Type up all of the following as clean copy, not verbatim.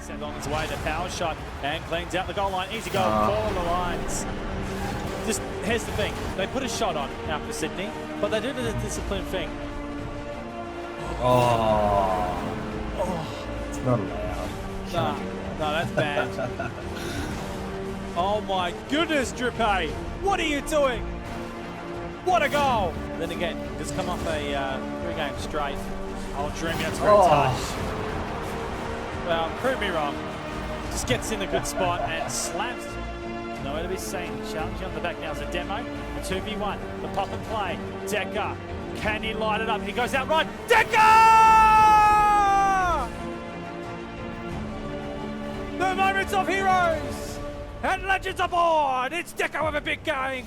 Send on his way to power shot and cleans out the goal line. Easy goal for the Lions. Just here's the thing: they put a shot on out for Sydney, but they do the disciplined thing. It's not allowed. No, that's bad. Oh my goodness, Drippay! What are you doing? What a goal! Then again, just come off a 3 game straight. Oh, Dreamy, that's very touch. Well, prove me wrong. Just gets in a good spot and slams. Nowhere to be seen. Challenging on the back now is a demo. A 2v1. The pop and play. Decker. Can he light it up? He goes out right. Decker! The moments of heroes and legends aboard. It's Decker with a big game.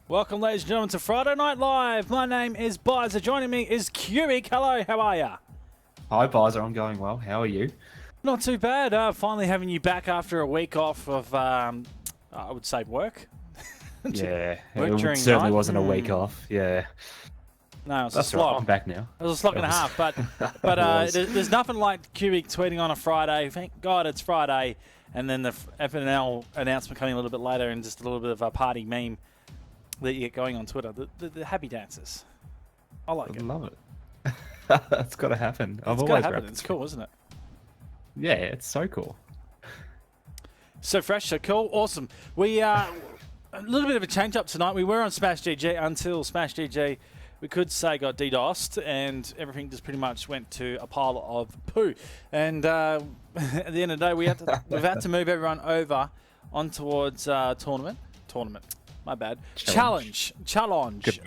Welcome, ladies and gentlemen, to Friday Night Live. My name is Bizer. Joining me is Cubic. Hello, how are ya? Hi, Bizer. I'm going well. How are you? Not too bad. Finally having you back after a week off of, I would say, work. Yeah, Work it certainly wasn't a week off. Yeah. No, it was That's a slog. right. I'm back now. It was a slog and a half, but there's nothing like Cubic tweeting on a Friday. Thank God it's Friday, and then the FNL announcement coming a little bit later, and just a little bit of a party meme that you get going on Twitter. The happy dances. I like it. I love it. That's got to happen. It's got to happen. It's cool, isn't it? Yeah, it's so cool. So fresh, so cool, awesome. We a little bit of a change up tonight. We were on Smash GG until Smash GG, we could say, got DDoSed, and everything just pretty much went to a pile of poo. And at the end of the day, we've had to move everyone over on towards tournament. My bad. Challenge. Good.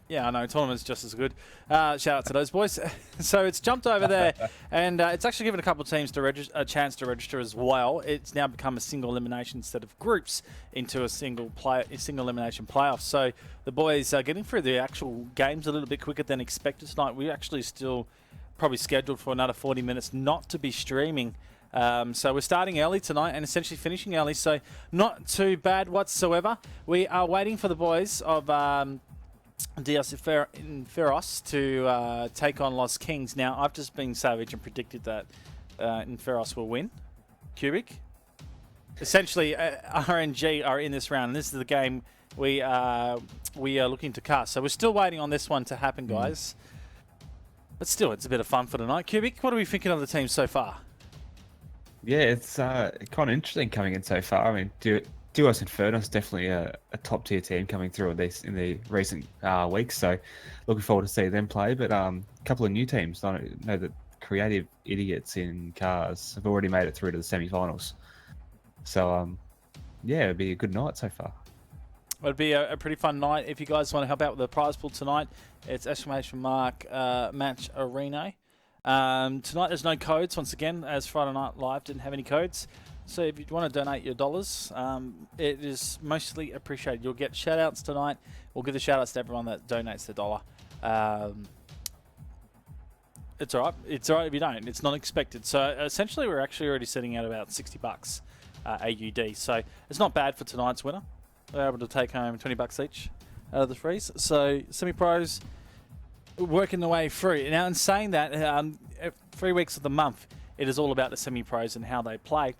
Yeah, I know. Tournament's just as good. Shout out to those boys. So it's jumped over there, and it's actually given a couple of teams a chance to register as well. It's now become a single elimination instead of groups into a single elimination playoff. So the boys are getting through the actual games a little bit quicker than expected tonight. We're actually still probably scheduled for another 40 minutes not to be streaming. So we're starting early tonight and essentially finishing early, so not too bad whatsoever. We are waiting for the boys of DS Inferos to take on Lost Kings. Now, I've just been savage and predicted that Inferos will win. Cubic. Essentially, RNG are in this round, and this is the game we are looking to cast. So we're still waiting on this one to happen, guys. But still, it's a bit of fun for tonight. Cubic, what are we thinking of the team so far? Yeah, it's kind of interesting coming in so far. I mean, Duos Inferno is definitely a top tier team coming through in the recent weeks. So looking forward to see them play. But a couple of new teams. I know that Creative Idiots in Cars have already made it through to the semi-finals. So yeah, it'd be a good night so far. It'd be a pretty fun night. If you guys want to help out with the prize pool tonight, it's matcherino. Tonight there's no codes, once again, as Friday Night Live didn't have any codes. So if you want to donate your dollars, it is mostly appreciated. You'll get shout-outs tonight. We'll give the shout-outs to everyone that donates the dollar. It's all right. It's all right if you don't. It's not expected. So essentially we're actually already sitting at about $60 AUD. So it's not bad for tonight's winner. They're able to take home $20 each out of the threes. So semi-pros, working the way through. Now, in saying that, 3 weeks of the month, it is all about the semi-pros and how they play.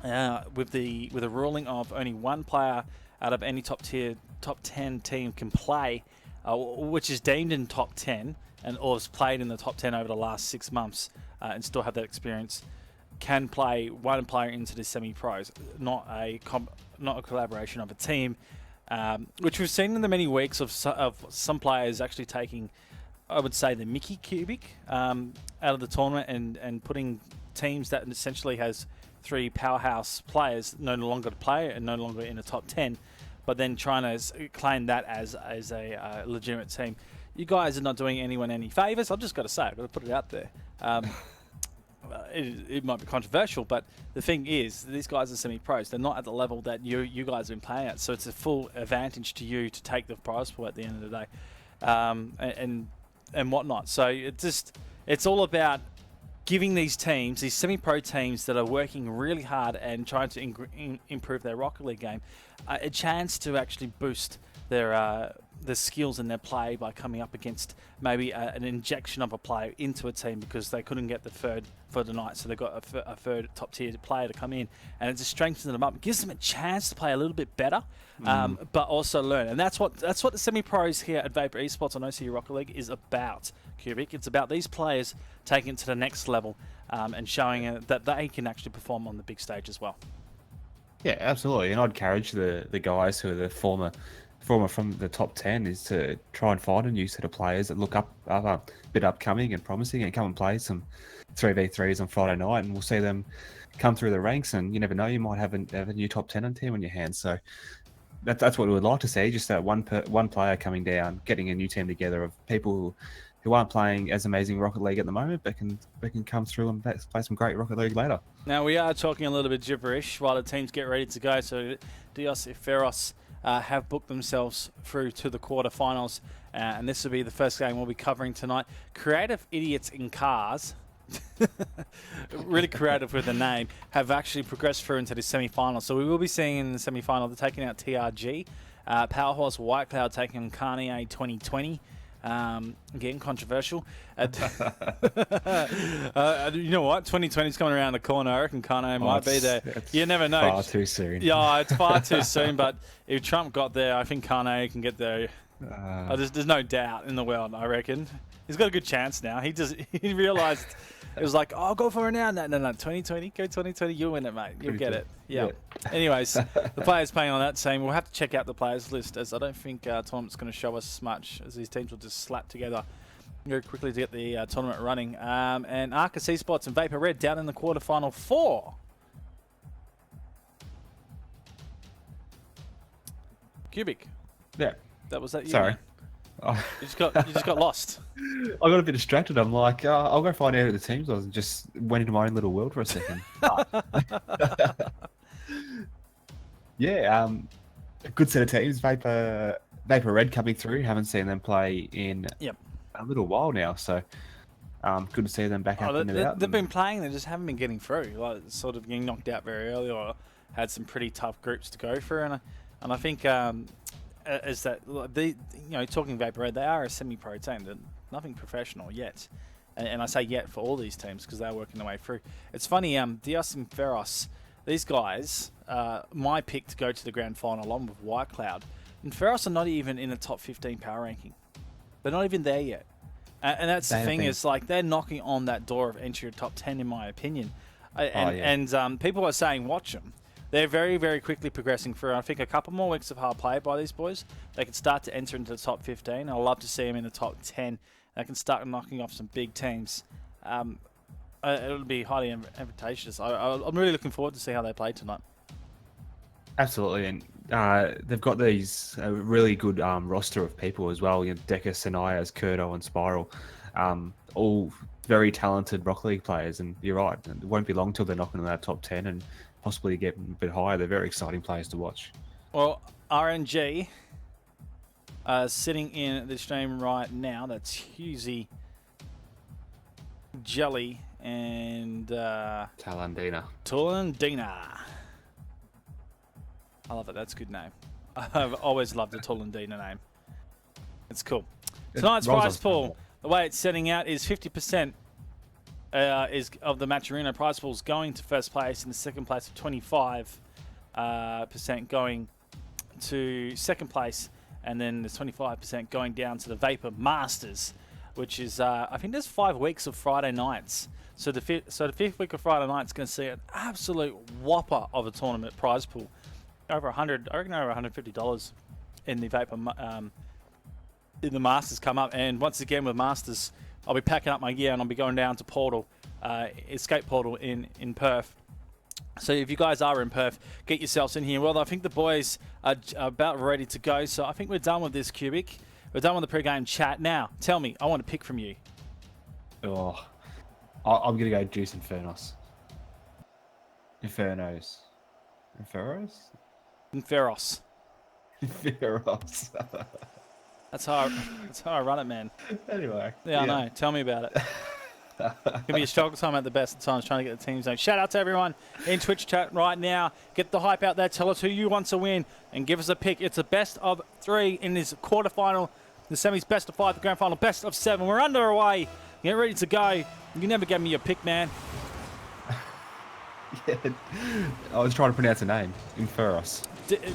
With a ruling of only one player out of any top 10 team can play, which is deemed in top 10 and or has played in the top 10 over the last 6 months and still have that experience, can play one player into the semi-pros, not a collaboration of a team, which we've seen in the many weeks of some players actually taking, I would say, the Mickey Cubic out of the tournament and putting teams that essentially has 3 powerhouse players no longer to play and no longer in the top 10, but then trying to claim that as a legitimate team. You guys are not doing anyone any favours. I've just got to say, I've got to put it out there. It might be controversial, but the thing is, these guys are semi-pros. They're not at the level that you guys have been playing at, so it's a full advantage to you to take the prize pool at the end of the day, and whatnot. So it's all about giving these teams, these semi-pro teams that are working really hard and trying to improve their Rocket League game, a chance to actually boost their skills in their play by coming up against maybe an injection of a player into a team because they couldn't get the third for the night, so they got a third top tier player to come in, and it just strengthens them up, gives them a chance to play a little bit better, but also learn. And that's what the semi-pros here at Vapour Esports on OCU Rocket League is about, Cubic. It's about these players taking it to the next level and showing that they can actually perform on the big stage as well. Yeah, absolutely. And I'd encourage the guys who are the former from the top 10 is to try and find a new set of players that look a bit upcoming and promising, and come and play some 3v3s on Friday night, and we'll see them come through the ranks. And you never know, you might have a new top 10 team on your hands. So that's what we would like to see, just that one player coming down, getting a new team together of people who aren't playing as amazing Rocket League at the moment, but can come through and play some great Rocket League later. Now, we are talking a little bit gibberish while the teams get ready to go. So Dios and Feros have booked themselves through to the quarterfinals, and this will be the first game we'll be covering tonight. Creative Idiots in Cars, really creative with the name, have actually progressed through into the semi-final. So we will be seeing in the semi-final, they're taking out TRG, Powerhorse White Cloud taking on Carnier 2020. Again, controversial. You know what? 2020 is coming around the corner. I reckon Carnier might be there. You never know. Far too soon. Yeah, it's far too soon. But if Trump got there, I think Carnier can get there. There's no doubt in the world, I reckon. He's got a good chance now. He realised it was like, oh, go for it now. No, 2020. Go 2020. You'll win it, mate. You'll get it. Yeah. Anyways, the players playing on that team, we'll have to check out the players list, as I don't think tournament's going to show us much, as these teams will just slap together very quickly to get the tournament running. And Arcus Esports and Vapour Red down in the quarterfinal 4. Cubic. Yeah. That was that you? Sorry. You just got lost. I got a bit distracted. I'm like, I'll go find out who the teams was, and just went into my own little world for a second. Yeah, a good set of teams. Vapour Red coming through. Haven't seen them play in a little while now, so good to see them back up and about. They've been playing. They just haven't been getting through. Like, sort of getting knocked out very early, or had some pretty tough groups to go through. And I think is that talking Vapour Red, they are a semi-pro team. They're nothing professional yet, and I say yet for all these teams because they're working their way through. It's funny, Dios and Feros, these guys, my pick to go to the grand final along with White Cloud, and Feros are not even in the top 15 power ranking. They're not even there yet, and that's the thing. Is like they're knocking on that door of entry to top 10 in my opinion, and people are saying watch them. They're very, very quickly progressing through. I think a couple more weeks of hard play by these boys, they can start to enter into the top 15. I'd love to see them in the top 10. They can start knocking off some big teams. It'll be highly advantageous. I'm really looking forward to see how they play tonight. Absolutely, and they've got these really good roster of people as well. Deca, Sanayas, Kurdo, and Spiral, all very talented Rocket League players. And you're right, it won't be long till they're knocking on that top 10 and possibly get a bit higher. They're very exciting players to watch. Well, RNG sitting in the stream right now. That's Husey, Jelly, and Talandina. I love it. That's a good name. I've always loved the Talandina name. It's cool. Tonight's rolls prize us pool, down. the way it's setting out, is 50% is of the matcherino prize pools going to first place, and the second place of 25% going to second place, and then there's 25% going down to the Vapour Masters, which is I think there's 5 weeks of Friday nights. So the fifth week of Friday night is going to see an absolute whopper of a tournament prize pool, over $100, I reckon over $150 in the Vapour in the Masters come up. And once again with Masters, I'll be packing up my gear and I'll be going down to Portal, Escape Portal in Perth. So if you guys are in Perth, get yourselves in here. Well, I think the boys are about ready to go. So I think we're done with this, Cubic. We're done with the pre-game chat. Now, tell me, I want to pick from you. Oh, I'm going to go Juice Infernos. Infernos. Inferos. Infernos. That's how I run it, man. Anyway. Yeah, I know. Tell me about it. It can be a struggle time at the best of times trying to get the teams out. Shout out to everyone in Twitch chat right now. Get the hype out there. Tell us who you want to win and give us a pick. It's a best of 3 in this quarterfinal. The semis best of 5, the grand final best of 7. We're underway. Get ready to go. You never gave me your pick, man. Yeah, I was trying to pronounce a name. Inferos.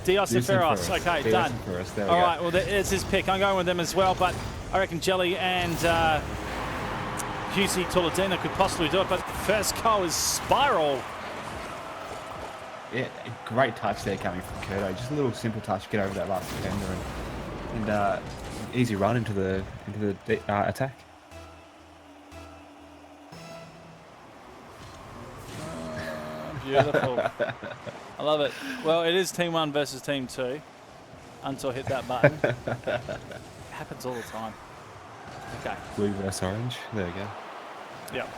Dios Inferos. Okay, Dios done. Inferos. There we All go. right, well, there's his pick. I'm going with them as well, but I reckon Jelly and QC Toledano could possibly do it. But first goal is Spiral. Yeah, great touch there coming from Kurto. Just a little simple touch, get over that last defender, and easy run into the attack. Beautiful. I love it. Well, it is Team 1 versus Team 2 until I hit that button. It happens all the time. Okay. Blue versus orange. There we go. Yep.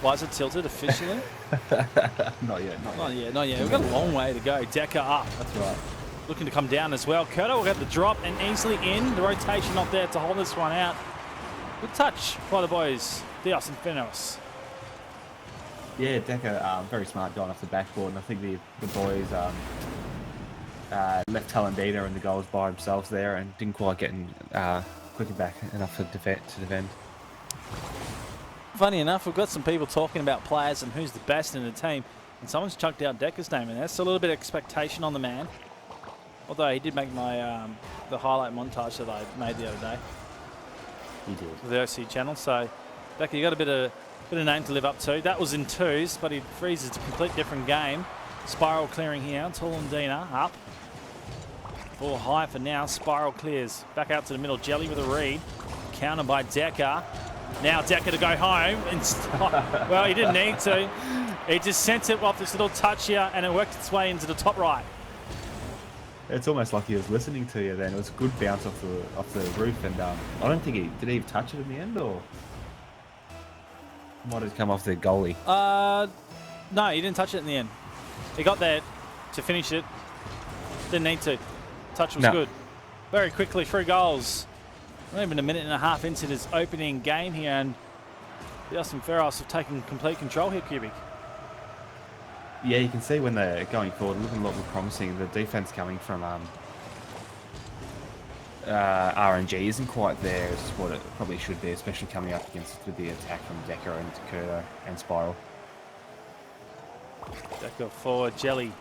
Why is it tilted officially? Not yet. Not yet. We've got a long way to go. Decker up. That's right. Looking to come down as well. Kurto will get the drop and easily in. The rotation not there to hold this one out. Good touch by the boys. Dios and Finos. Yeah, Decker, very smart going off the backboard, and I think the boys left Talandina in the goals by themselves there and didn't quite get quicker back enough to defend. Funny enough, we've got some people talking about players and who's the best in the team, and someone's chucked out Decker's name, and that's a little bit of expectation on the man. Although he did make my the highlight montage that I made the other day. He did. For the OC channel. So, Becker, you got a bit of name to live up to. That was in 2s, but he freezes a complete different game. Spiral clearing here. Tolandina up. Ball high for now. Spiral clears. Back out to the middle. Jelly with a read. Counter by Decker. Now Decker to go home. And well, he didn't need to. He just sent it off this little touch here, and it worked its way into the top right. It's almost like he was listening to you then. It was a good bounce off the roof, and I don't think did he even touch it in the end, or might have come off the goalie. No, he didn't touch it in the end. He got there to finish it. Didn't need to. Touch was good. Very quickly, 3 goals. Not even a minute and a half into this opening game here, and Justin Ferros have taken complete control here, Cubic. Yeah, you can see when they're going forward, looking a lot more promising. The defense coming from RNG isn't quite there as what it probably should be, especially coming up against with the attack from Decker and Kurto and Spiral. Decker forward, Jelly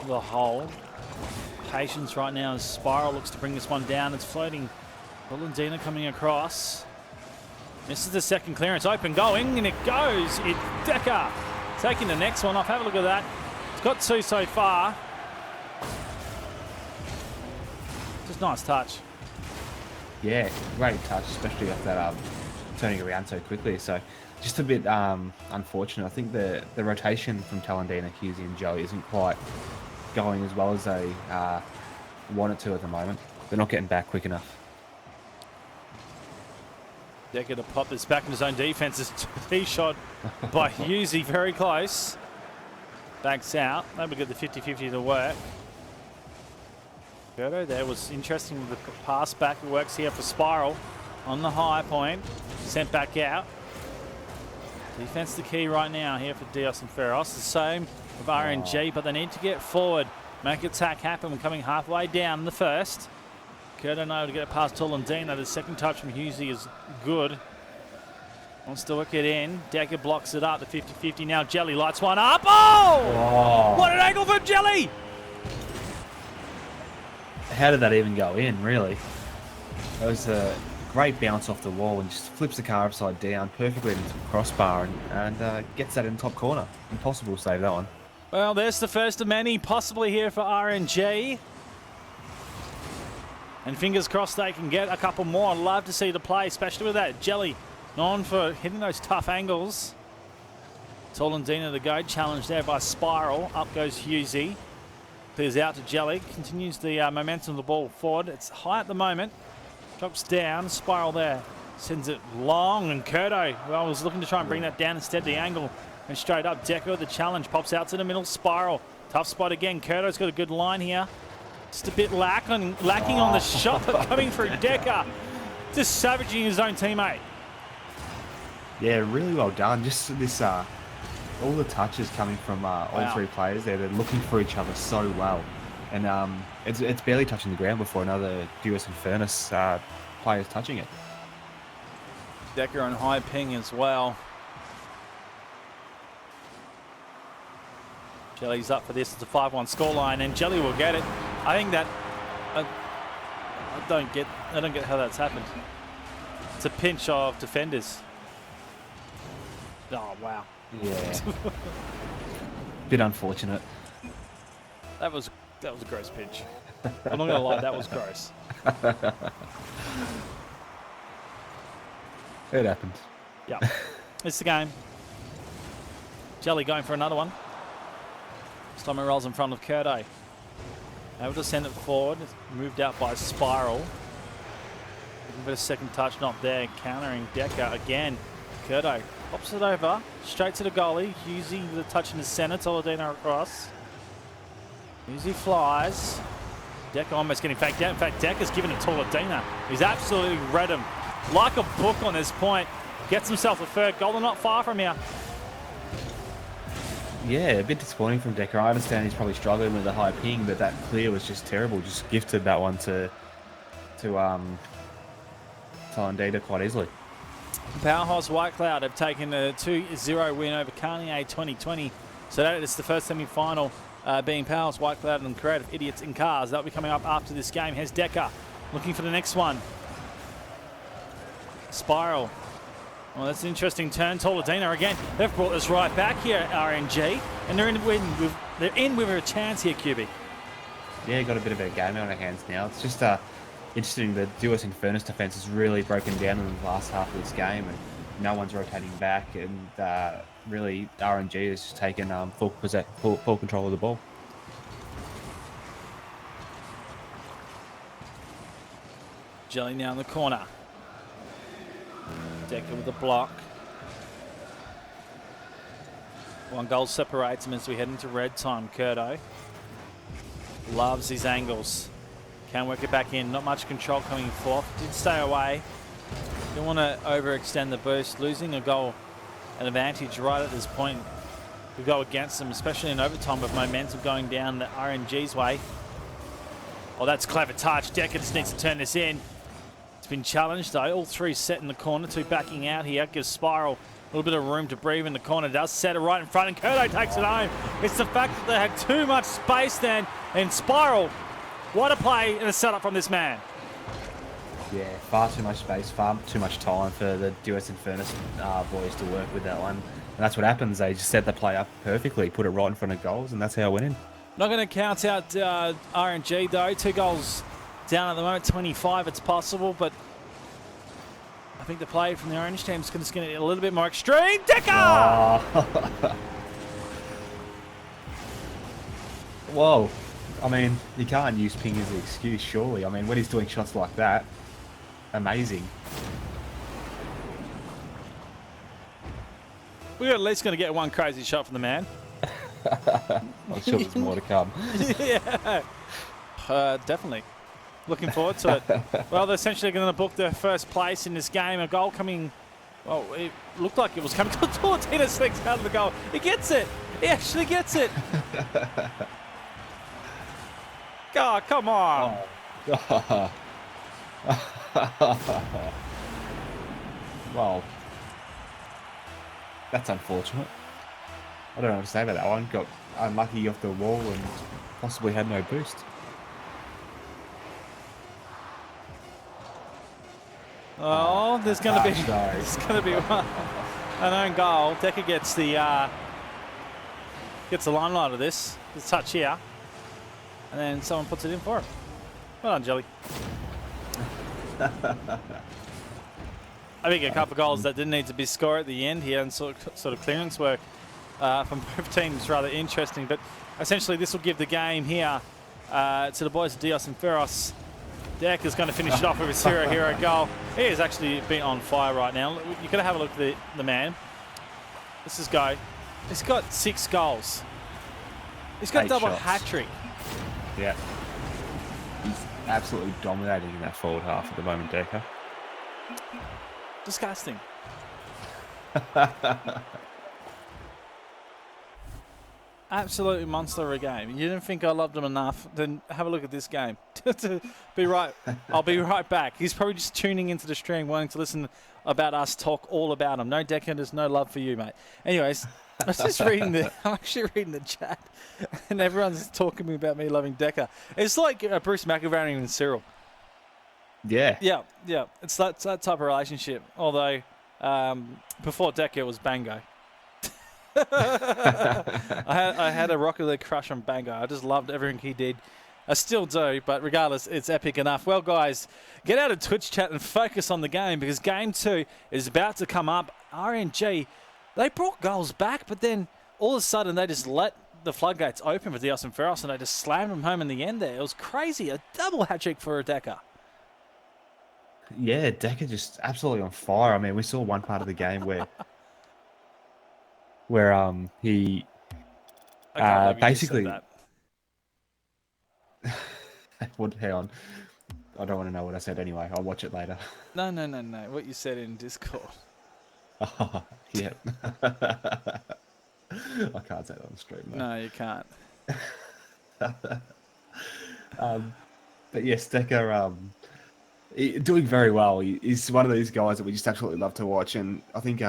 the hole. Patience right now as Spiral looks to bring this one down. It's floating. Tolandina coming across. This is the second clearance, open going, and it goes. It's Decker taking the next one off. Have a look at that. It's got 2 so far. Just nice touch. Yeah, great touch, especially after that turning around so quickly. So just a bit unfortunate. I think the rotation from Talandina, Husey and Joey isn't quite going as well as they want it to at the moment. They're not getting back quick enough. Decker to pop this back in his own defense. It's a tee shot by Husey, very close. Backs out. Maybe get the 50-50 to work. Kurto there was interesting with the pass back. It works here for Spiral on the high point. Sent back out. Defense the key right now here for Dios and Ferros. The same of RNG, but they need to get forward, make attack happen. We're coming halfway down the first. Curto not able to get it past Tolentino. The second touch from Husey is good. Wants to work it in. Decker blocks it up. The 50-50 now. Jelly lights one up. Oh! What an angle from Jelly! How did that even go in, really? It was a great bounce off the wall and just flips the car upside down perfectly into the crossbar and gets that in the top corner. Impossible to save that one. Well, there's the first of many possibly here for RNG. And fingers crossed they can get a couple more. I'd love to see the play, especially with that Jelly known for hitting those tough angles. Tolentino the go, challenged there by Spiral. Up goes Husey. Clears out to Jelly. Continues the momentum of the ball forward. It's high at the moment. Drops down. Spiral there. Sends it long. And Curto, well, was looking to try and bring that down instead. The angle and straight up. Decker, the challenge. Pops out to the middle. Spiral. Tough spot again. Curto's got a good line here. Just a bit lacking on the shot, but coming through Decker. Just savaging his own teammate. Yeah, really well done. Just this, all the touches coming from all three players there. They're looking for each other so well. And it's barely touching the ground before another Duos and Furnace players touching it. Decker on high ping as well. Jelly's up for this. It's a 5-1 scoreline, and Jelly will get it. I think that I don't get how that's happened. It's a pinch of defenders. Oh wow. Yeah. Bit unfortunate. That was a gross pinch. I'm not gonna lie, that was gross. It happened. Yeah. It's the game. Jelly going for another one. This time it rolls in front of Curto. Able to send it forward. It's moved out by Spiral. Looking for a second touch, not there. Countering Decker again. Curto pops it over. Straight to the goalie. Husey with a touch in the centre. Toledano across. Husey flies. Decker almost getting faked out. In fact, Decker's giving it to Toledano. He's absolutely read him like a book on this point. Gets himself a third goal. They're not far from here. Yeah, a bit disappointing from Decker. I understand he's probably struggling with the high ping, but that clear was just terrible. Just gifted that one to Toledano quite easily. Powerhouse White Cloud have taken a 2-0 win over Carnier 2020. So that is the first semi-final being Powerhouse White Cloud and Creative Idiots in Cars. That'll be coming up after this game. Here's Decker looking for the next one. Spiral. Well, that's an interesting turn. Toledano again. They've brought us right back here at RNG, and they're in with a chance here, QB. Yeah, got a bit of a game on our hands now. It's just interesting. The Duos and Furnace defense has really broken down in the last half of this game, and no one's rotating back. And really, RNG has just taken full control of the ball. Jelly now in the corner. Decker with the block. One goal separates him as we head into red time. Curto loves his angles. Can work it back in. Not much control coming forth. Did stay away. Don't want to overextend the boost. Losing a goal, an advantage right at this point could go against them, especially in overtime with momentum going down the RNG's way. Oh, that's a clever touch. Decker just needs to turn this in. It's been challenged though. All three set in the corner. Two backing out here. Gives Spiral a little bit of room to breathe in the corner. Does set it right in front, and Curto takes it home. It's the fact that they had too much space then, and Spiral. What a play and a setup from this man. Yeah, far too much space, far too much time for the Duos and Furnace boys to work with that one. And that's what happens. They just set the play up perfectly, put it right in front of goals, and that's how it went in. Not going to count out RNG though. 2 goals down at the moment, 25 it's possible, but I think the play from the Orange team is going to get a little bit more extreme. Decker! Oh. Whoa. I mean, you can't use ping as an excuse, surely. I mean, when he's doing shots like that, amazing. We're at least going to get one crazy shot from the man. I'm sure there's more to come. Yeah, definitely. Looking forward to it. Well, they're essentially going to book their first place in this game. A goal coming Well, it looked like it was coming to Tolentino, sneaks out of the goal. He gets it. He actually gets it. God, come on. Oh. Well, that's unfortunate. I don't know what to say about that one. Got unlucky off the wall and possibly had no boost. Oh, there's going to be sorry. there's going to be one. An own goal. Decker gets the limelight of this. The touch here, and then someone puts it in for him. Well done, Jelly. I think a couple of goals that didn't need to be scored at the end here, and sort of clearance work from both teams rather interesting. But essentially, this will give the game here to the boys of Dios and Feros. Deck is going to finish it off with his hero goal. He is actually been on fire right now. You've got to have a look at the man. This is Go. He's got 6 goals. He's got 8 double shots. hat-trick. Yeah. He's absolutely dominating in that forward half at the moment, Decker. Disgusting. Absolutely monster of a game. You didn't think I loved him enough, then have a look at this game. I'll be right back. He's probably just tuning into the stream, wanting to listen about us talk all about him. No Decker, there's no love for you, mate. Anyways, I was just reading I'm actually reading the chat, and everyone's talking to me about me loving Decker. It's like Bruce McIlvaine and Cyril. Yeah. Yeah. It's that type of relationship. Although before Decker it was Bango. I had a Rocket League crush on Bango. I just loved everything he did. I still do, but regardless, it's epic enough. Well, guys, get out of Twitch chat and focus on the game, because Game 2 is about to come up. RNG, they brought goals back, but then all of a sudden they just let the floodgates open for Dios and Feros, and they just slammed them home in the end there. It was crazy. A double hat-trick for a Decker. Yeah, Decker just absolutely on fire. I mean, we saw one part of the game where he basically hang on. I don't want to know what I said anyway. I'll watch it later. No. What you said in Discord. Oh, yeah. I can't say that on stream, though. No, you can't. But yes, Decker doing very well. He's one of these guys that we just absolutely love to watch, and I think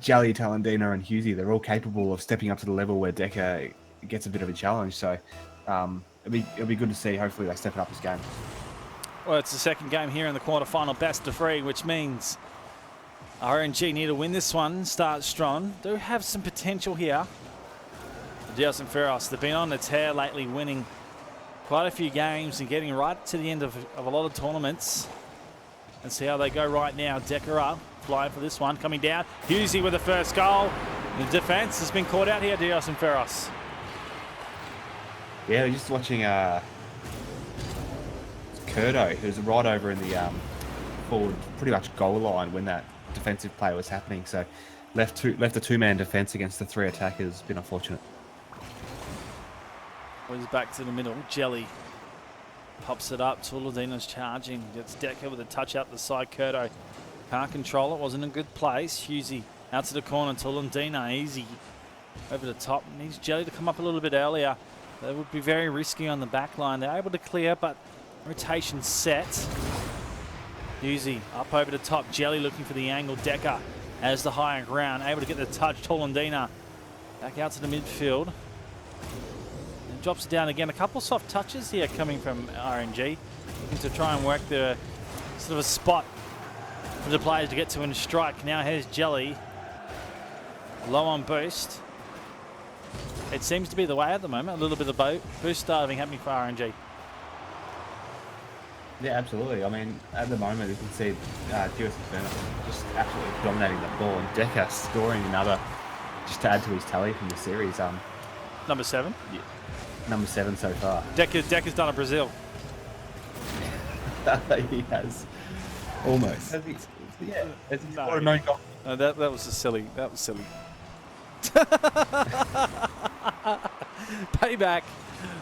Jelly, Talendina, and Husey, they're all capable of stepping up to the level where Decker gets a bit of a challenge. So it'll be good to see. Hopefully they step it up this game. Well, it's the second game here in the quarterfinal, best of 3, which means RNG need to win this one, start strong. Do have some potential here. Dios and Feros, they've been on the tear lately, winning quite a few games and getting right to the end of a lot of tournaments. And see how they go right now. Decker up, flying for this one, coming down. Husey with the first goal. The defense has been caught out here, Dios and Feros. Yeah, just watching Curdo, who's right over in the forward, pretty much goal line when that defensive play was happening. So left a two-man defense against the 3 attackers. Been unfortunate. Well, he's back to the middle. Jelly pops it up. Tuladina's charging. Gets Decker with a touch out the side. Curdo can't control it. Wasn't in a good place. Husey out to the corner. Tuladina easy over the top. Needs Jelly to come up a little bit earlier. That would be very risky on the back line. They're able to clear, but rotation set. Husey up over the top. Jelly looking for the angle. Decker has the higher ground. Able to get the touch. Tulandina back out to the midfield. And drops it down again. A couple soft touches here coming from RNG. Looking to try and work the sort of a spot for the players to get to and strike. Now here's Jelly. Low on boost. It seems to be the way at the moment. A little bit of boost starving happening for RNG. Yeah, absolutely. I mean, at the moment, you can see Dios and just absolutely dominating the ball, and Decker scoring another, just to add to his tally from the series. Number 7? Yeah, number 7 so far. Decker's done a Brazil. He has. Almost. Has he, yeah. Has he scored a 9 goal? No, that was silly. That was silly. Payback.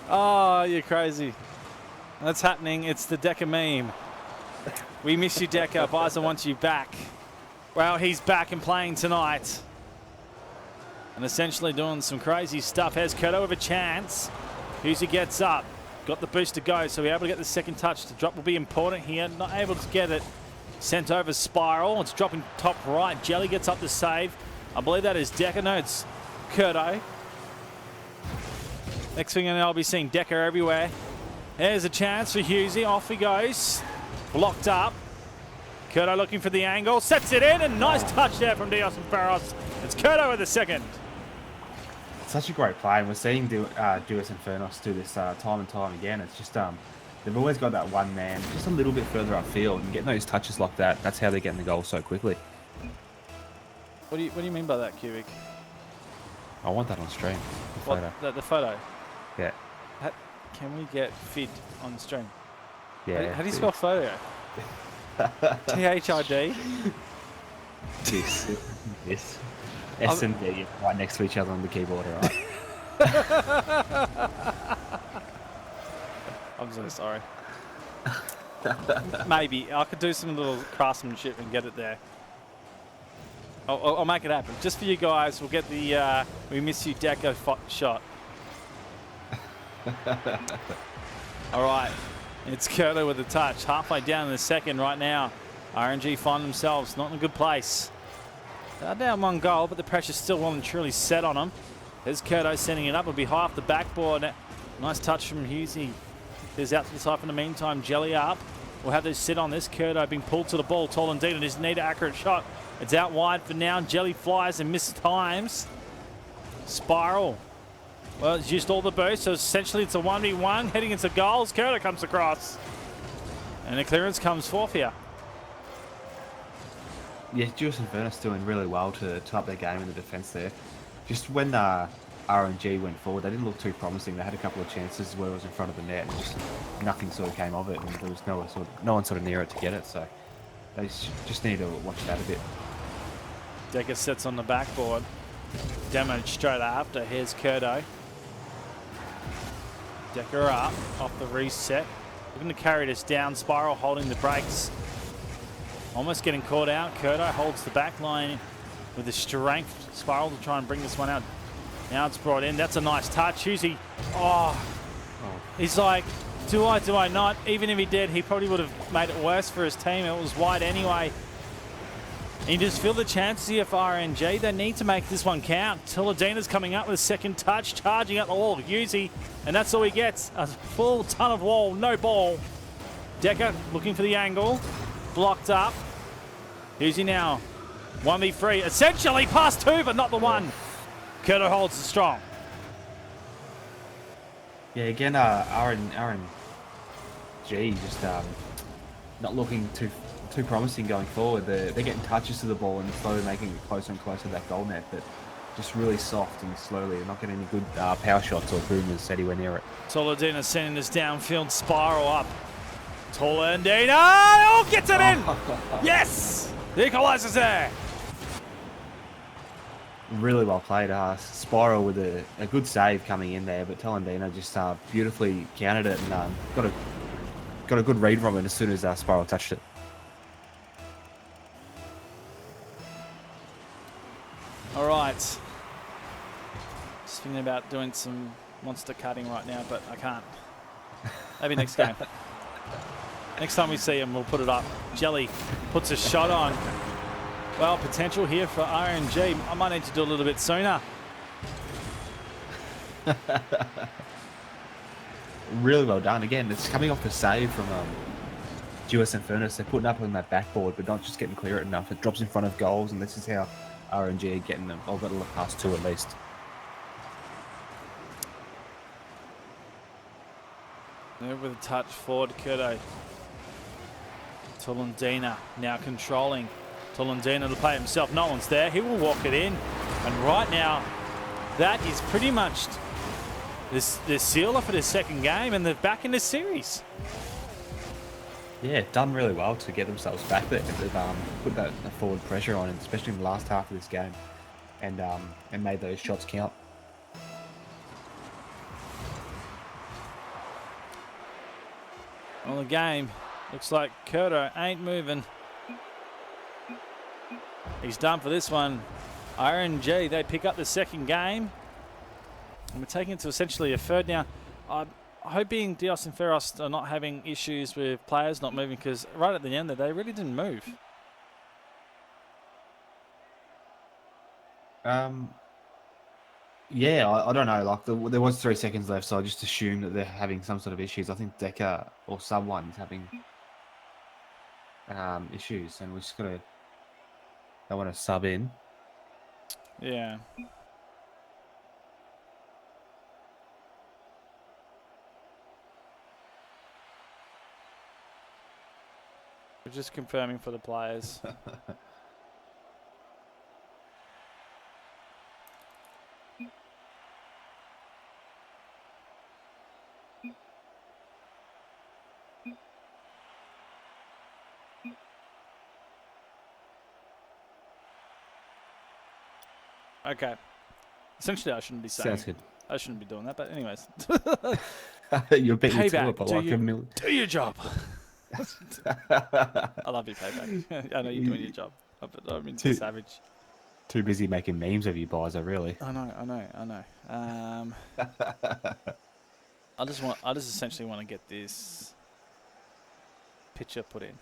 Oh, you're crazy. That's happening. It's the Decker meme. We miss you, Decker. Bison wants you back. Well, he's back and playing tonight. And essentially doing some crazy stuff. Has Kurto with a chance. Husey gets up. Got the boost to go, so we're able to get the second touch. The drop will be important here. Not able to get it. Sent over Spiral. It's dropping top right. Jelly gets up to save. I believe that is Decker. No, it's Kurto. Next thing I'll be seeing Decker everywhere. There's a chance for Husey. Off he goes. Blocked up. Kurto looking for the angle. Sets it in, and nice touch there from Dios and Ferros. It's Kurto with the second. Such a great play, and we're seeing Duos and Furnos do this time and time again. It's just they've always got that one man just a little bit further upfield, and getting those touches like that, that's how they're getting the goal so quickly. What do you mean by that, Cubic? I want that on stream. The photo. The photo? Yeah. Can we get Fid on the stream? Yeah. How do you spell photo? THID? This. S and D right next to each other on the keyboard, right? I'm so sorry. Maybe. I could do some little craftsmanship and get it there. I'll make it happen. Just for you guys, we'll get the We Miss You Deco shot. All right. It's Kurto with the touch. Halfway down in the second right now. RNG find themselves not in a good place. They're down 1 goal, but the pressure's still well and truly set on them. There's Kurto sending it up. It'll be high off the backboard. Nice touch from Husey. There's out to the side in the meantime. Jelly up. We'll have this sit on this. Kurto being pulled to the ball. Tall indeed, and his need an accurate shot. It's out wide for now. Jelly flies and misses times. Spiral. Well, it's used all the boost, so essentially it's a 1v1 heading into goals. Kurto comes across. And the clearance comes forth here. Yeah, Duos and Furnos doing really well to up their game in the defence there. Just when RNG went forward, they didn't look too promising. They had a couple of chances where it was in front of the net, and just nothing sort of came of it, and there was no one sort of near it to get it. So they just need to watch that a bit. Decker sits on the backboard. Damage straight after. Here's Kurto. Decker up off the reset. Looking to carry this down. Spiral holding the brakes. Almost getting caught out. Kurto holds the back line with the strength. Spiral to try and bring this one out. Now it's brought in. That's a nice touch. Husey. He's like, do I not? Even if he did, he probably would have made it worse for his team. It was wide anyway. And you just feel the chances here for RNG. They need to make this one count. Tiladina's coming up with a second touch, charging up the wall. Husey, and that's all he gets. A full ton of wall, no ball. Decker looking for the angle. Blocked up. Husey now. 1v3. Essentially past 2, but not the 1. Kurto holds it strong. Yeah, again, RNG just not looking too promising going forward. They're getting touches to the ball and slowly making it closer and closer to that goal net, but just really soft and slowly. They're not getting any good power shots or boomers anywhere near it. Toladina sending this downfield. Spiral up. Toladina! Oh, gets it in! Yes! The equalizer's there. Really well played. Spiral with a good save coming in there, but Tolandina just beautifully countered it and got a good read from it as soon as Spiral touched it. All right. Just thinking about doing some monster cutting right now, but I can't. Maybe next game. Next time we see him, we'll put it up. Jelly puts a shot on. Well, potential here for RNG. I might need to do a little bit sooner. Really well done. Again, it's coming off the save from Duos and Furnos. They're putting up on that backboard, but not just getting clear it enough. It drops in front of goals, and this is how RNG are getting them. I've got to look past 2 at least. With a touch forward, Kurto. Tolandina now controlling. Tolandina to play himself. No one's there. He will walk it in. And right now, that is pretty much the sealer for the second game, and they're back in the series. Yeah, done really well to get themselves back there. They've put that forward pressure on, especially in the last half of this game, and made those shots count. Well, the game Looks like Kurto ain't moving. He's done for this one. RNG, they pick up the second game. And we're taking it to essentially a third now. I'm hoping Dios and Ferros are not having issues with players not moving, because right at the end there, they really didn't move. Yeah, I don't know. Like there was 3 seconds left, so I just assumed that they're having some sort of issues. I think Deca or someone's having issues, and we just gotta. They want to sub in. Yeah. We're just confirming for the players. Okay. Essentially, I shouldn't be saying. Sounds good. I shouldn't be doing that, but anyways. You're betting to Payback. it by like a million. Do your job. I love you, Payback. I know you're doing your job. But I mean, Too- savage. Too busy making memes of you, Bizer, really. I know. I just essentially want to get this picture put in.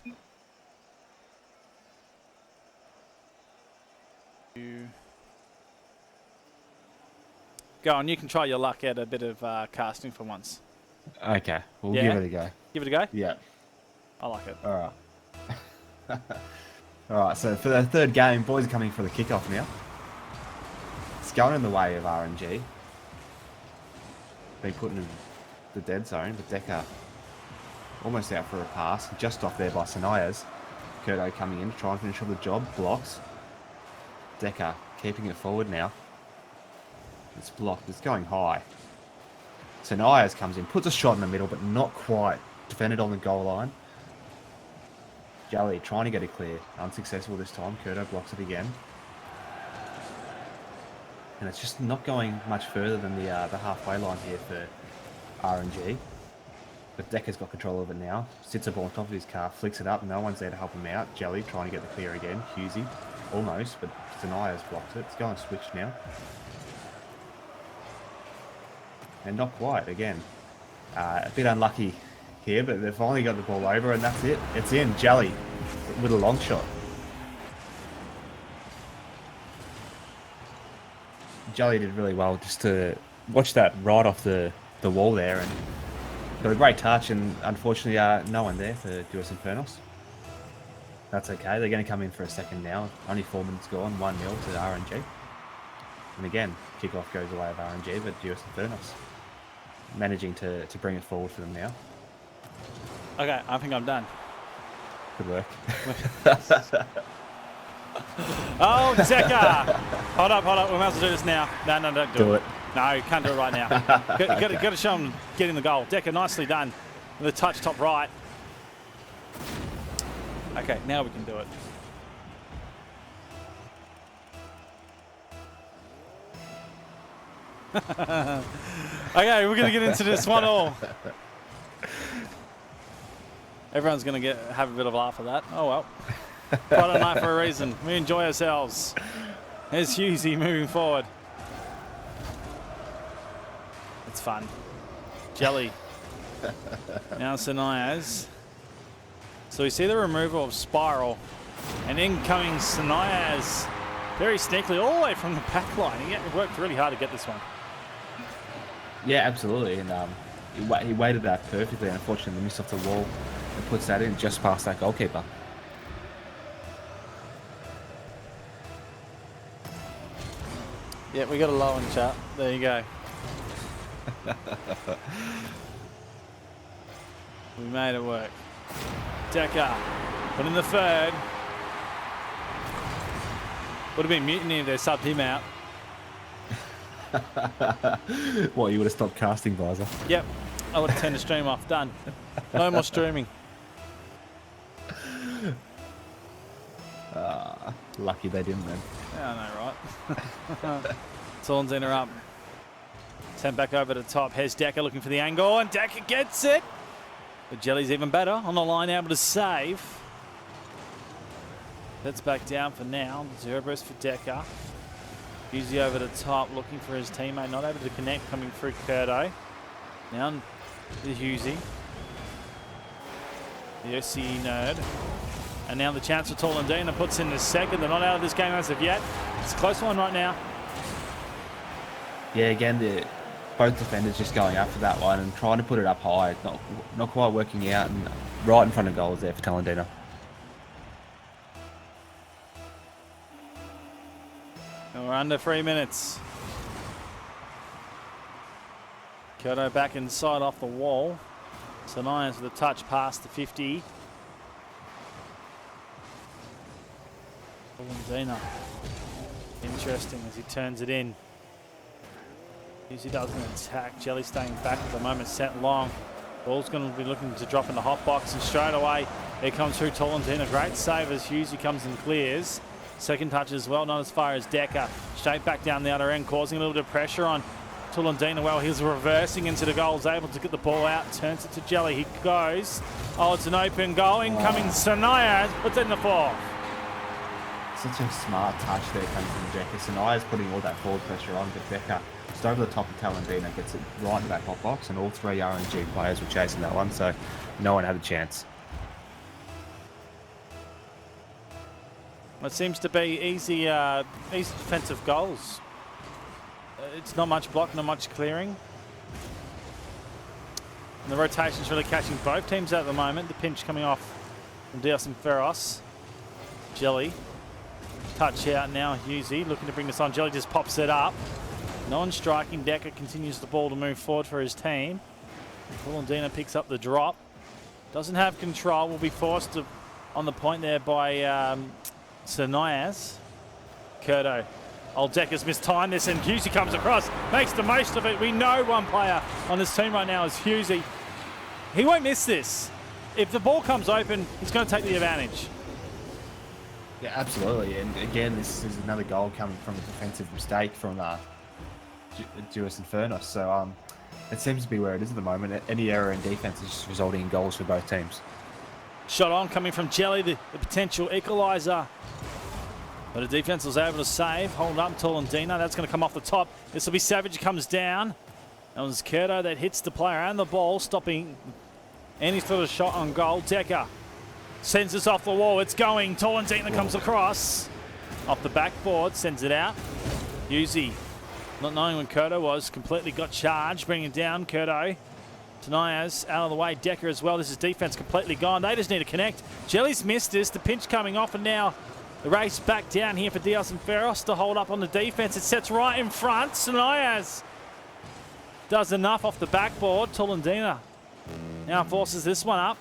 Go on, you can try your luck at a bit of casting for once. Okay, we'll Yeah? give it a go. Give it a go? Yeah. I like it. All right. All right, so for the third game, boys are coming for the kickoff now. It's going in the way of RNG. Been put in the dead zone, but Deca almost out for a pass. Just off there by Sanayas. Kurto coming in to try and finish off the job. Blocks. Deca keeping it forward now. It's blocked. It's going high. Sanayas comes in, puts a shot in the middle, but not quite. Defended on the goal line. Jelly trying to get it clear. Unsuccessful this time. Kurto blocks it again. And it's just not going much further than the halfway line here for RNG. But Decker's got control of it now. Sits a ball on top of his car, flicks it up. No one's there to help him out. Jelly trying to get the clear again. Husey almost, but Zanaya's blocked it. It's going to switch now. And not quite again. A bit unlucky here, but they've finally got the ball over, and that's it. It's in. Jelly with a long shot. Jelly did really well just to watch that right off the wall there, and got a great touch, and unfortunately no one there for Duos Infernos. That's okay. They're going to come in for a second now. Only 4 minutes gone, 1-0 to RNG. And again, kickoff goes away of RNG, but Duos Infernos managing to bring it forward for them now. Okay, I think I'm done. Good work. Oh, Deca! Hold up. We might as well do this now. No, don't do it. No, you can't do it right now. Got to show him getting the goal. Deca, nicely done. With a touch top right. Okay, now we can do it. Okay, we're going to get into this 1-1. Everyone's going to have a bit of a laugh at that. Oh, well. Friday night for a reason. We enjoy ourselves. There's Husey moving forward. It's fun. Jelly. Now Sanayas. So we see the removal of Spiral. And incoming Sanayas. Very sneakily all the way from the back line. He worked really hard to get this one. Yeah, absolutely. And he weighted that perfectly, and unfortunately missed off the wall and puts that in just past that goalkeeper. Yeah, we got a low in chat. There you go. We made it work. Deca, but in the third. Would have been mutiny if they subbed him out. What, you would have stopped casting, Visor? Yep, I would have turned the stream off. Done. No more streaming. Lucky they didn't then. Yeah, I know, right? Zornzina up. Sent back over to the top. Here's Deca looking for the angle, and Deca gets it. But Jelly's even better on the line, able to save. That's back down for now. Zero burst for Decker. Husey over the top, looking for his teammate. Not able to connect, coming through Curdo. Now to Husey. The OCE nerd. And now the chance for Tolentino puts in the second. They're not out of this game as of yet. It's a close one right now. Yeah, again, both defenders just going after that one and trying to put it up high. Not quite working out, and right in front of goals there for Tolentino. And we're under 3 minutes. Curdo back inside off the wall. Sanias with a touch past the 50. Tolentino. Interesting as he turns it in. Usually doesn't attack. Jelly staying back at the moment, set long. Ball's going to be looking to drop in the hot box, and straight away it comes through Tolentino. Great save as Husey comes and clears. Second touch as well, not as far as Decker. Straight back down the other end, causing a little bit of pressure on Tolentino. Well, he's reversing into the goal, is able to get the ball out, turns it to Jelly. He goes. Oh, it's an open goal. Incoming Sanaya puts it in the fourth. Such a smart touch there coming from Decker. Sanaya's putting all that forward pressure on, but Decker just over the top of Tolentino gets it right in that hot box, and all three RNG players were chasing that one, so no one had a chance. It seems to be easy defensive goals. It's not much block, not much clearing. And the rotation's really catching both teams at the moment. The pinch coming off from Diaz and Ferros. Jelly. Touch out now, Husey looking to bring this on. Jelly just pops it up. Non-striking, Decker continues the ball to move forward for his team. Tolentino picks up the drop. Doesn't have control, will be forced on the point there by Sanias. Curdo. Old Decker's mistimed this, and Husey comes across, makes the most of it. We know one player on this team right now is Husey. He won't miss this. If the ball comes open, he's going to take the advantage. Yeah, absolutely. And again, this is another goal coming from a defensive mistake from Duas and Furnos. So it seems to be where it is at the moment. Any error in defense is just resulting in goals for both teams. Shot on coming from Jelly, the potential equaliser. But the defense was able to save. Hold up Tolentino. That's going to come off the top. This will be Savage. Comes down. That was Curdo that hits the player and the ball, stopping any sort of shot on goal. Decker sends this off the wall. It's going. Tolentino comes across. Off the backboard. Sends it out. Husey, not knowing when Curdo was, completely got charged. Bringing it down. Curdo. Tanias out of the way. Decker as well. This is defense completely gone. They just need to connect. Jelly's missed this. The pinch coming off, and now the race back down here for Diaz and Ferros to hold up on the defense. It sets right in front. Sanias does enough off the backboard. Tolentino now forces this one up.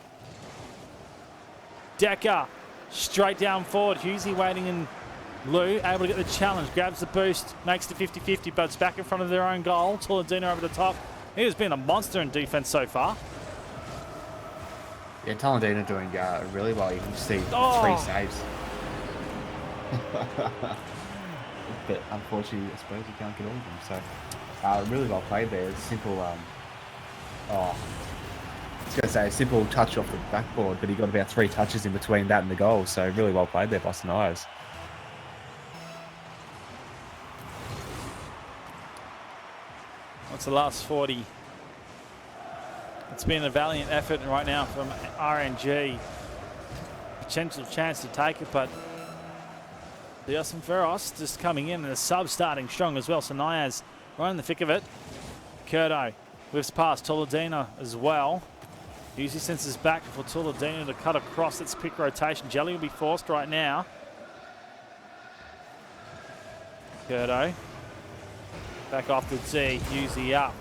Decker straight down forward. Husey waiting in Lou, able to get the challenge. Grabs the boost, makes the 50-50, but it's back in front of their own goal. Tolentino over the top. He has been a monster in defense so far. Yeah, Tolentino doing really well. You can see 3 saves. But unfortunately, I suppose you can't get all of them. So really well played there. It's simple. I was going to say a simple touch off the backboard, but he got about 3 touches in between that and the goal. So really well played there by Sanias. What's the last 40? It's been a valiant effort right now from RNG. Potential chance to take it, but Diaz and Ferros just coming in, and the sub starting strong as well. So Niaz right in the thick of it. Curdo whiffs past Tolentino as well. Usually senses back for Tolentino to cut across its pick rotation. Jelly will be forced right now. Curdo back off the tee, Husey up.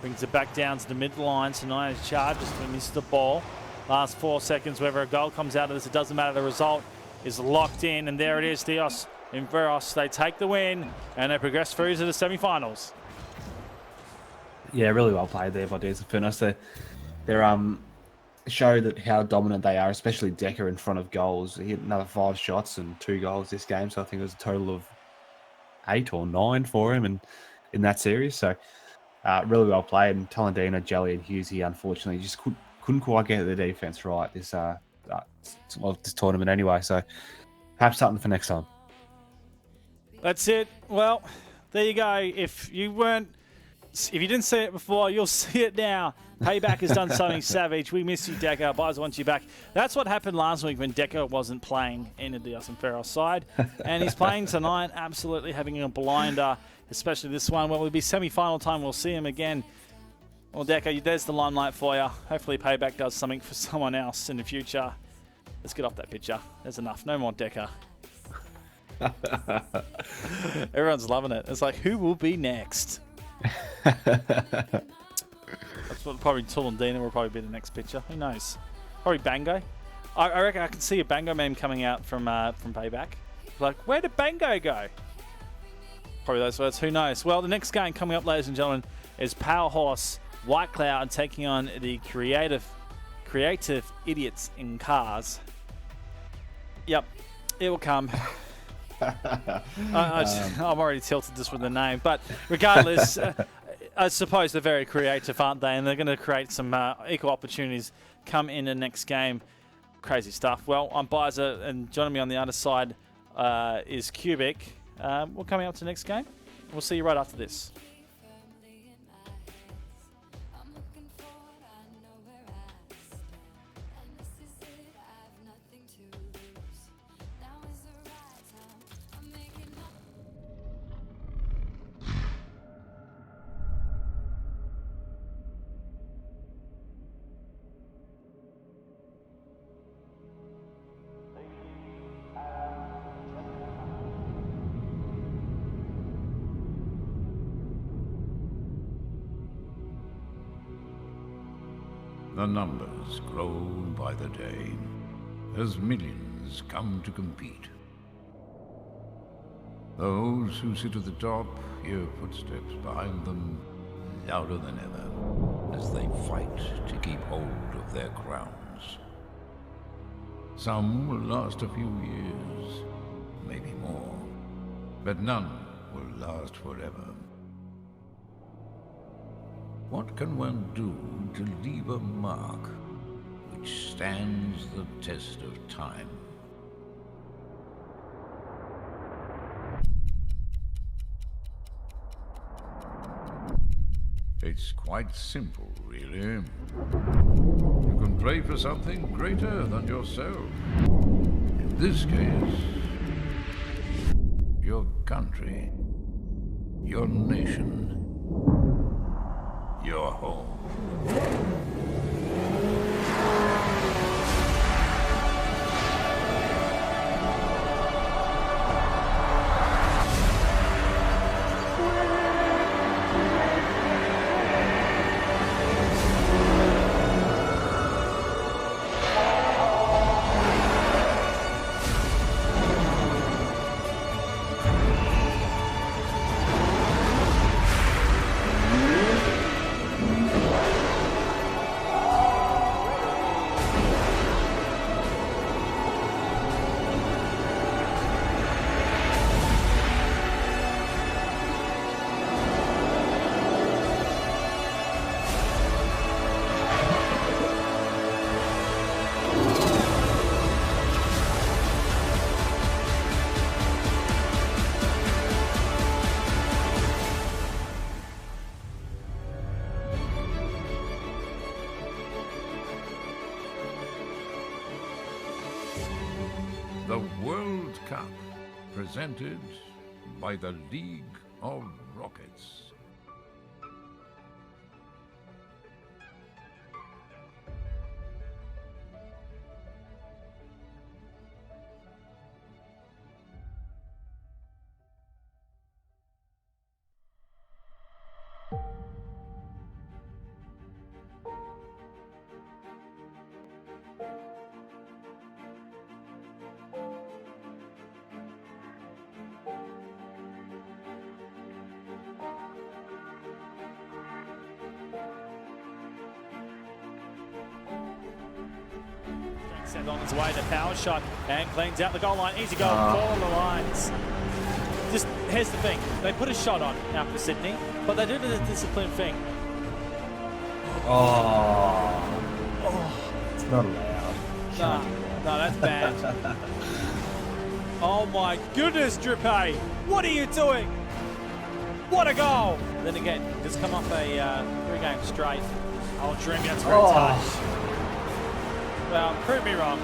Brings it back down to the midline. Sanaya charges to miss the ball. Last 4 seconds, whether a goal comes out of this, it doesn't matter. The result is locked in, and there it is. Diaz and Ferros, they take the win, and they progress through to the semi-finals. Yeah, really well played there by Diaz and Fernos. They're show that how dominant they are, especially Decker in front of goals. He hit another 5 shots and 2 goals this game, so I think it was a total of 8 or 9 for him in that series. So really well played. And Tolentino, Jelly, and Husey, unfortunately, just couldn't quite get the defense right this tournament anyway. So perhaps something for next time. That's it. Well, there you go. If you didn't see it before, you'll see it now. Payback has done something savage. We miss you, Decker. Biza wants you back. That's what happened last week when Decker wasn't playing in the Dias side. And he's playing tonight, absolutely having a blinder, especially this one. Well, it'll be semi-final time. We'll see him again. Well, Decker, there's the limelight for you. Hopefully Payback does something for someone else in the future. Let's get off that picture. There's enough. No more Decker. Everyone's loving it. It's like, who will be next? That's what probably Tulundina will probably be the next picture. Who knows? Probably Bango. I reckon I can see a Bango meme coming out from Payback. Like, where did Bango go? Probably those words. Who knows? Well, the next game coming up, ladies and gentlemen, is Power Horse White Cloud taking on the creative idiots in cars. Yep, it will come. I'm already tilted just with the name, but regardless, I suppose they're very creative, aren't they? And they're going to create some equal opportunities come in the next game. Crazy stuff. Well, I'm Biza, and joining me on the other side is Cubic. We're coming up to the next game. We'll see you right after this. The numbers grow by the day as millions come to compete. Those who sit at the top hear footsteps behind them louder than ever as they fight to keep hold of their crowns. Some will last a few years, maybe more, but none will last forever. What can one do to leave a mark which stands the test of time? It's quite simple, really. You can pray for something greater than yourself. In this case, your country, your nation, your home. The World Cup, presented by the League of Rockets. Sent on its way, the power shot, and cleans out the goal line. Easy goal, follow the lines. Just, here's the thing. They put a shot on after Sydney, but they did a disciplined thing. Oh. Not allowed. No, that's bad. Oh my goodness, Drippay! What are you doing? What a goal! Then again, just come off a 3-game straight. Oh, Dream, that's very touch. Well, prove me wrong.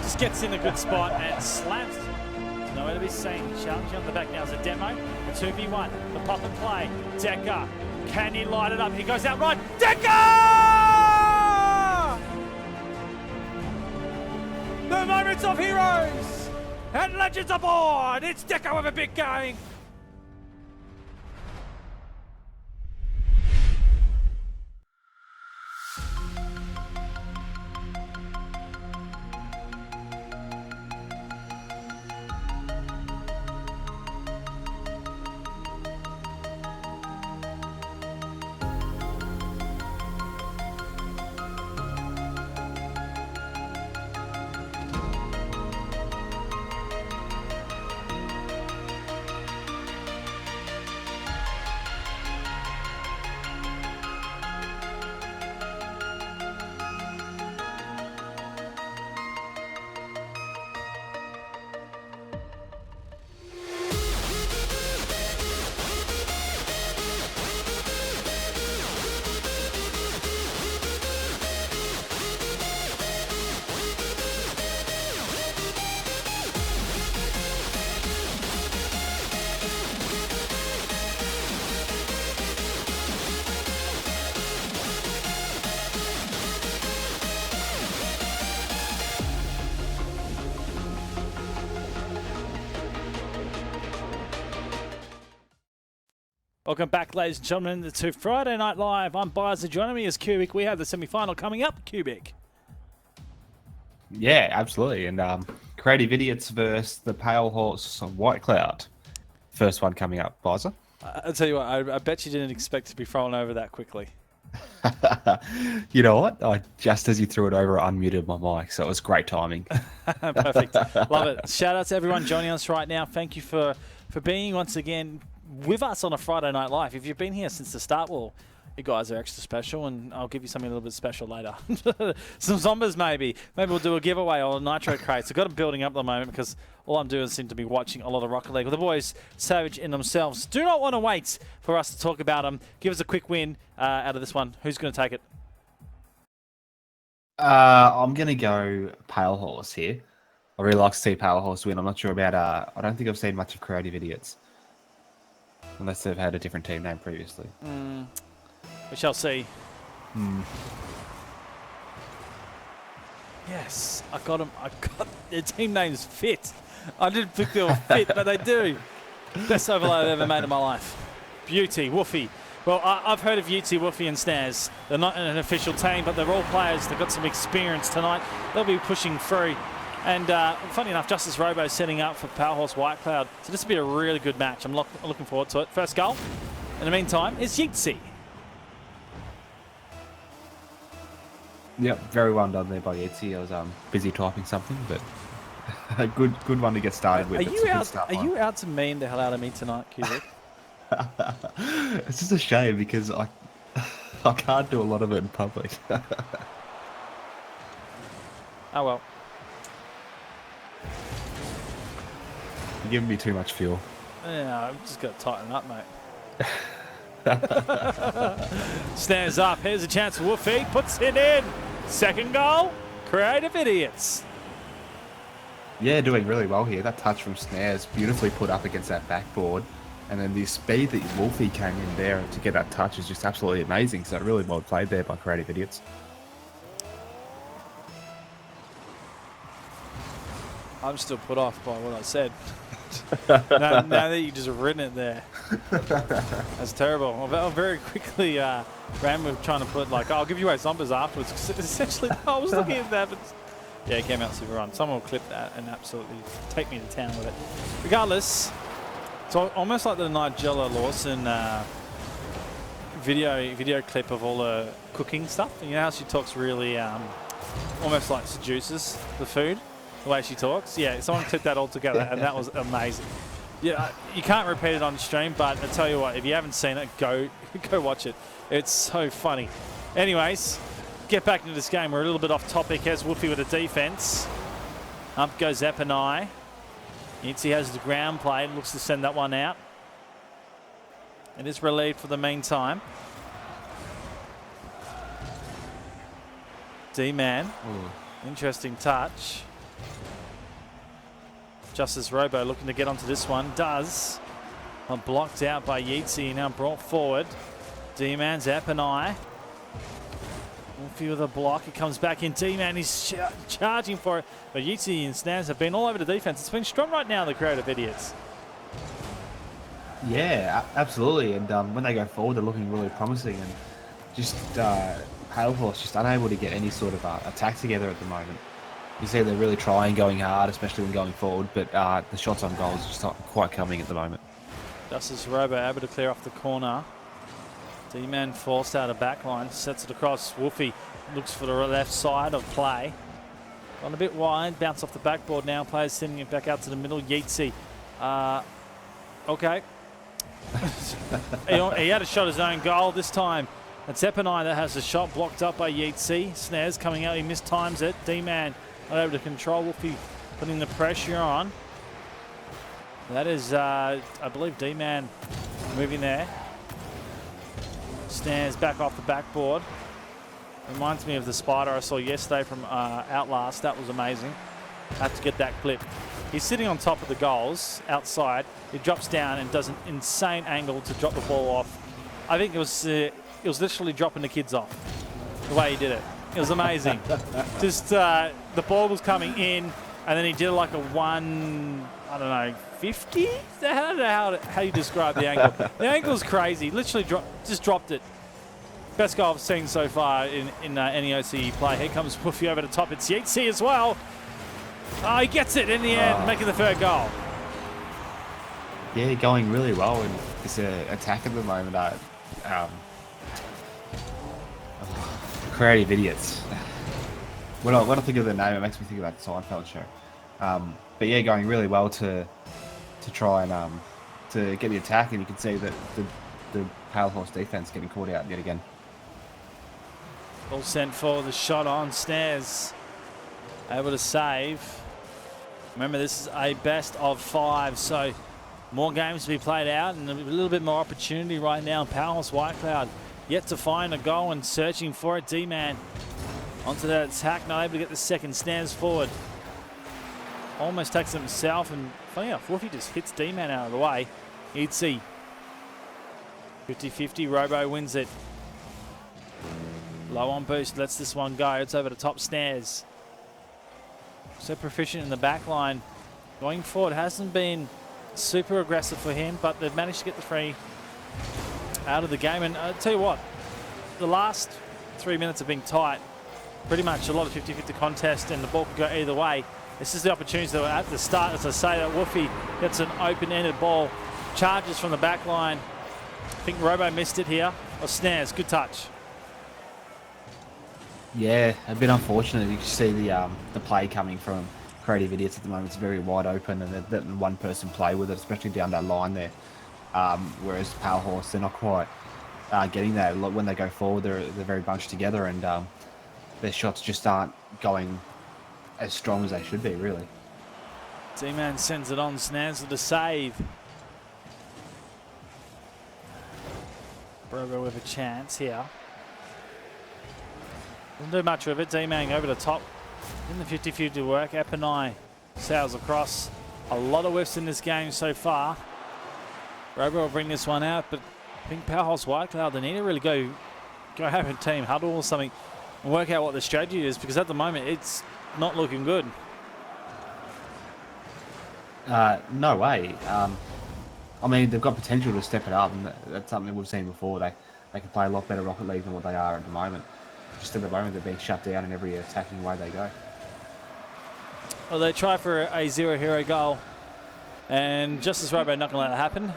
Just gets in a good spot and slams. Nowhere to be seen. Challenging on the back now is a demo. The 2v1. The pop and play. Decker. Can he light it up? He goes out right. Decker! The moments of heroes and legends aboard. It's Decker with a big game. Welcome back, ladies and gentlemen, to Friday Night Live. I'm Bizer. Joining me is Cubic. We have the semi-final coming up. Cubic. Yeah, absolutely. And Creative Idiots versus the Pale Horse White Cloud. First one coming up, Bizer. I'll tell you what, I bet you didn't expect to be thrown over that quickly. You know what? Just as you threw it over, I unmuted my mic, so it was great timing. Perfect. Love it. Shout out to everyone joining us right now. Thank you for being once again with us on a Friday Night Live. If you've been here since the start, well, you guys are extra special, and I'll give you something a little bit special later. Some Zombas maybe. Maybe we'll do a giveaway on Nitro crates. I've got them building up at the moment because all I'm doing seems to be watching a lot of Rocket League. Well, the boys, savage in themselves, do not want to wait for us to talk about them. Give us a quick win out of this one. Who's going to take it? I'm going to go Pale Horse here. I really like to see Pale Horse win. I'm not sure about... I don't think I've seen much of Creative Idiots. Unless they've had a different team name previously. We shall see. Yes, I got them. I got their team names fit. I didn't think they were fit, but they do. Best overlay I've ever made in my life. Beauty, Woofy. Well, I've heard of Beauty, Woofy and Snaz. They're not in an official team, but they're all players. They've got some experience tonight. They'll be pushing through. And funny enough, Justice Robo setting up for Power Horse White Cloud. So this will be a really good match. I'm looking forward to it. First goal, in the meantime, is Yeatsy. Yep, very well done there by Yeatsy. I was busy typing something, but a good one to get started with. Are you out to mean the hell out of me tonight, Cubic? It's just a shame because I can't do a lot of it in public. Oh well. You're giving me too much fuel. Yeah, I'm just got to tighten up, mate. Stands up. Here's a chance for Woofy. Puts it in. Second goal. Creative Idiots. Yeah, doing really well here. That touch from Snares, beautifully put up against that backboard. And then the speed that Wolfie came in there to get that touch is just absolutely amazing. So really well played there by Creative Idiots. I'm still put off by what I said. now that you just written it there. That's terrible. I very quickly ran with trying to put, like, I'll give you away numbers afterwards. Cause essentially, I was looking at that, but yeah, it came out super run. Someone will clip that and absolutely take me to town with it. Regardless, it's almost like the Nigella Lawson video clip of all the cooking stuff. You know how she talks really almost like seduces the food. The way she talks, yeah, someone clipped that all together, and that was amazing. Yeah, you can't repeat it on stream, but I tell you what, if you haven't seen it, go watch it. It's so funny. Anyways, get back into this game. We're a little bit off topic as Woofy with a defense. Up goes Epanai. Yitzi has the ground play, looks to send that one out. It is relieved for the meantime. D-Man. Interesting touch. Justice Robo looking to get onto this one. Does. Blocked out by Yitzi. Now brought forward. D-Man's Epanai. Woofy with a block. He comes back in. D-Man is charging for it. But Yitzi and Snaz have been all over the defense. It's been strong right now, the Creative Idiots. Yeah, absolutely. And when they go forward, they're looking really promising. And just Pale Horse just unable to get any sort of attack together at the moment. You see they're really trying, going hard, especially when going forward. But the shots on goal is just not quite coming at the moment. Justice Robo able to clear off the corner. D-Man forced out a backline, sets it across. Woofy looks for the left side of play. Gone a bit wide, bounce off the backboard now. Players sending it back out to the middle. Yeatsy. Okay. he had a shot his own goal this time. It's Epanai that has the shot blocked up by Yeatsy. Snares coming out, he mistimes it. D-Man not able to control. Woofy putting the pressure on. That is, I believe, D-Man moving there. Snares back off the backboard. Reminds me of the spider I saw yesterday from Outlast. That was amazing. I have to get that clip. He's sitting on top of the goals outside. He drops down and does an insane angle to drop the ball off. I think it was literally dropping the kids off, the way he did it. It was amazing. Just the ball was coming in, and then he did like a 150? I don't know how you describe the angle. The angle's crazy. Literally just dropped it. Best goal I've seen so far in any OCE play. Here comes Woofy over the top. It's Yeatsy as well. Oh, he gets it in the end, making the third goal. Yeah, going really well in this attack at the moment. Creative Idiots. When I think of the name, it makes me think of that Seinfeld show. But yeah, going really well to try and to get the attack, and you can see that the Pale Horse defense getting caught out yet again. Ball sent for the shot on. Snares able to save. Remember, this is a best of 5, so more games to be played out and a little bit more opportunity right now. Pale Horse White Cloud yet to find a goal and searching for it. D-Man onto that attack, not able to get the second. Snares forward. Almost takes it himself, and funny enough, Woofy just hits D-Man out of the way. You'd see 50-50, Robo wins it. Low on boost, lets this one go. It's over the top. Snares. So proficient in the back line. Going forward hasn't been super aggressive for him, but they've managed to get the free out of the game. And I'll tell you what, the last 3 minutes have been tight. Pretty much a lot of 50-50 contest, and the ball could go either way. This is the opportunity that at the start, as I say, that Woofy gets an open-ended ball, charges from the back line. I think Robo missed it here. Or Snares, good touch. Yeah, a bit unfortunate. You can see the play coming from Creative Idiots at the moment. It's very wide open, and they're letting one person play with it, especially down that line there. Whereas Pale Horse, they're not quite getting that. When they go forward, they're very bunched together, and their shots just aren't going as strong as they should be, really. D-Man sends it on. Snares with a save. Robo with a chance here. Doesn't do much with it. D-Man over the top in the 50-50 work. Epanai sails across. A lot of whiffs in this game so far. Robo will bring this one out, but I think Pale Horse White Cloud, they need to really go have a team huddle or something and work out what the strategy is, because at the moment it's not looking good. No way. I mean, they've got potential to step it up, and that's something we've seen before. They can play a lot better Rocket League than what they are at the moment. Just at the moment, they're being shut down in every attacking way they go. Well, they try for a 0-hero goal, and Justice Robo not going to let that happen.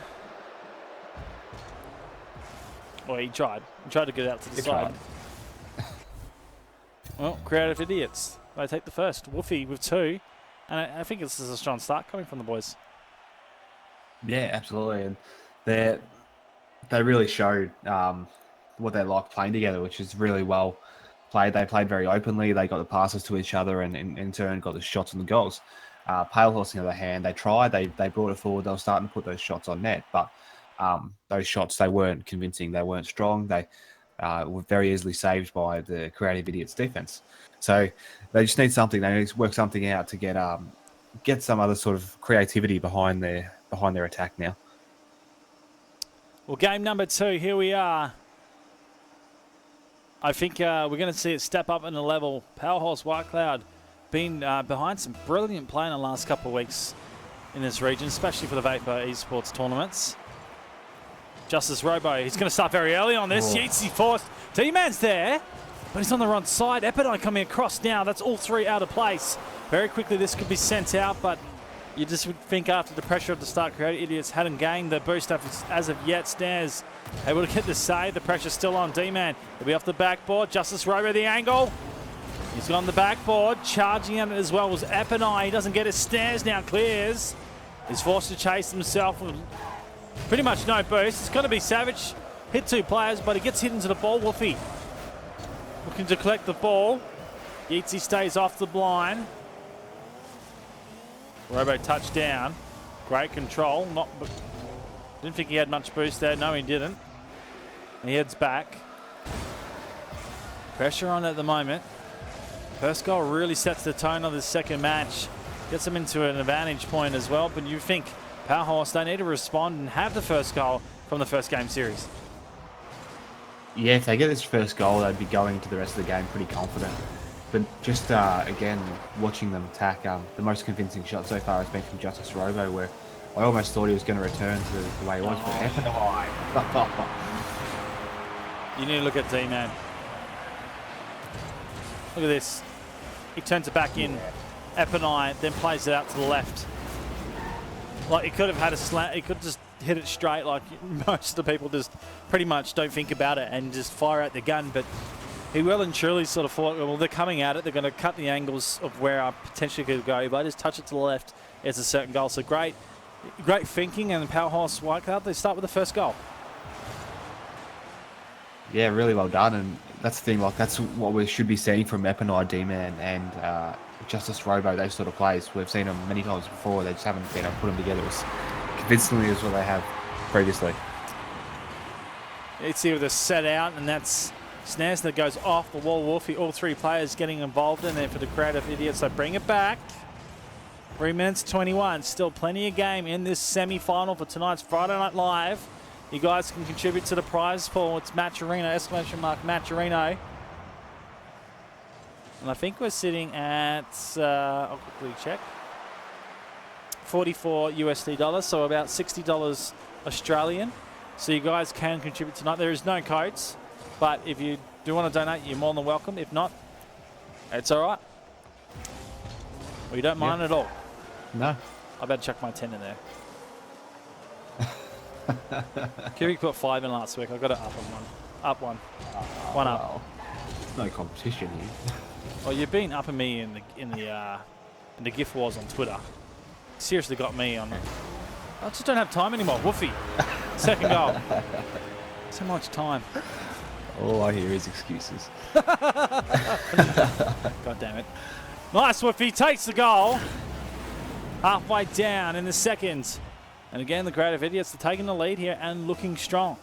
Well, he tried. He tried to get it out to the side. Well, Creative Idiots. They take the first. Woofy with 2. And I think this is a strong start coming from the boys. Yeah, absolutely. And they really showed what they like playing together, which is really well They played very openly. They got the passes to each other, and in turn got the shots and the goals. Pale Horse, on the other hand, they tried. They brought it forward. They were starting to put those shots on net, but those shots, they weren't convincing. They weren't strong. They were very easily saved by the Creative Idiots defense. So they just need something. They need to work something out to get some other sort of creativity behind their attack now. Well, game number 2, here we are. I think we're going to see it step up in the level. Powerhouse White Cloud been behind some brilliant play in the last couple of weeks in this region, especially for the Vapour Esports tournaments. Justice Robo, he's going to start very early on this. Yeatsy forced. D-Man's there, but he's on the wrong side. Epidine coming across now. That's all 3 out of place. Very quickly, this could be sent out, but you just would think after the pressure of the start, Creative Idiots hadn't gained the boost as of yet. Snares able to get the save. The pressure's still on D-Man. He'll be off the backboard. Justice Robo, the angle. He's on the backboard. Charging at it as well was Epidine. He doesn't get his Snares now. Clears. He's forced to chase himself with pretty much no boost. It's going to be Savage. Hit 2 players, but he gets hit into the ball. Wolfie looking to collect the ball. Yeatsy stays off the blind. Robo touchdown. Great control. Didn't think he had much boost there. No, he didn't. And he heads back. Pressure on at the moment. First goal really sets the tone of the second match. Gets them into an advantage point as well. But you think Powerhouse, they need to respond and have the first goal from the first game series. Yeah, if they get this first goal, they'd be going into the rest of the game pretty confident. But just, again, watching them attack, the most convincing shot so far has been from Justice Robo, where I almost thought he was going to return to the way he was, but You need to look at D-Man. Look at this. He turns it back in. Epinai then plays it out to the left. Like, he could have had a slant. He could just hit it straight, like most of the people just pretty much don't think about it and just fire out the gun. But he well and truly sort of thought, well, they're coming at it. They're going to cut the angles of where I potentially could go. If I just touch it to the left, it's a certain goal. So great thinking. And Powerhouse White Cloud, they start with the first goal. Yeah, really well done. And that's the thing, like, that's what we should be seeing from Epinai, D-Man, and Justice Robo, those sort of plays. We've seen them many times before. They just haven't been able to put them together as convincingly as what they have previously. It's here with a set out, and that's Snares that goes off the wall. Wolfie, all 3 players getting involved in there for the Creative Idiots. So bring it back. 3 minutes 21. Still plenty of game in this semi-final for tonight's Friday Night Live. You guys can contribute to the prize pool. It's Matcherino, exclamation mark Matcherino. And I think we're sitting at, I'll quickly check, $44 USD, so about $60 Australian. So you guys can contribute tonight. There is no codes, but if you do want to donate, you're more than welcome. If not, it's all right. We don't mind at all. No. I better chuck my 10 in there. Kiwi put 5 in last week. I got it up on 1. Up 1. 1 up. Wow. No competition here. Well, you've been upping me in the gift wars on Twitter. Seriously got me on. I just don't have time anymore. Woofy. Second goal. So much time. All I hear is excuses. God damn it. Nice, Woofy. Takes the goal. Halfway down in the second. And again, the Creative Idiots are taking the lead here and looking strong.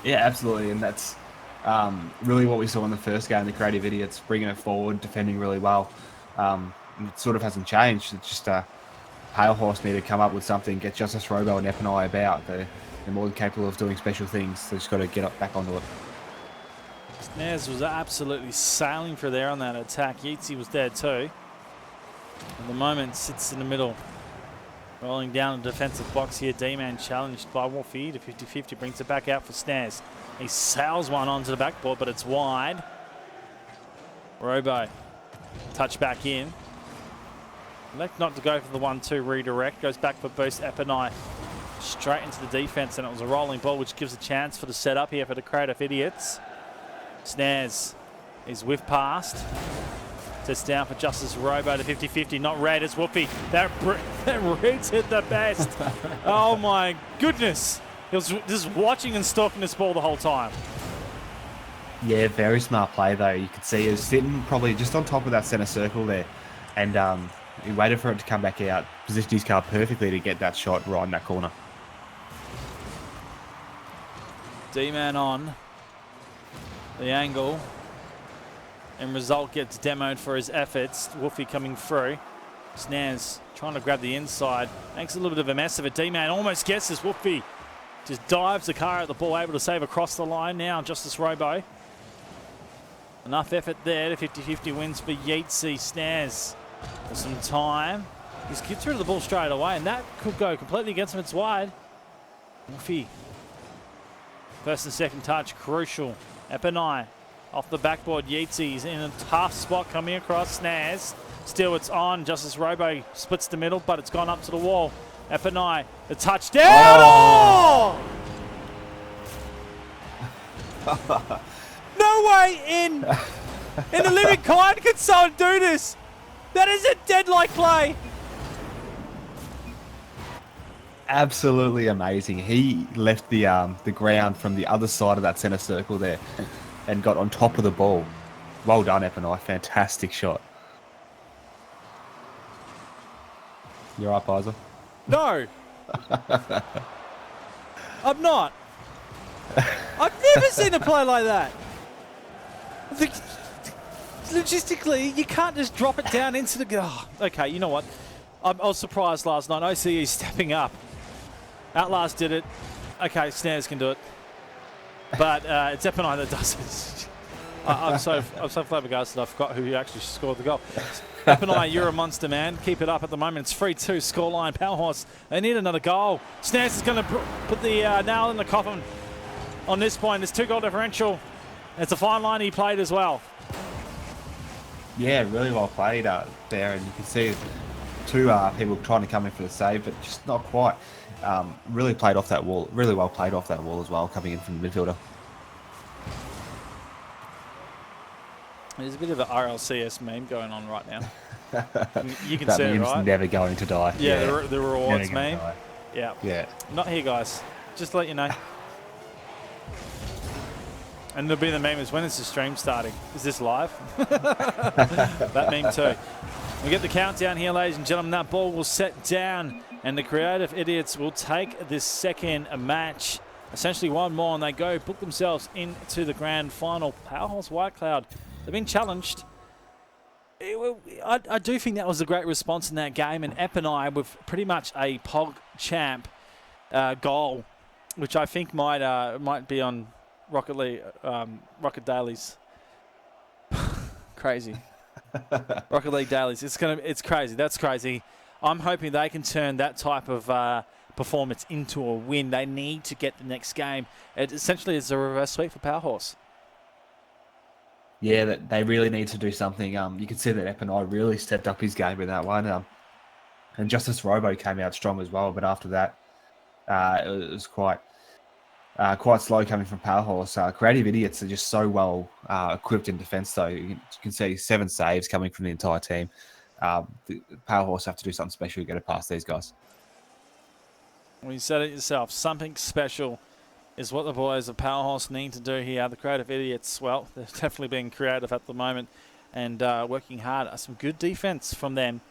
Yeah, absolutely. And that's really what we saw in the first game. The Creative Idiots bringing it forward, defending really well. It sort of hasn't changed. It's just Pale Horse need to come up with something, get Justice Robo and Epinai about. They're more than capable of doing special things. They've just got to get up back onto it. Snares was absolutely sailing for there on that attack. Yeatsy was there too. At the moment, sits in the middle. Rolling down the defensive box here. D-Man challenged by Wolfie to 50-50. Brings it back out for Snares. He sails one onto the backboard, but it's wide. Robo. Touch back in. Elect not to go for the 1-2 redirect. Goes back for boost. Epinai straight into the defense, and it was a rolling ball, which gives a chance for the setup here for the Creative Idiots. Snares is whiff past. Sets down for Justice Robo to 50-50. Not red, it's Whoopi. That reads it the best. Oh my goodness. He was just watching and stalking this ball the whole time. Yeah, very smart play though. You could see he was sitting probably just on top of that centre circle there, and he waited for it to come back out, positioned his car perfectly to get that shot right in that corner. D-man on the angle, and Result gets demoed for his efforts. Wolfie coming through. Snares trying to grab the inside. Makes a little bit of a mess of it. D-man almost gets this. Wolfie just dives the car at the ball, able to save across the line now. Justice Robo. Enough effort there. The 50-50 wins for Yeatsy. Snares for some time. He's gets rid of the ball straight away, and that could go completely against him. It's wide. Wolfie. First and second touch, crucial. Epinai off the backboard. Yeatsy's in a tough spot coming across. Snares. Still, it's on. Justice Robo splits the middle, but it's gone up to the wall. Epinai, the touchdown. Oh! No way in the living kind can someone do this. That is a dead-like play. Absolutely amazing. He left the ground from the other side of that centre circle there and got on top of the ball. Well done, Epinai. Fantastic shot. You're up, Isa. No. I'm not. I've never seen a play like that. Logistically, you can't just drop it down into the... Oh, okay, you know what? I was surprised last night. OCE stepping up. Outlast did it. Okay, Snares can do it. But it's Epinai that does it. I'm so flabbergasted I forgot who actually scored the goal. Epinai, you're a monster, man. Keep it up at the moment. It's 3-2 scoreline. Powerhouse, they need another goal. Snares is going to put the nail in the coffin on this point. There's 2-goal differential. It's a fine line he played as well. Yeah, really well played there, and you can see two people trying to come in for the save, but just not quite. Really played off that wall. Really well played off that wall as well, coming in from the midfielder. There's a bit of an RLCS meme going on right now. You can that see it, meme's right? never going to die. Yeah, the rewards Never gonna meme. die. Yeah. Yeah. Not here, guys. Just to let you know. And there'll be the meme is, when is the stream starting? Is this live? That meme too. We get the countdown here, ladies and gentlemen. That ball will set down, and the Creative Idiots will take this second match. Essentially one more, and they go book themselves into the grand final. Powerhouse White Cloud, they've been challenged. I do think that was a great response in that game, and Epinai with pretty much a POG champ goal, which I think might be on Rocket Dailies. Crazy. Rocket League Dailies. It's crazy. That's crazy. I'm hoping they can turn that type of performance into a win. They need to get the next game. It essentially is a reverse sweep for Powerhouse. Yeah, they really need to do something. You can see that Epinai really stepped up his game with that one. And Justice Robo came out strong as well, but after that, it was quite slow coming from Powerhouse. Creative Idiots are just so well equipped in defence, though. You can see 7 saves coming from the entire team. The Powerhouse have to do something special to get it past these guys. Well, you said it yourself. Something special is what the boys of Powerhouse need to do here. The Creative Idiots, well, they're definitely being creative at the moment and working hard. Some good defence from them.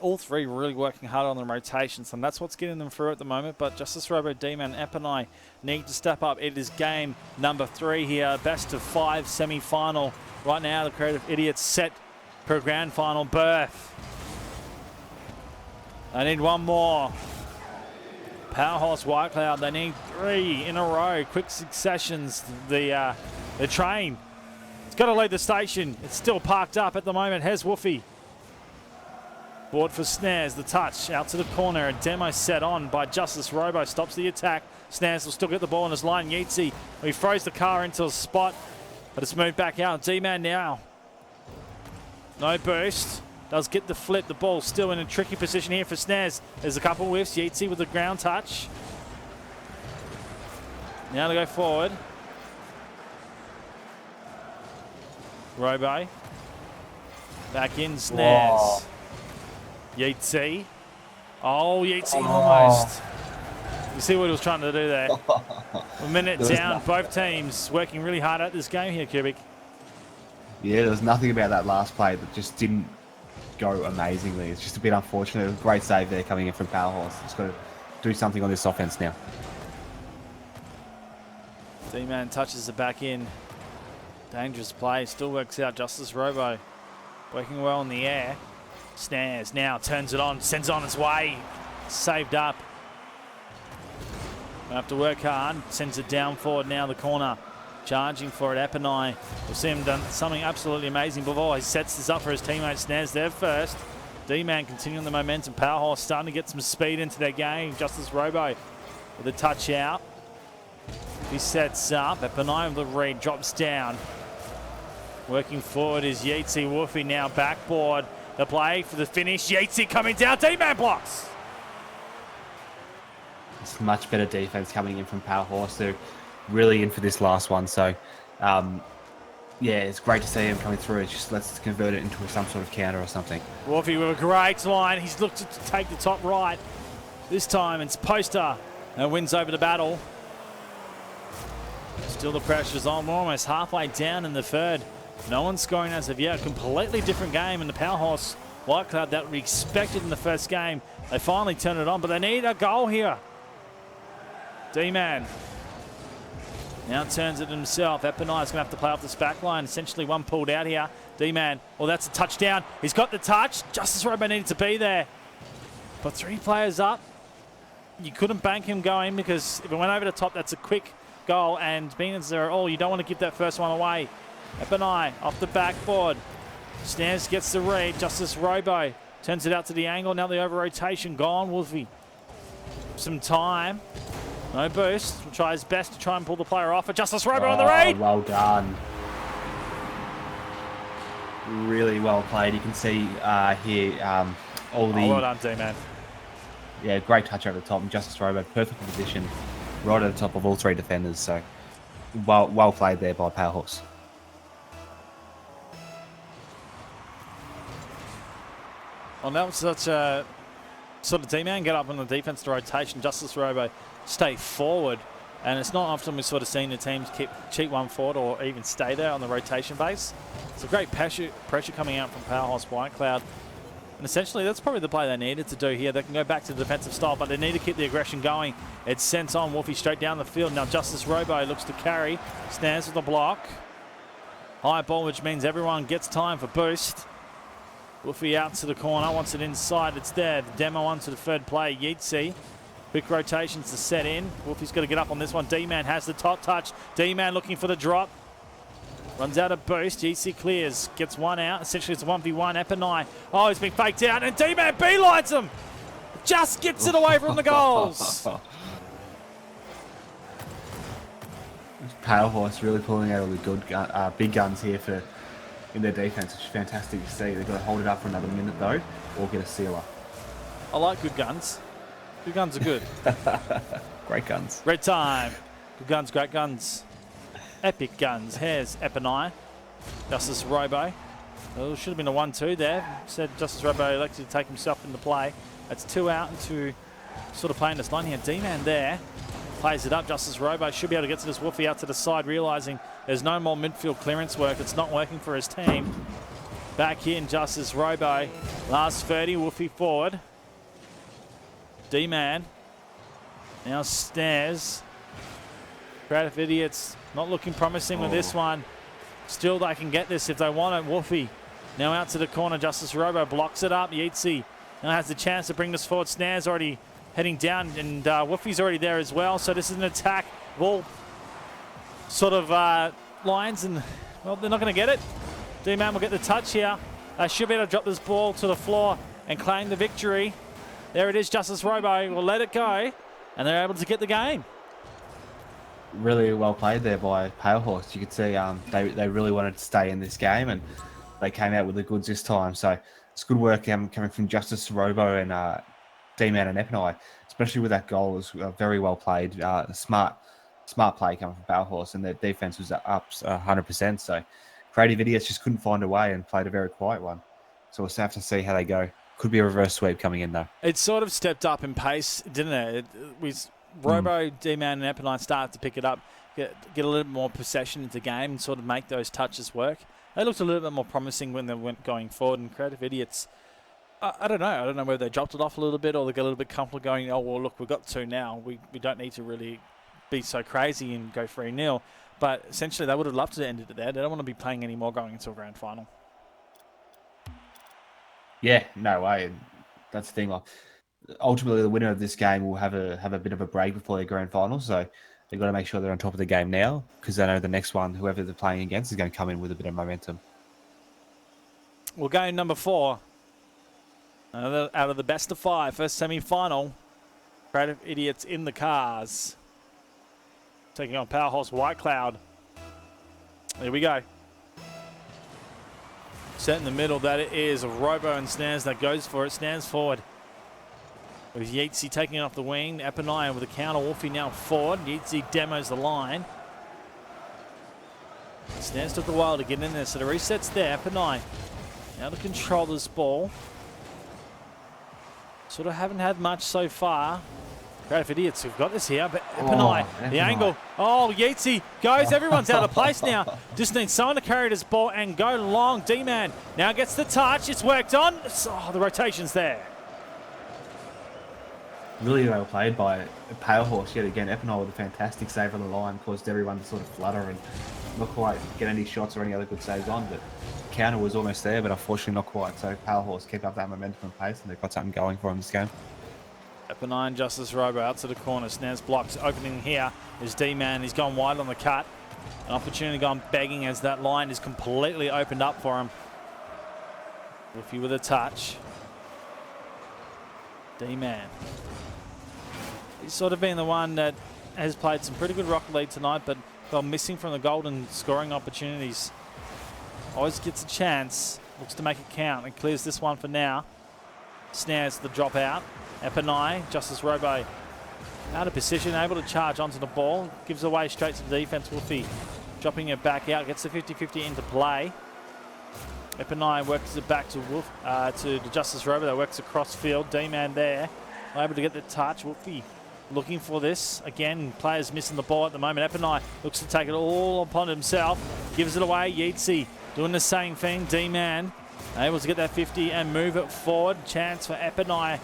All three really working hard on the rotations, and that's what's getting them through at the moment. But Justice Robo, D-Man, Epinai need to step up. It is game number 3 here, best of 5 semi-final. Right now, the Creative Idiots set for a grand final berth. They need one more. Powerhouse White Cloud, they need 3 in a row. Quick successions. The train, it's got to leave the station. It's still parked up at the moment. Here's Woofy. Board for Snares, the touch out to the corner. A demo set on by Justice Robo stops the attack. Snares will still get the ball in his line. Yeatsy, he throws the car into a spot, but it's moved back out. D-Man now. No boost. Does get the flip. The ball still in a tricky position here for Snares. There's a couple whiffs. Yeatsy with the ground touch. Now to go forward. Robo. Back in Snares. Whoa. Yeatsy. Oh, Yeatsy almost. You see what he was trying to do there? A minute There was down, nothing both teams working really hard at this game here, Cubic. Yeah, there was nothing about that last play that just didn't go amazingly. It's just a bit unfortunate. A great save there coming in from Powerhorse. It's got to do something on this offense now. D-Man touches the back in. Dangerous play. Still works out. Justice Robo working well in the air. Snares now, turns it on, sends it on its way. Saved up. Gonna have to work hard. Sends it down forward now, the corner. Charging for it, Epinai. We've seen him done something absolutely amazing before. He sets this up for his teammate. Snares there first. D-Man continuing the momentum. Powerhorse starting to get some speed into their game. Justice Robo with a touch out. He sets up. Epinai with the read, drops down. Working forward is Yeatsy. Woofy now backboard. The play for the finish. Yeatsy coming down. D-Man blocks. It's much better defense coming in from Powerhorse. They're really in for this last one. So, yeah, it's great to see him coming through. It's just let's convert it into some sort of counter or something. Woofy with a great line. He's looked to take the top right. This time it's Poster and wins over the battle. Still the pressure's on. We're almost halfway down in the third. No one's scoring as of yet. Completely different game in the Powerhorse White Cloud that we expected in the first game. They finally turn it on, but they need a goal here. D-Man now turns it himself. Epinai's going to have to play off this back line. Essentially one pulled out here. D-Man, well, that's a touchdown. He's got the touch. Justice Robo needed to be there. But 3 players up. You couldn't bank him going because if it went over the top, that's a quick goal. And being as they're all, you don't want to give that first one away. Epinai off the backboard. Stans gets the read. Justice Robo turns it out to the angle. Now the over rotation gone. Wolfie. Some time. No boost. Will try his best to try and pull the player off. But Justice Robo on the read. Well done. Really well played. You can see here all the... well done, D-Man. Yeah, great touch over the top. And Justice Robo, perfect position. Right at the top of all 3 defenders. So, well played there by Powerhorse. Well, that was such a sort of D-Man get up on the defense to rotation. Justice Robo stay forward. And it's not often we've sort of seen the teams cheat one forward or even stay there on the rotation base. It's a great pressure coming out from Powerhouse White Cloud. And essentially, that's probably the play they needed to do here. They can go back to the defensive style, but they need to keep the aggression going. It's sent on Wolfie straight down the field. Now Justice Robo looks to carry. Stands with the block. High ball, which means everyone gets time for boost. Wolfie out to the corner, wants it inside. It's there. The demo onto the third play. Yeatsy. Quick rotations to set in. Wolfie's got to get up on this one. D-Man has the top touch. D-Man looking for the drop. Runs out of boost. Yeatsy clears. Gets one out. Essentially, it's a 1v1. Epinai. Oh, he's been faked out. And D-Man beelines him. Just gets it away from the goals. Powerhorse really pulling out all the good big guns here in their defense, which is fantastic to see. They've got to hold it up for another minute, though, or get a sealer. I like good guns. Good guns are good. Great guns. Red time. Good guns, great guns. Epic guns. Here's Epinai. Justice Robo. Oh, should have been a 1-2 there. Said Justice Robo elected to take himself into play. That's 2 out into sort of playing this line here. D-Man there. Plays it up. Justice Robo should be able to get to this Woofy out to the side, realising there's no more midfield clearance work. It's not working for his team. Back in, Justice Robo. Last 30, Woofy forward. D-Man. Now Snares. Creative Idiots not looking promising with this one. Still, they can get this if they want it. Woofy now out to the corner. Justice Robo blocks it up. Yeatsy now has the chance to bring this forward. Snares already heading down, and Woofy's already there as well. So this is an attack. All sort of lines, and well, they're not going to get it. D-Man will get the touch here. They should be able to drop this ball to the floor and claim the victory. There it is. Justice Robo will let it go, and they're able to get the game. Really well played there by Powerhorse. You could see they really wanted to stay in this game, and they came out with the goods this time. So it's good work coming from Justice Robo and D-Man and Epinai, especially with that goal. It was very well played. Smart play coming from Powerhorse, and their defense was up 100%. So Creative Idiots just couldn't find a way and played a very quiet one. So we'll have to see how they go. Could be a reverse sweep coming in, though. It sort of stepped up in pace, didn't it? We Robo, D-Man, and Epinine start to pick it up, get a little bit more possession into the game and sort of make those touches work. They looked a little bit more promising when they went going forward, and Creative Idiots, I don't know. I don't know whether they dropped it off a little bit or they got a little bit comfortable going, oh, well, look, we've got 2 now. We don't need to really be so crazy and go 3-0. But essentially, they would have loved to end it there. They don't want to be playing any more going into a grand final. Yeah, no way. That's the thing. Like, ultimately, the winner of this game will have a bit of a break before their grand final. So they've got to make sure they're on top of the game now, because they know the next one, whoever they're playing against, is going to come in with a bit of momentum. Well, game number 4. Out of the best of 5, first semi-final. Creative Idiots in the cars. Taking on Powerhouse White Cloud. Here we go. Set in the middle, that it is Robo and Snares that goes for it. Snares forward. With Yeatsy taking it off the wing. Epinine with a counter. Wolfie now forward. Yeatsy demos the line. Snares took a while to get in there, so the reset's there. Epinine now to control this ball. Sort of haven't had much so far. Creative Idiots who've got this here, but Epinine, the angle. Oh, Yeatsy goes. Everyone's out of place now. Just needs someone to carry this ball and go long. D-Man now gets the touch. It's worked on. Oh, the rotation's there. Really well played by Pale Horse yet again. Epinine with a fantastic save on the line, caused everyone to sort of flutter and not quite get any shots or any other good saves on, but counter was almost there, but unfortunately not quite. So Pale Horse kept up that momentum and pace, and they've got something going for them this game. Epinine, Justice Robo out to the corner. Snares blocks. Opening here is D-Man. He's gone wide on the cut. An opportunity gone begging as that line is completely opened up for him. Wolfie with a touch. D-Man. He's sort of been the one that has played some pretty good Rocket League tonight, but fell missing from the golden scoring opportunities. Always gets a chance. Looks to make it count and clears this one for now. Snares the drop out. Epinine, Justice Robo out of position, able to charge onto the ball. Gives away straight to the defense. Wolfie dropping it back out, gets the 50-50 into play. Epinine works it back to the Justice Robo that works across field. D-Man there, able to get the touch. Wolfie looking for this. Again, players missing the ball at the moment. Epinine looks to take it all upon himself. Gives it away. Yeatsy doing the same thing. D-Man able to get that 50 and move it forward. Chance for Epinine.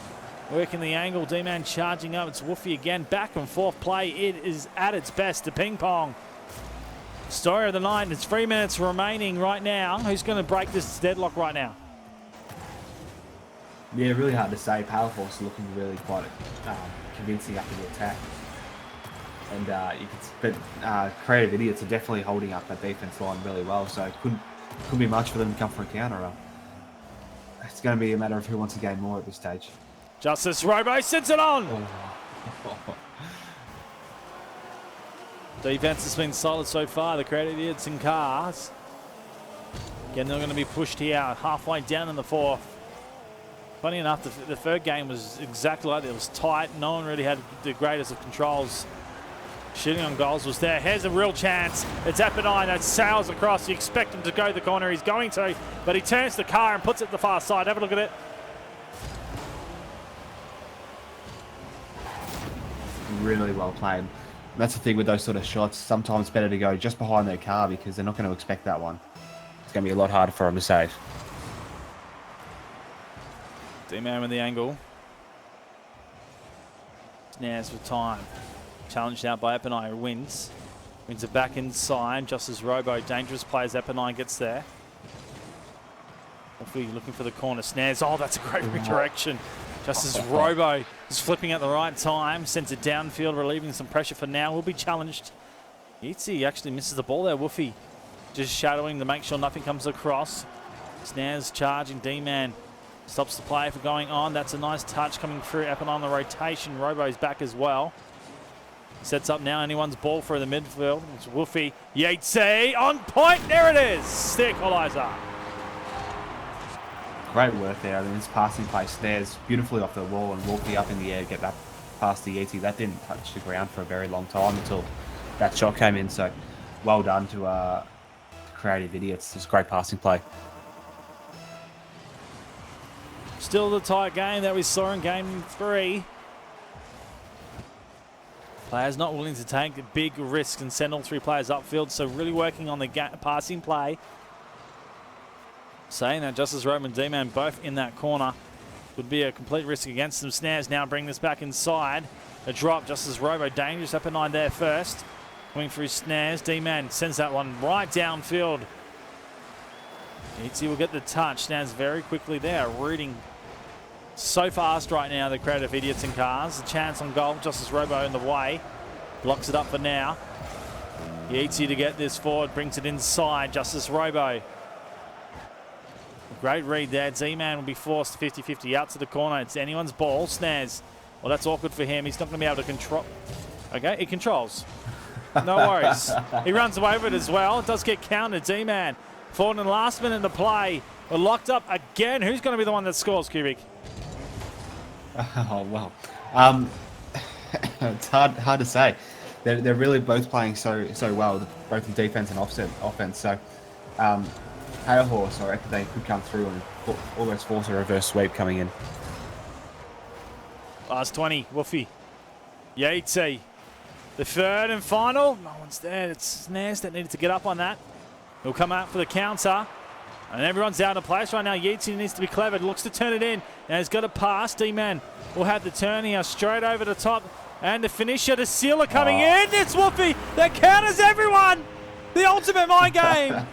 Working the angle, D-Man charging up. It's Wolfie again, back and forth play. It is at its best to ping pong. Story of the night, it's 3 minutes remaining right now. Who's going to break this deadlock right now? Yeah, really hard to say. Pale Horse looking really quite convincing after the attack. And Creative Idiots are definitely holding up that defense line really well, so it couldn't be much for them to come for a counter. It's going to be a matter of who wants to gain more at this stage. Justice Robo sends it on. Defense has been solid so far. The Creative Idiots in cars. Again, they're going to be pushed here halfway down in the 4th. Funny enough, the third game was exactly like that. It was tight. No one really had the greatest of controls. Shooting on goals was there. Here's a real chance. It's Epinine that sails across. You expect him to go to the corner. He's going to, but he turns the car and puts it to the far side. Have a look at it. Really well played. And that's the thing with those sort of shots. Sometimes it's better to go just behind their car because they're not going to expect that one. It's going to be a lot harder for them to save. D-Man with the angle. Snares for time. Challenged out by Epinine, who wins. Wins it back inside. Justice Robo, dangerous plays. Epinine gets there. Wolfie looking for the corner. Snares. Oh, that's a great redirection. Justice Robo is flipping at the right time. Sends it downfield, relieving some pressure for now. Will be challenged. Yeatsy actually misses the ball there. Wolfie just shadowing to make sure nothing comes across. Snares charging. D-Man stops the play for going on. That's a nice touch coming through. Epinine on the rotation. Robo's back as well. Sets up now. Anyone's ball for the midfield. It's Wolfie. Yeatsy on point. There it is. The equaliser. Great work there. I mean, this passing play Snares beautifully off the wall and Wolfie up in the air to get that past the Yeatsy. That didn't touch the ground for a very long time until that shot came in. So well done to Creative Idiots. It's great passing play. Still the tight game that we saw in game 3. Players not willing to take big risks and send all 3 players upfield, so really working on the passing play. Saying that Justice Roman and D-Man both in that corner would be a complete risk against them. Snares now bring this back inside. A drop, Justice Robo dangerous up and 9 there first. Coming through Snares, D-Man sends that one right downfield. Itzy will get the touch. Snares very quickly there, rooting so fast right now, the creative idiots in cars. A chance on goal, Justice Robo in the way. Blocks it up for now. Yeatsy to get this forward, brings it inside, Justice Robo. Great read there. Z-Man will be forced 50-50 out to the corner. It's anyone's ball. Snares. Well, that's awkward for him. He's not going to be able to control. Okay, he controls. No worries. He runs away with it as well. It does get countered. Z-Man forward in the last minute to play. We're locked up again. Who's going to be the one that scores, Cubic? Oh, well. It's hard to say. They're really both playing so well, both in defense and offense. So, Pale Horse, I reckon they could come through and almost force a reverse sweep coming in. Last 20, Woofy. Yatesy. The third and final. No one's there. It's Snares that needed to get up on that. He'll come out for the counter. And everyone's out of place right now. Yeatsy needs to be clever. Looks to turn it in. Now he's got a pass. D-Man will have the turn here straight over the top. And the finisher, the sealer coming in. It's Woofy that counters everyone. The ultimate mind game.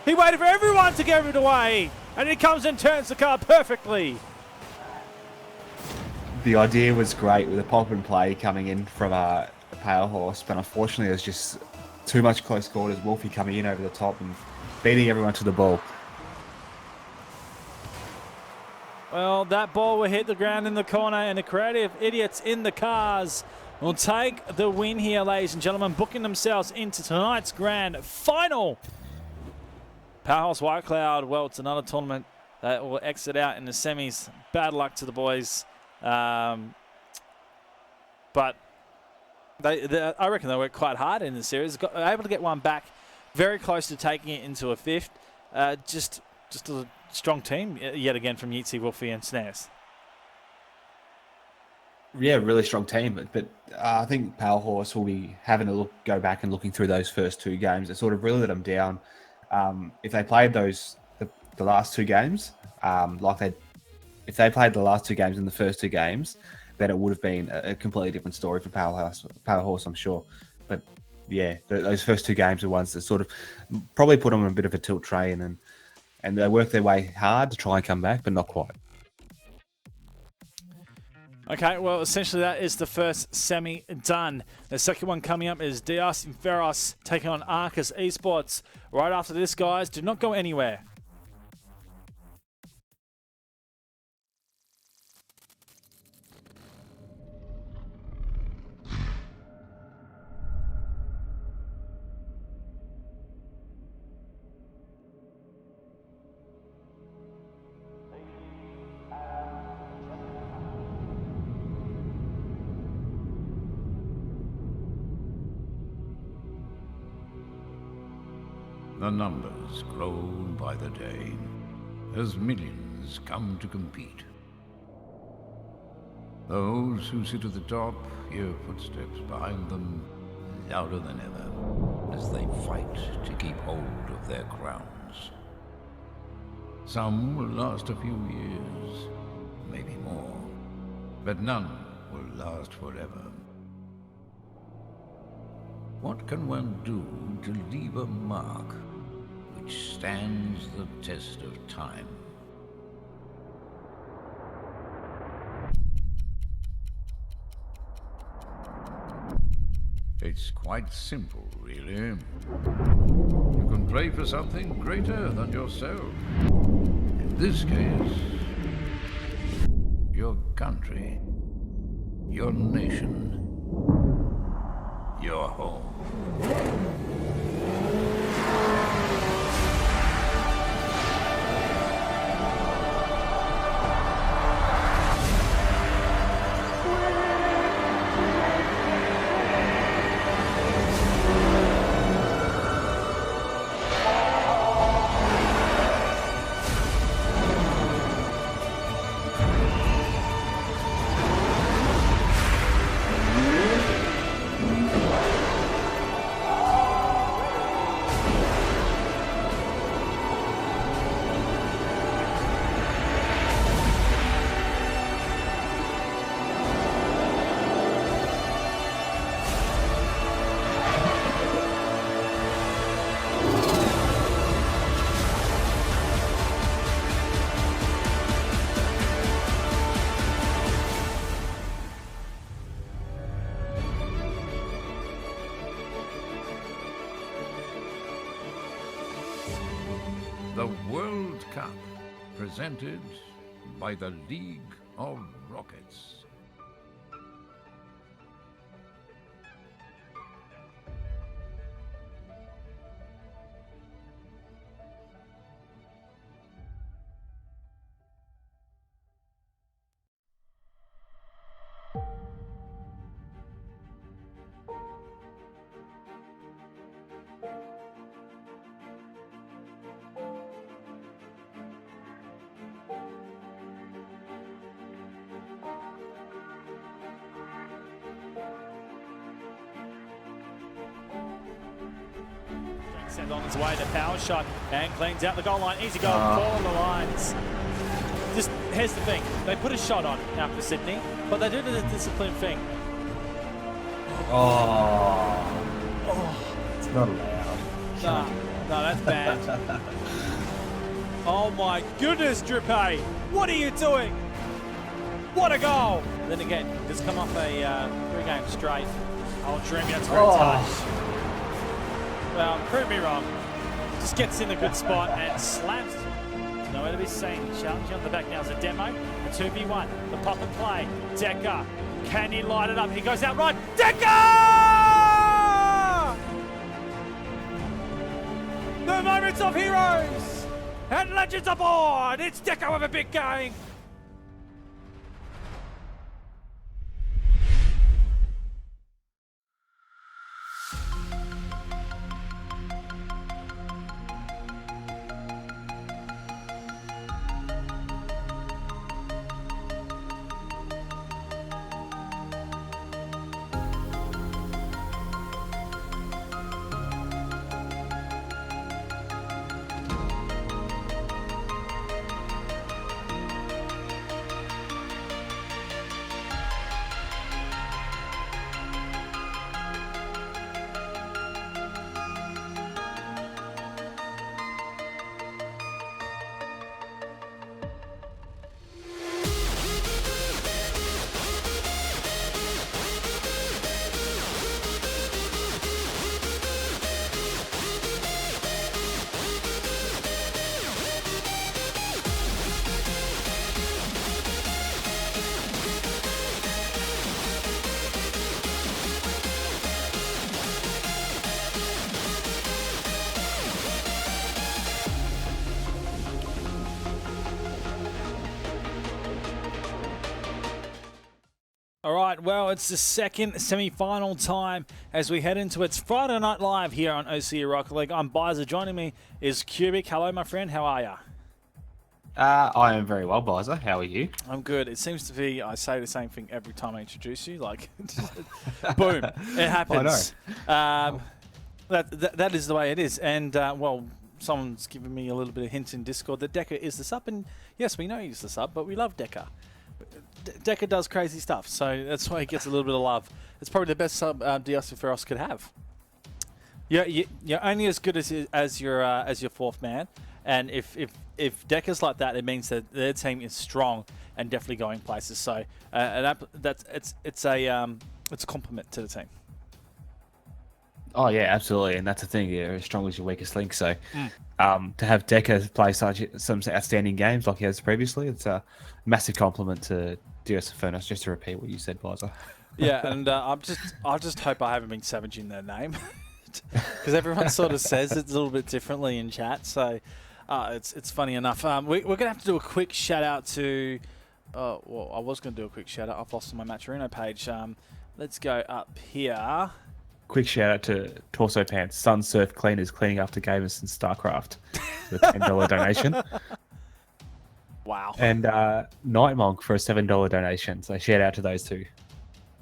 He waited for everyone to give it away. And he comes and turns the car perfectly. The idea was great with a pop and play coming in from a Pale Horse, but unfortunately there's just too much close quarters. Wolfie coming in over the top and beating everyone to the ball. Well, that ball will hit the ground in the corner, and the creative idiots in the cars will take the win here, ladies and gentlemen, booking themselves into tonight's grand final. Powerhouse White Cloud, well, it's another tournament that will exit out in the semis. Bad luck to the boys. But I reckon they worked quite hard in the series. Able to get one back, very close to taking it into a 5th. Just a strong team yet again from Yeatsy, Wolfie, and Snares. Yeah, really strong team. But I think Pale Horse will be having a go back and looking through those first 2 games. It sort of really let them down. If they played the last 2 games, if they played the last 2 games in the first 2 games, then it would have been a completely different story for Pale Horse, I'm sure. But yeah, those first 2 games are ones that sort of probably put them on a bit of a tilt train, and they worked their way hard to try and come back, but not quite. Okay, well, essentially that is the first semi done. The second one coming up is Dias Inferos taking on Arcus Esports. Right after this, guys, do not go anywhere. The numbers grow by the day as millions come to compete. Those who sit at the top hear footsteps behind them louder than ever as they fight to keep hold of their crowns. Some will last a few years, maybe more, but none will last forever. What can one do to leave a mark which stands the test of time? It's quite simple, really. You can play for something greater than yourself. In this case, your country, your nation, your home. Cup, presented by the League of Rockets. Sent on his way, the power shot, and cleans out the goal line. Easy goal, fall on the lines. Just, here's the thing, they put a shot on now for Sydney, but they do the disciplined thing. It's not allowed. No, that's bad. Oh my goodness, Drippe! What are you doing? What a goal! Then again, just come off a 3-game straight. Oh, Dream gets very touched. Well, prove me wrong. Just gets in a good spot and slams. Nowhere to be seen. Challenging on the back now is a demo. A 2v1. The pop and play. Decker. Can he light it up? He goes out right. Decker! The moments of heroes and legends aboard. It's Decker with a big game. All right, well, it's the second semi-final time as we head into its Friday Night Live here on OCE Rocket League. I'm Bizer. Joining me is Cubic. Hello, my friend. How are you? I am very well, Bizer. How are you? I'm good. It seems to be I say the same thing every time I introduce you. Like, boom, it happens. I know. That is the way it is. And, well, someone's given me a little bit of hints in Discord that Decker is the sub. And, yes, we know he's the sub, but we love Decker. Decker does crazy stuff, so that's why he gets a little bit of love. It's probably the best sub Diasphoros could have. You're only as good as your fourth man, and if Decker's like that, it means that their team is strong and definitely going places. So it's a compliment to the team. Oh yeah, absolutely, and that's the thing. You're as strong as your weakest link. So, to have Decker play some outstanding games like he has previously, it's a massive compliment to Dios Furnace. Just to repeat what you said, Bizer. Yeah, and I just hope I haven't been savaging their name, because everyone sort of says it a little bit differently in chat. So, it's funny enough. We're gonna have to do a quick shout out to. Well, I was gonna do a quick shout out. I've lost my matcherino page. Let's go up here. Quick shout out to Torso Pants, Sun Surf Cleaners cleaning after gamers in StarCraft with a $10 donation. Wow. And Night Monk for a $7 donation. So shout out to those two.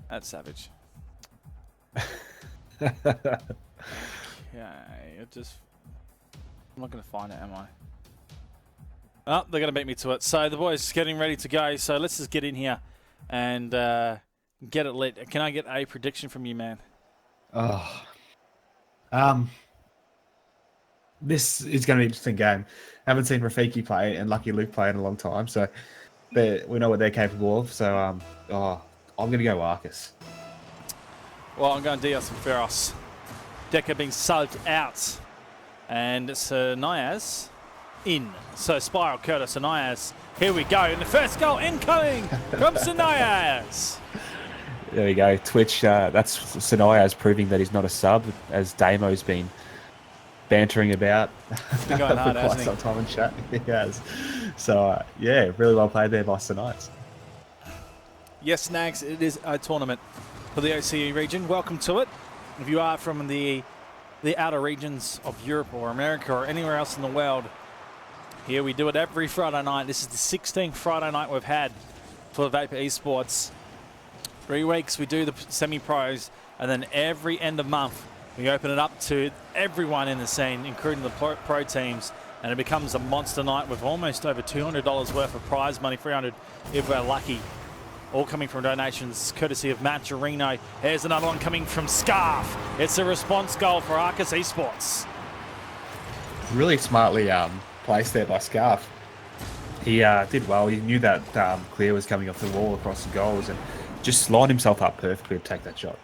That's savage. Okay, I'm not going to find it, am I? Oh, they're going to beat me to it. So the boys getting ready to go. So let's just get in here and get it lit. Can I get a prediction from you, man? This is going to be an interesting game. Haven't seen Rafiki play and Lucky Luke play in a long time, so we know what they're capable of. So, I'm going to go Arcus. Well, I'm going Dios and Feros. Decker being subbed out, and it's Niaz in. So Spiral, Curtis, Sanayas. Here we go. And the first goal incoming from Sanayas. There we go. Twitch, that's Sanayas proving that he's not a sub, as Damo's been bantering about Been going hard, for quite hasn't he? some time in chat. He has. So, yeah, really well played there by Sanayas. Yes, Snags, it is a tournament for the OCE region. Welcome to it. If you are from the outer regions of Europe or America or anywhere else in the world, here we do it every Friday night. This is the 16th Friday night we've had for Vapour Esports. 3 weeks we do the semi-pros, and then every end of month we open it up to everyone in the scene, including the pro teams, and it becomes a monster night with almost over $200 worth of prize money, 300 if we're lucky. All coming from donations courtesy of Matcherino. Here's another one coming from Scarf. It's a response goal for Arcus Esports. Really smartly placed there by Scarf. He did well. He knew that clear was coming off the wall across the goals and just lined himself up perfectly to take that shot.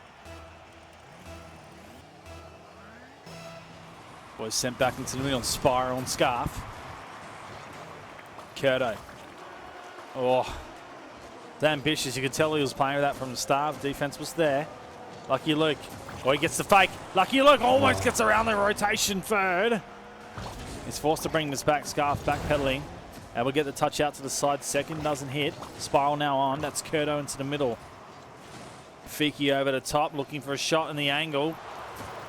Boys sent back into the middle. Spiral and Scarf. Curto. Oh, ambitious. You could tell he was playing with that from the start. Defense was there. Lucky Luke. Oh, he gets the fake. Lucky Luke almost gets around the rotation third. He's forced to bring this back. Scarf backpedaling. And we'll get the touch out to the side second. Doesn't hit. Spiral now on. That's Curto into the middle. Fiki over the top, looking for a shot in the angle.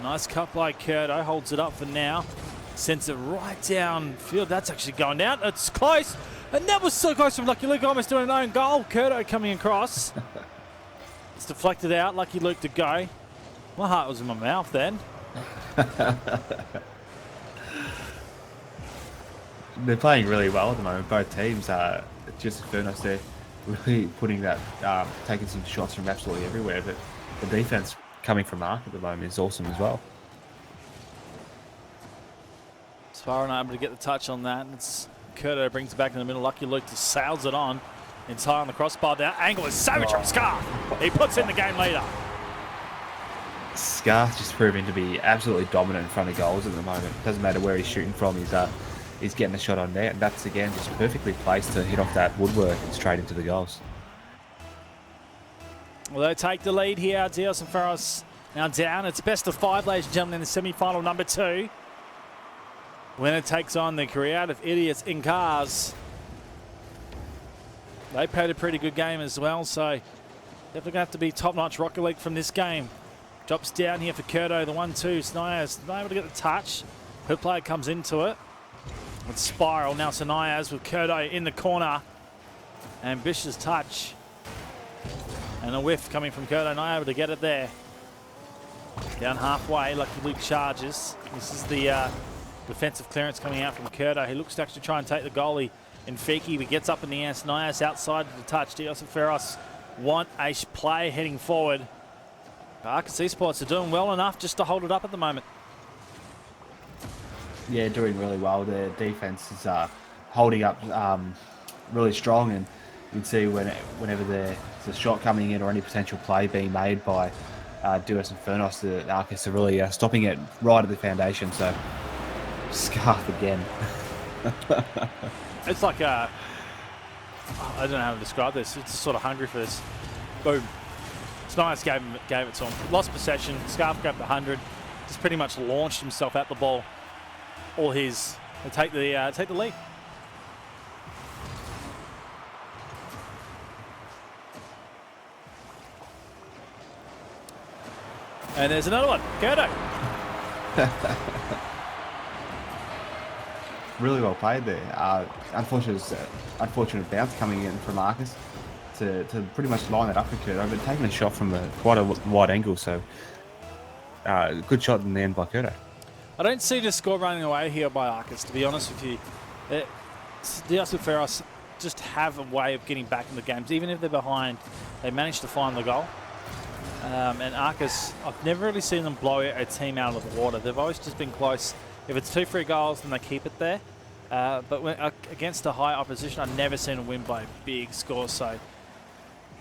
Nice cut by Curto. Holds it up for now. Sends it right downfield. That's actually going down. It's close. And that was so close from Lucky Luke, almost doing an own goal. Curto coming across. It's deflected out. Lucky Luke to go. My heart was in my mouth then. They're playing really well at the moment. Both teams are just Furnace. They're really putting that, taking some shots from absolutely everywhere. But the defense coming from Ark at the moment is awesome as well. Spiral not able to get the touch on that. It's Curto brings it back in the middle. Lucky Luke just sails it on. It's high on the crossbar. That angle is savage from Scarf. He puts in the game leader. Scar's just proving to be absolutely dominant in front of goals at the moment. Doesn't matter where he's shooting from. He's getting a shot on net, and that's again just perfectly placed to hit off that woodwork and straight into the goals. Well, they take the lead here. Dios and Ferros now down. It's best of 5, ladies and gentlemen, in the semi-final number 2. Winner takes on the creative idiots in cars. They played a pretty good game as well, so definitely going to have to be top-notch Rocket League from this game. Drops down here for Curto, the 1-2. Sanayas not able to get the touch. Her player comes into it. With Spiral, now Sanayas with Curto in the corner. Ambitious touch. And a whiff coming from Curto, not able to get it there. Down halfway, Lucky Luke charges. This is the defensive clearance coming out from Curto. He looks to actually try and take the goalie in Fiki, but gets up in the air. Sanayas outside to the touch. Dios and Ferros want a play heading forward. Arcus Esports are doing well enough just to hold it up at the moment. Yeah, doing really well. Their defense is holding up really strong, and you'd see whenever there's a shot coming in or any potential play being made by Duos and Furnos, the Arcus are really stopping it right at the foundation. So, Scarf again. It's like I don't know how to describe this. It's just sort of hungry for this. Boom. Sanayas gave it to him. Lost possession. Scarf grabbed 100. Just pretty much launched himself at the ball. All his. They take the lead. And there's another one. Curto. Really well played there. Unfortunate bounce coming in from Marcus to pretty much line it up for Curto, but taking a shot from quite a wide angle. So good shot in the end by Curto. I don't see the score running away here by Arcus, to be honest with you. Dios and Ferros just have a way of getting back in the games. Even if they're behind, they manage to find the goal. And Arcus, I've never really seen them blow a team out of the water. They've always just been close. If it's 2 free goals, then they keep it there. But when, against a high opposition, I've never seen them win by a big score. So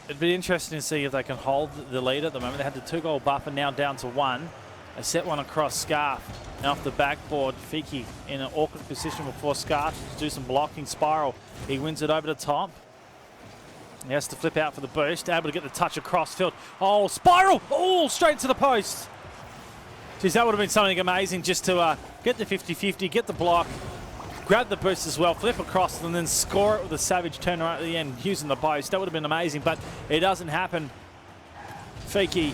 it'd be interesting to see if they can hold the lead at the moment. They had the 2-goal buffer, now down to 1. They set one across Scarf. And off the backboard, Fiki in an awkward position before Scarf to do some blocking. Spiral, he wins it over the top. He has to flip out for the boost, able to get the touch across field. Oh, Spiral! Oh, straight to the post. Geez, that would have been something amazing just to get the 50-50, get the block, grab the boost as well, flip across, and then score it with a savage turner at the end using the post. That would have been amazing, but it doesn't happen. Fiki.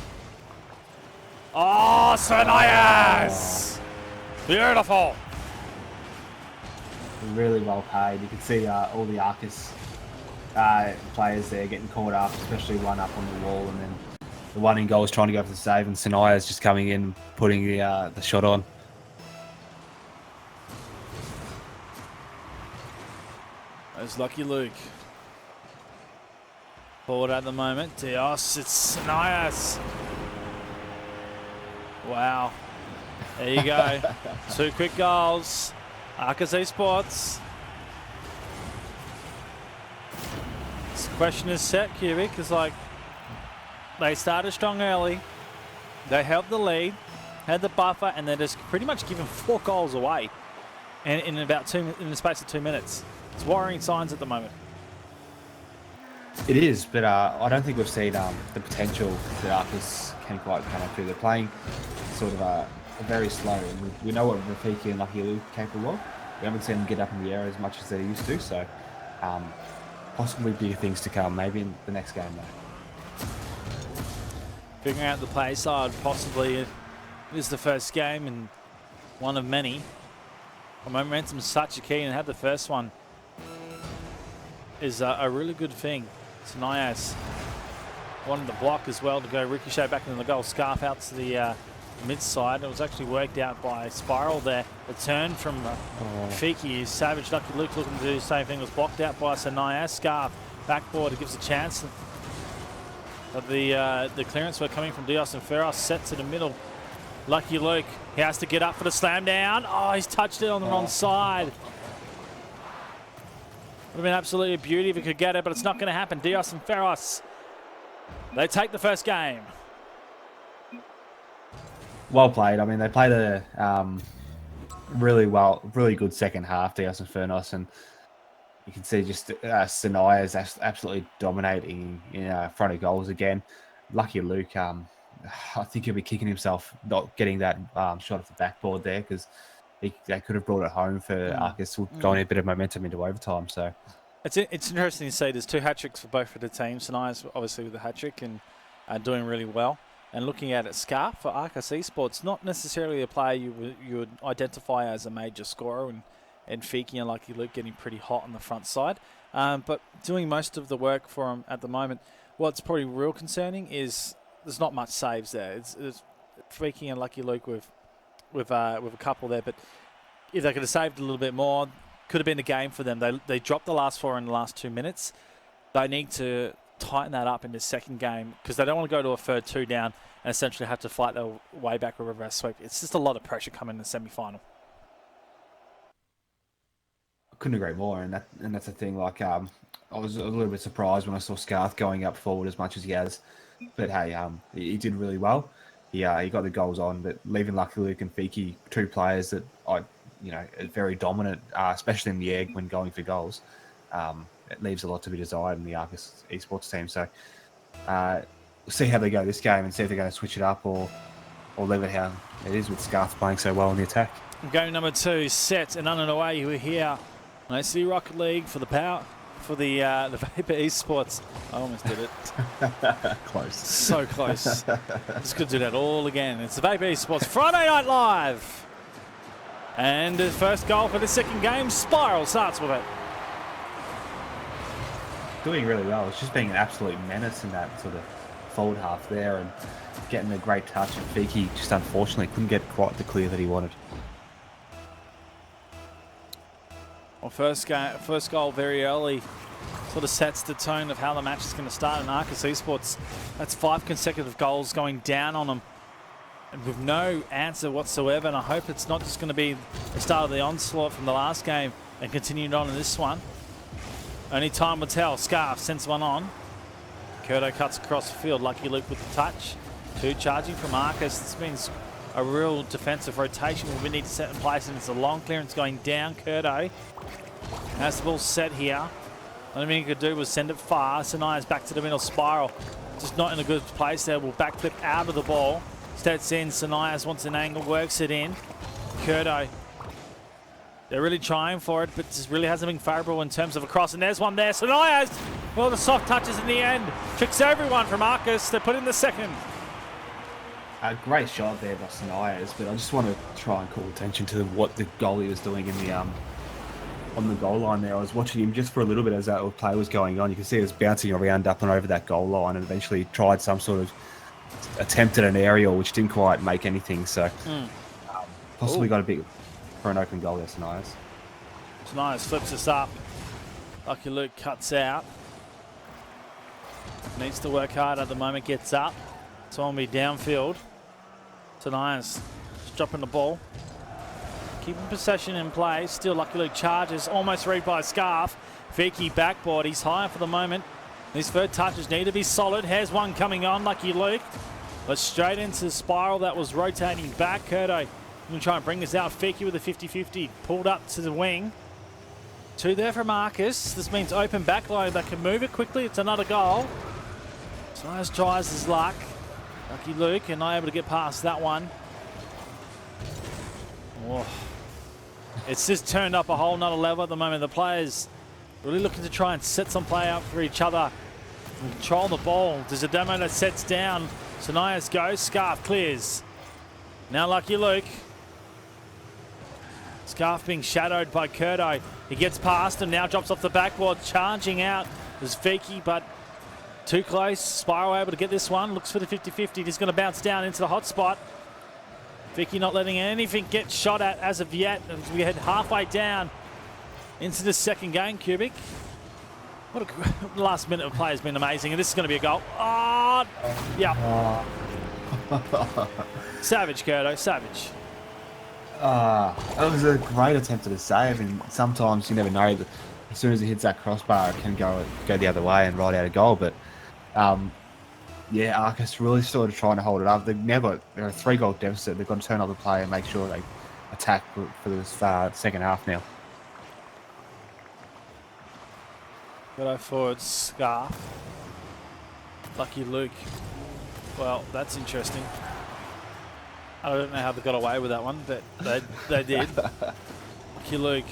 Oh, Svenayas! Beautiful. Really well paid. You can see all the Arcus players there getting caught up, especially one up on the wall, and then the one in goal is trying to go for the save, and Sanaya's just coming in, putting the shot on. There's Lucky Luke. Forward at the moment. Dios, it's Sanayas. Wow. There you go. 2 quick goals. Arcus Esports. This question is set, Cubic, because like they started strong early. They held the lead, had the buffer, and they're just pretty much given 4 goals away in about in the space of 2 minutes. It's worrying signs at the moment. It is, but I don't think we've seen the potential that Arcus can quite come up to. They're playing sort of very slow, and we know what Rafiki and Lucky Luke are capable of. We haven't seen them get up in the air as much as they used to, so possibly bigger things to come, maybe in the next game though. Figuring out the play side, possibly it is the first game and one of many. Momentum is such a key, and have the first one is a really good thing. Sanayas wanted the block as well to go ricochet back into the goal. Scarf out to the mid side. It was actually worked out by Spiral there. The turn from Fiki is savage. Lucky Luke looking to do the same thing. Was blocked out by Sanayas. Scarf backboard, it gives a chance. But the clearance were coming from Dios and Ferros, set to the middle. Lucky Luke, he has to get up for the slam down. Oh, he's touched it on the wrong side. Would have been absolutely a beauty if he could get it, but it's not going to happen. Dios and Ferros, they take the first game. Well played. I mean, they played a really good second half, Dios and Fernos, and you can see just Sanaya is absolutely dominating in front of goals again. Lucky Luke, I think he'll be kicking himself not getting that shot off the backboard there, because they could have brought it home for Arcus, going a bit of momentum into overtime. So it's interesting to see there's 2 hat-tricks for both of the teams. Sanaya's obviously with the hat-trick and doing really well. And looking at it, Scarf for Arcus Esports, not necessarily a player you would identify as a major scorer, and Fiki and Lucky Luke getting pretty hot on the front side, but doing most of the work for him at the moment. What's probably real concerning is there's not much saves there. It's Fiki and Lucky Luke with a couple there, but if they could have saved a little bit more, could have been a game for them. They dropped the last 4 in the last 2 minutes. They need to tighten that up in the second game, because they don't want to go to a third 2 down and essentially have to fight their way back with a reverse sweep. It's just a lot of pressure coming in the semi-final. couldn't agree more, and that's the thing. Like, I was a little bit surprised when I saw Scarth going up forward as much as he has, but hey, he did really well. He got the goals on, but leaving Lucky Luke and Fiki, 2 players that are very dominant, especially in the egg when going for goals. It leaves a lot to be desired in the Arcus Esports team. So we'll see how they go this game and see if they're going to switch it up or leave it how it is with Scarth playing so well in the attack. Game number 2 set and underway. We're here on AC Rocket League for the power for the Vapour Esports. I almost did it. Close. So close. Just could do that all again. It's the Vapour Esports Friday Night Live. And the first goal for the second game, Spiral starts with it. Doing really well. It's just being an absolute menace in that sort of forward half there and getting a great touch. And Fiki just unfortunately couldn't get quite the clear that he wanted. Well, first goal very early sort of sets the tone of how the match is going to start in Arcus Esports. That's 5 consecutive goals going down on them, and with no answer whatsoever. And I hope it's not just going to be the start of the onslaught from the last game and continued on in this one. Only time will tell. Scarf sends one on. Curto cuts across the field. Lucky Luke with the touch. 2 charging from Arcus. This means a real defensive rotation we need to set in place, and it's a long clearance going down. Curdo has the ball set here. Only thing he could do was send it far. Sanaya's back to the middle. Spiral just not in a good place there. Will backflip out of the ball. Steps in. Sanaya's wants an angle, works it in. Curdo, they're really trying for it, but just really hasn't been favourable in terms of a cross. And there's one there. Sanaya's, well, the soft touches in the end. Tricks everyone from Arcus. They put in the second. A great shot there by Sanaya's, but I just want to try and call attention to what the goalie was doing in the on the goal line there. I was watching him just for a little bit as that play was going on. You can see he was bouncing around up and over that goal line and eventually tried some sort of attempt at an aerial, which didn't quite make anything. So possibly got a bit for an open goal there, Sanaya's. Sanaya's flips us up. Lucky Luke cuts out. Needs to work hard at the moment, gets up. It's on me downfield. Sanaya's dropping the ball. Keeping possession in play. Still Lucky Luke charges. Almost read by Scarf. Vicky backboard. He's higher for the moment. These third touches need to be solid. Here's one coming on. Lucky Luke. But straight into the spiral that was rotating back. Curdo going to try and bring this out. Vicky with a 50-50. Pulled up to the wing. Two there for Marcus. This means open back line that can move it quickly. It's another goal. Sanaya's tries his luck. Lucky Luke and not able to get past that one. Oh. It's just turned up a whole nother level at the moment. The players really looking to try and set some play up for each other and control the ball. There's a demo that sets down. Sanaya's goes. Scarf clears. Now Lucky Luke. Scarf being shadowed by Curdo. He gets past him, now drops off the backboard. Charging out is Vicky, but too close. Spiral able to get this one. Looks for the 50-50. He's going to bounce down into the hot spot. Vicky not letting anything get shot at as of yet. As we head halfway down into the second game, Cubic. What a the last minute of play has been amazing, and this is going to be a goal. Oh, yeah. Savage, Curdo, savage. It was a great attempt at a save, and sometimes you never know that as soon as it hits that crossbar, it can go the other way and ride out a goal. But yeah, Arcus really started trying to hold it up. They're a 3-goal deficit. They've got to turn up the play and make sure they attack for this second half now. Go forward, Scarf. Lucky Luke. Well, that's interesting. I don't know how they got away with that one, but they did. Lucky Luke.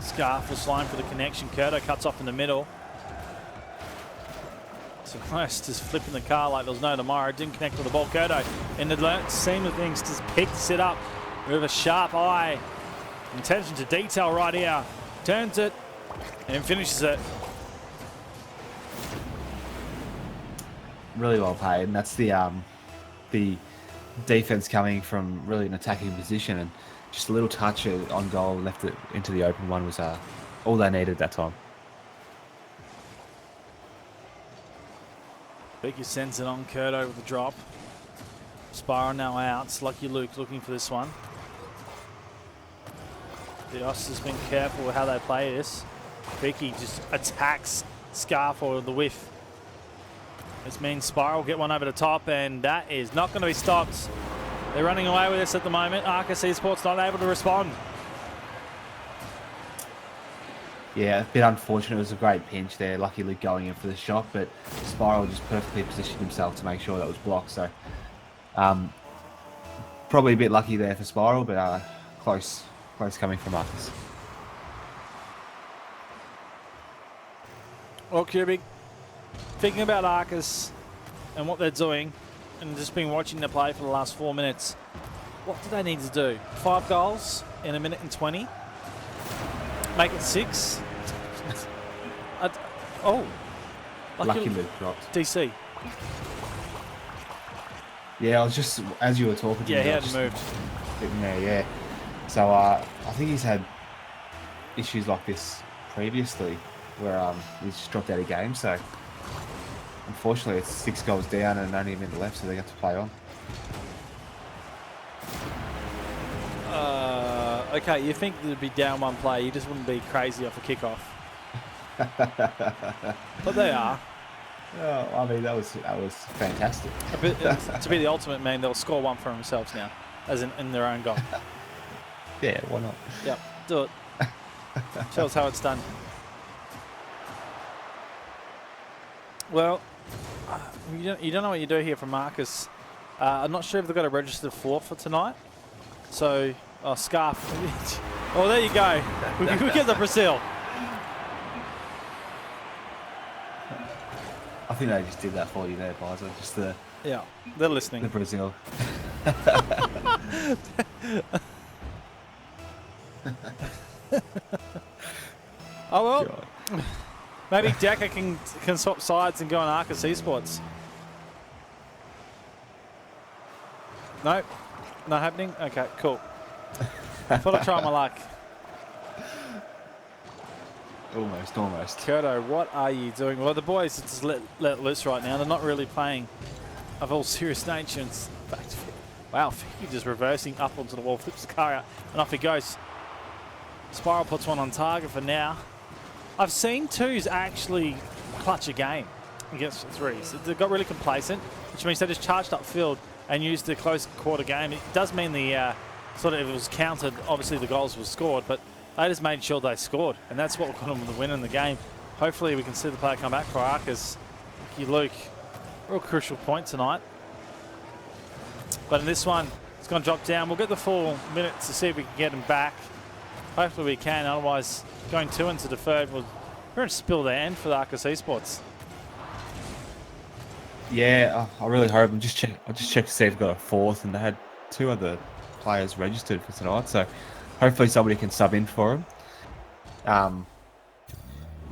Scarf was flying for the connection. Curdo cuts off in the middle. So Christ just flipping the car like there was no tomorrow. Didn't connect with the ball. Curdo in the seam of things just picks it up with a sharp eye. Attention to detail right here. Turns it and finishes it. Really well played, and that's the defense coming from really an attacking position, and just a little touch on goal left it into the open one was all they needed that time. Vicky sends it on. Curdo with the drop. Spiral now out. It's Lucky Luke looking for this one. The Os has been careful with how they play this. Vicky just attacks Scarf or the whiff. This means Spiral get one over the top, and that is not going to be stopped. They're running away with this at the moment. Arcus Esports not able to respond. Yeah, a bit unfortunate. It was a great pinch there. Lucky Luke going in for the shot, but Spiral just perfectly positioned himself to make sure that was blocked. So probably a bit lucky there for Spiral, but close coming from Arcus. Well, Cubic, thinking about Arcus and what they're doing, and just been watching them play for the last 4 minutes, what do they need to do? 5 goals in 1 minute and 20? Make it 6? Lucky Luke dropped. DC. Yeah, I was just, as you were talking to me, Yeah, he hadn't moved. Sitting there, yeah. So I think he's had issues like this previously, where he's just dropped out of games. So unfortunately, it's 6 goals down and only a minute left, so they have to play on. Okay, you think there'd be down one play, you just wouldn't be crazy off a kickoff. But they are. Oh, I mean, that was fantastic. To be the ultimate man, they'll score one for themselves now, as in their own goal. Yeah, why not? Yep, do it. Show us how it's done. Well, you don't know what you do here from Marcus. I'm not sure if they've got a registered floor for tonight. So, Scarf. Oh, there you go. We get the Brazil. I think they just did that for you there, Bizer. Just the They're listening. the Brazil. Oh well. God. Maybe Decker can swap sides and go on Arcus Esports. No, not happening. Okay, cool. Thought I'd try my luck. Almost. Kurto, what are you doing? Well, the boys are just let loose right now. They're not really playing of all serious nature. In fact, wow, Fiki just reversing up onto the wall, flips the car out, and off he goes. Spiral puts one on target for now. I've seen twos actually clutch a game against threes. They got really complacent, which means they just charged up field and used the close quarter game. It does mean the sort of, if it was counted, obviously the goals were scored, but they just made sure they scored, and that's what got them the win in the game. Hopefully we can see the player come back for Arcus. Luke, real crucial point tonight. But in this one, it's going to drop down. We'll get the full minutes to see if we can get him back. Hopefully we can, otherwise going 2 into the third, we're going to spill the end for the Arcus Esports. Yeah, I really hope. I just checked to see if we've got a fourth, and they had 2 other players registered for tonight, so hopefully somebody can sub in for them.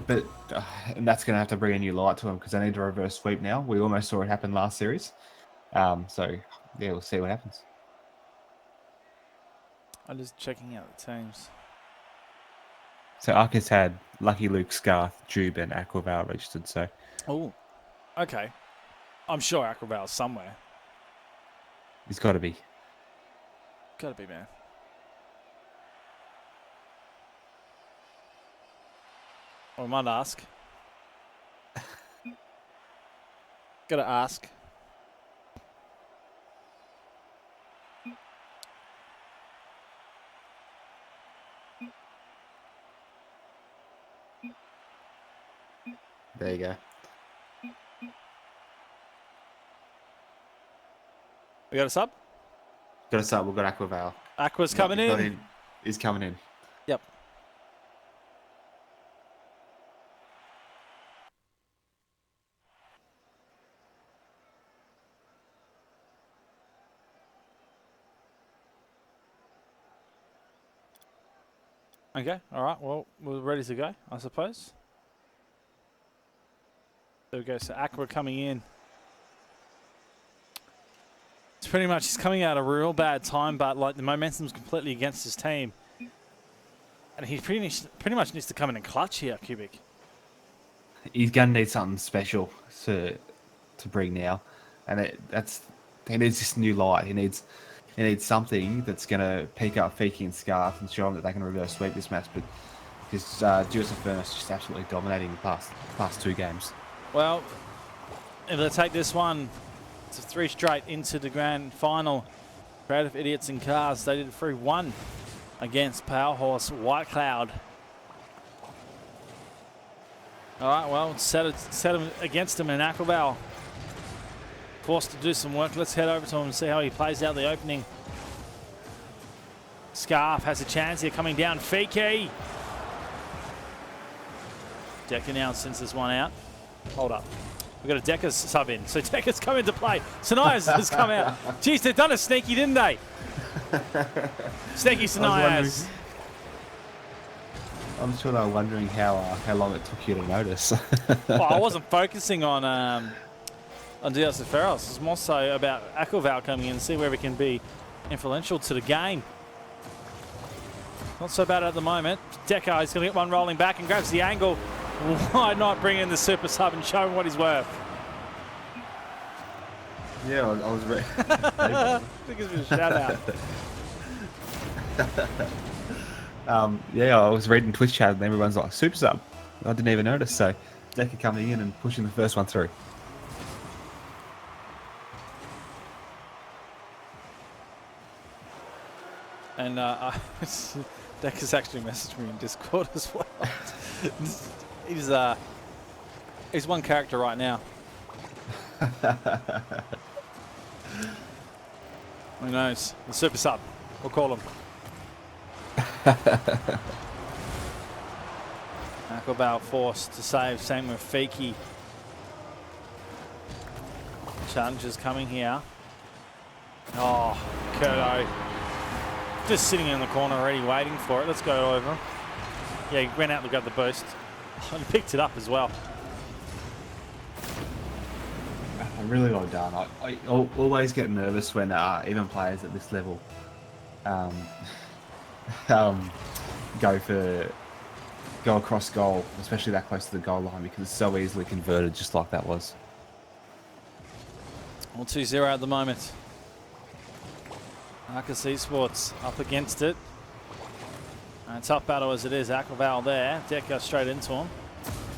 But and that's going to have to bring a new light to them because they need to reverse sweep now. We almost saw it happen last series. So yeah, we'll see what happens. I'm just checking out the teams. So Arcus had Lucky Luke, Scarth, Jube, and Aquaval registered. So Oh, okay. I'm sure Aquaval's somewhere. he's got to be. Gotta be, man. I might ask. Gotta ask. There you go. We got a sub? Got a sub. We've got Aquaval. Aqua's coming Got in. He's coming in. Yep. Okay, all right. Well, we're ready to go, I suppose. There we go. So Aqua coming in. It's pretty much, he's coming out a real bad time, but like the momentum's completely against his team. And he pretty much needs to come in and clutch here, Cubic. He's going to need something special to bring now. And he needs this new light. He needs something that's going to pick up Fiki and Scarf and show them that they can reverse sweep this match. But because Duos Inferno's just absolutely dominating the past 2 games. Well, if they take this one to 3 straight into the grand final, Creative Idiots in Cars, they did 3-1 against Powerhorse White Cloud. All right, well, set him against him in Aquaval. Forced to do some work. Let's head over to him and see how he plays out the opening. Scarf has a chance here coming down. Fiki. Decker now sends this one out. Hold up. We've got a Decker's sub in. So Decker's come into play. Sanaya's has come out. Jeez, they've done a sneaky, didn't they? Sneaky Sanaya's. I'm sure they were wondering how long it took you to notice. Well, I wasn't focusing on Dios de Ferros. It's more so about Aquaval coming in and see where we can be influential to the game. Not so bad at the moment. Decker is going to get one rolling back and grabs the angle. Why not bring in the super sub and show him what he's worth? Yeah, I was ready. I think it's been a shout out. Yeah, I was reading Twitch chat and everyone's like, super sub. I didn't even notice. So Decker coming in and pushing the first one through. And Decker's actually messaged me in Discord as well. He's one character right now. Who knows? The super sub. We'll call him. Aquabal forced to save. Same with Fiki. Challenges coming here. Oh, Kurdo. Just sitting in the corner already waiting for it. Let's go over. Yeah, he went out to grab the boost. And he picked it up as well. Really well done. I always get nervous when even players at this level go across goal, especially that close to the goal line, because it's so easily converted, just like that was. All 2-0 at the moment. Arcus Esports up against it. And a tough battle as it is. Aquaval there. Decker straight into him.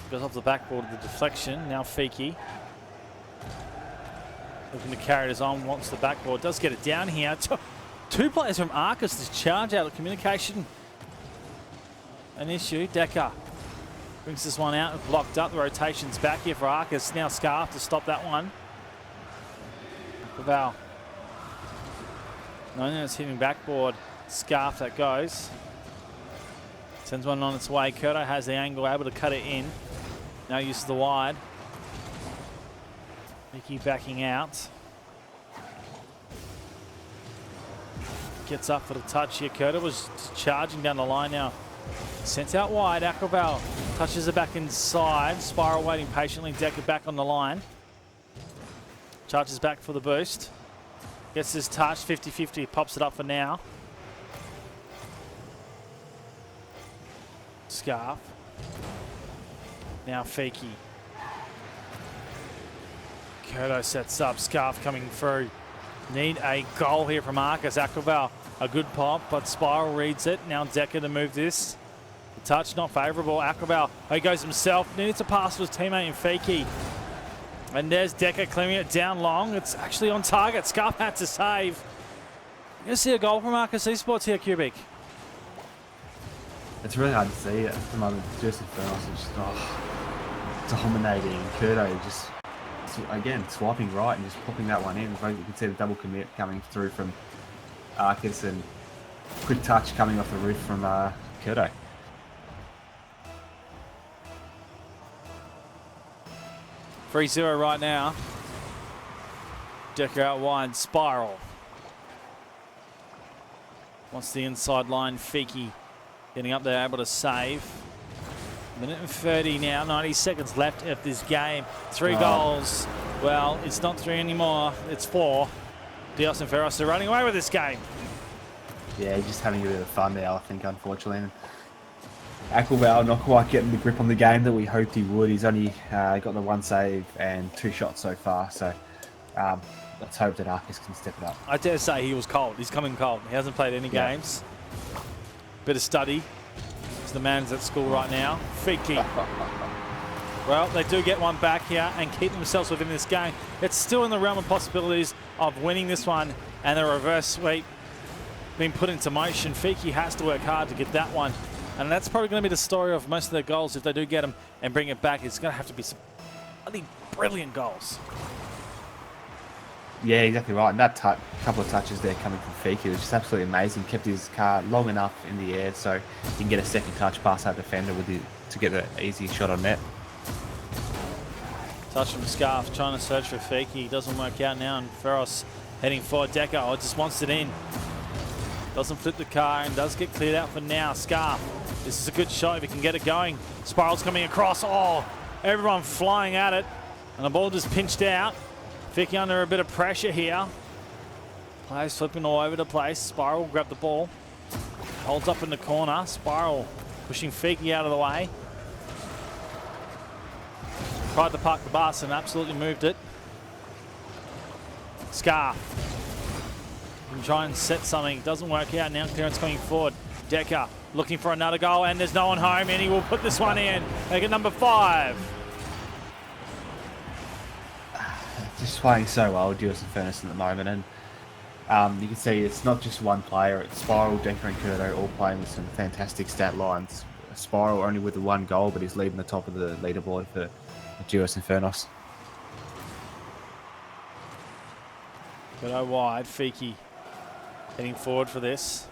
Goes off the backboard of the deflection. Now Fiki. Looking to carry it on. Wants the backboard. Does get it down here. Two players from Arcus to charge out of communication. An issue. Decker brings this one out. Blocked up. The rotation's back here for Arcus. Now Scarf to stop that one. Aquaval. No, it's hitting backboard. Scarf that goes. Sends one on its way. Kurdo has the angle, able to cut it in. Now uses the wide. Mickey backing out. Gets up for the touch here. Kurdo was charging down the line now. Sent out wide. Aquaval touches it back inside. Spiral waiting patiently. Decker back on the line. Charges back for the boost. Gets this touch, 50-50, pops it up for now. Scarf. Now Fiki. Kurdo sets up, Scarf coming through. Need a goal here from Arcus. Aquaval, a good pop, but Spiral reads it. Now Decker to move this. The touch not favourable. Aquaval, he goes himself. Needs to pass to his teammate in Fiki. And there's Decker clearing it down long. It's actually on target. Scarf had to save. You're going to see a goal from Arcus Esports here, Cubic. It's really hard to see at the moment. Just Infernos is just dominating. Kurdo just, again, swiping right and just popping that one in. You can see the double commit coming through from Arcus and quick touch coming off the roof from Kurdo. 3-0 right now. Decker out wide. Spiral. Wants the inside line. Fiki getting up there, able to save. Minute and 30 now. 90 seconds left of this game. 3 goals. Well, it's not 3 anymore. It's 4. Dios and Ferros are running away with this game. Yeah, just having a bit of fun there, I think, unfortunately. Aquaval not quite getting the grip on the game that we hoped he would. He's only got the 1 save and 2 shots so far. So let's hope that Arcus can step it up. I dare say he was cold. He's coming cold. He hasn't played any games. Bit of study. The man's at school right now. Fiki. Well, they do get one back here and keep themselves within this game. It's still in the realm of possibilities of winning this one, and the reverse sweep being put into motion. Fiki has to work hard to get that one, and that's probably going to be the story of most of their goals. If they do get them and bring it back, it's going to have to be some really brilliant goals. Yeah, exactly right. And that couple of touches there coming from Fiki was just absolutely amazing. Kept his car long enough in the air so he can get a second touch past that defender to get an easy shot on net. Touch from Scarf, trying to search for Fiki. Doesn't work out now, and Ferros heading for Decker. Oh, just wants it in. Doesn't flip the car and does get cleared out for now. Scarf, this is a good shot if he can get it going. Spiral's coming across. Oh, everyone flying at it, and the ball just pinched out. Fiki under a bit of pressure here. Players flipping all over the place. Spiral will grab the ball. Holds up in the corner. Spiral pushing Fiki out of the way. Tried to park the bus and absolutely moved it. Scarf. Can try and set something. Doesn't work out now. Clearance coming forward. Decker looking for another goal, and there's no one home, and he will put this one in. Make it number 5. Just playing so well, Dewis and Furnace at the moment, and you can see it's not just one player. It's Spiral, Decker, and Kurto all playing with some fantastic stat lines. Spiral only with the 1 goal, but he's leading the top of the leaderboard for Dewis and Furnace. But wide, Fiki heading forward for this.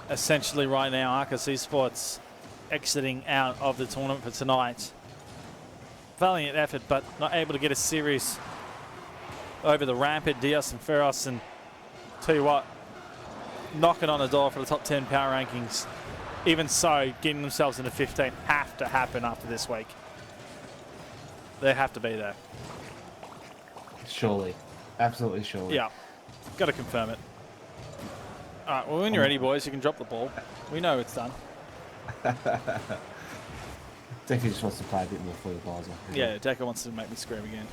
Essentially right now, Arcus Esports exiting out of the tournament for tonight. Valiant effort, but not able to get a series over the rampant Diaz and Ferros. And tell you what, knocking on the door for the top 10 power rankings. Even so, getting themselves into 15 have to happen after this week. They have to be there. Surely. Absolutely surely. Yeah, got to confirm it. All right, well, when you're ready, boys, you can drop the ball. We know it's done. Decker just wants to play a bit more for the bars. Yeah, Decker wants to make me scream again.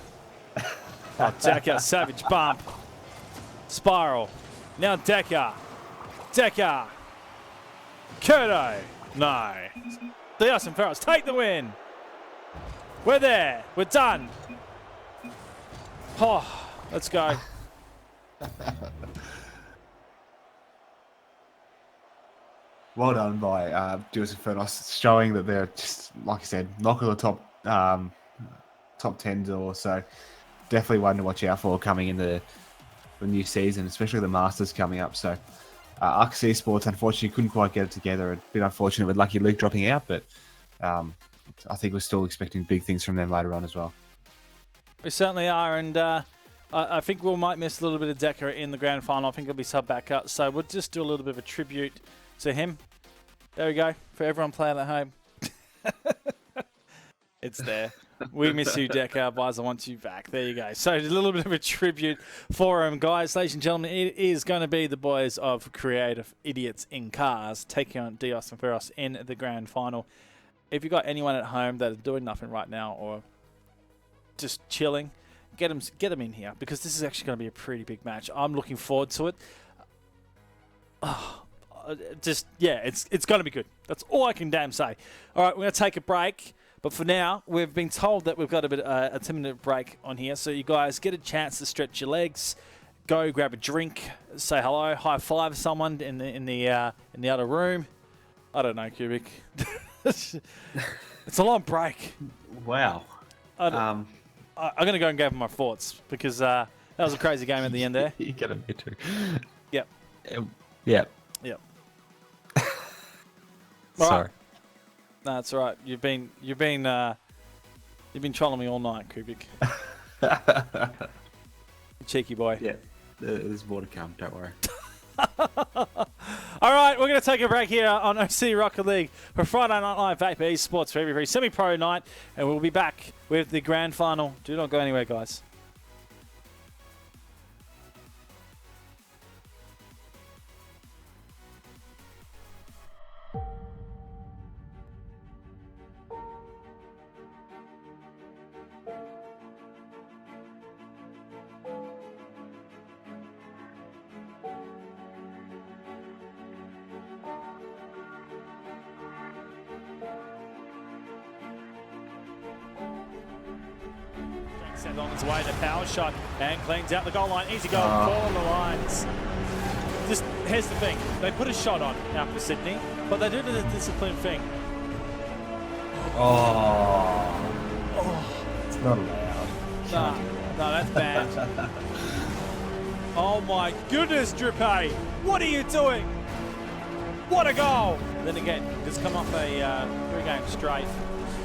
Oh, Decker, savage bump. Spiral. Now Decker. Decker. Kurto. No. Diaz and Ferros take the win. We're there. We're done. Oh, let's go. Well done by Dewis and Furnace, showing that they're just, like I said, knocking the top 10 or so. Definitely one to watch out for coming into the new season, especially the Masters coming up. So, Arcus Esports unfortunately couldn't quite get it together. A bit unfortunate with Lucky Luke dropping out, but I think we're still expecting big things from them later on as well. We certainly are, and I think we might miss a little bit of Decker in the grand final. I think he'll be sub back up, so we'll just do a little bit of a tribute to him. There we go, for everyone playing at home. It's there. We miss you, Decker. Boys, I want you back. There you go. So a little bit of a tribute for him, guys. Ladies and gentlemen, it is going to be the boys of Creative Idiots in Cars taking on Diaz and Ferros in the grand final. If you've got anyone at home that are doing nothing right now or just chilling, get them in here, because this is actually going to be a pretty big match. I'm looking forward to it. It's going to be good. That's all I can damn say. All right, we're going to take a break. But for now, we've been told that we've got a 10-minute break on here. So you guys get a chance to stretch your legs, go grab a drink, say hello, high five someone in the other room. I don't know, Cubic. It's a long break. Wow. I'm going to go and gather my thoughts, because that was a crazy game at the end there. You get a bit too. Yep. Yep. Yep. Sorry. No, that's all right. You've been trolling me all night, Kubik. Cheeky boy. Yeah, there's more to come. Don't worry. All right, we're going to take a break here on OC Rocket League for Friday Night Live Vapour Esports for every semi-pro night, and we'll be back with the grand final. Do not go anywhere, guys. Sent on his way, the power shot, and cleans out the goal line. Easy goal for the Lions. Just here's the thing: they put a shot on out for Sydney, but they do the disciplined thing. It's not allowed. No, that's bad. Oh my goodness, Drippay! What are you doing? What a goal! Then again, just come off a 3-game straight.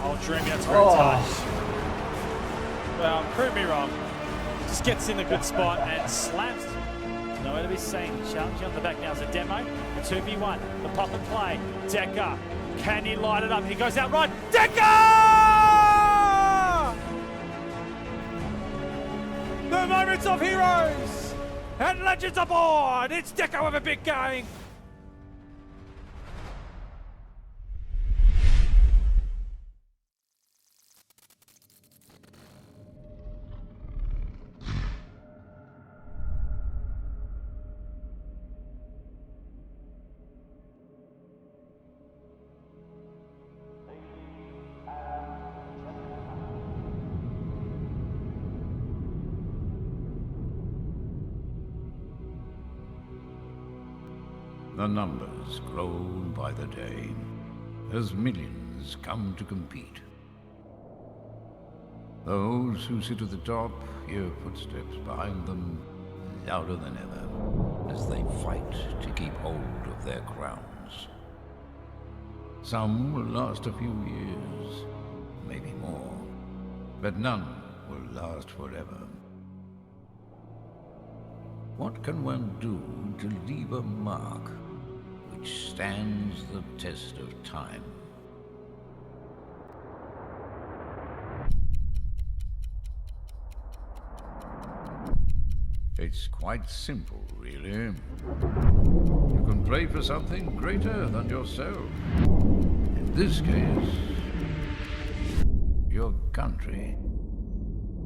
Oh, Dreamy, that's very touch. Well, prove me wrong. Just gets in a good spot and slams. Nowhere to be seen. Challenging on the back now is a demo. The 2v1. The pop and play. Decker. Can he light it up? He goes out right. Decker! The moments of heroes and legends aboard. It's Decker with a big game. The numbers grow by the day as millions come to compete. Those who sit at the top hear footsteps behind them louder than ever as they fight to keep hold of their crowns. Some will last a few years, maybe more, but none will last forever. What can one do to leave a mark which stands the test of time? It's quite simple, really. You can play for something greater than yourself. In this case, your country,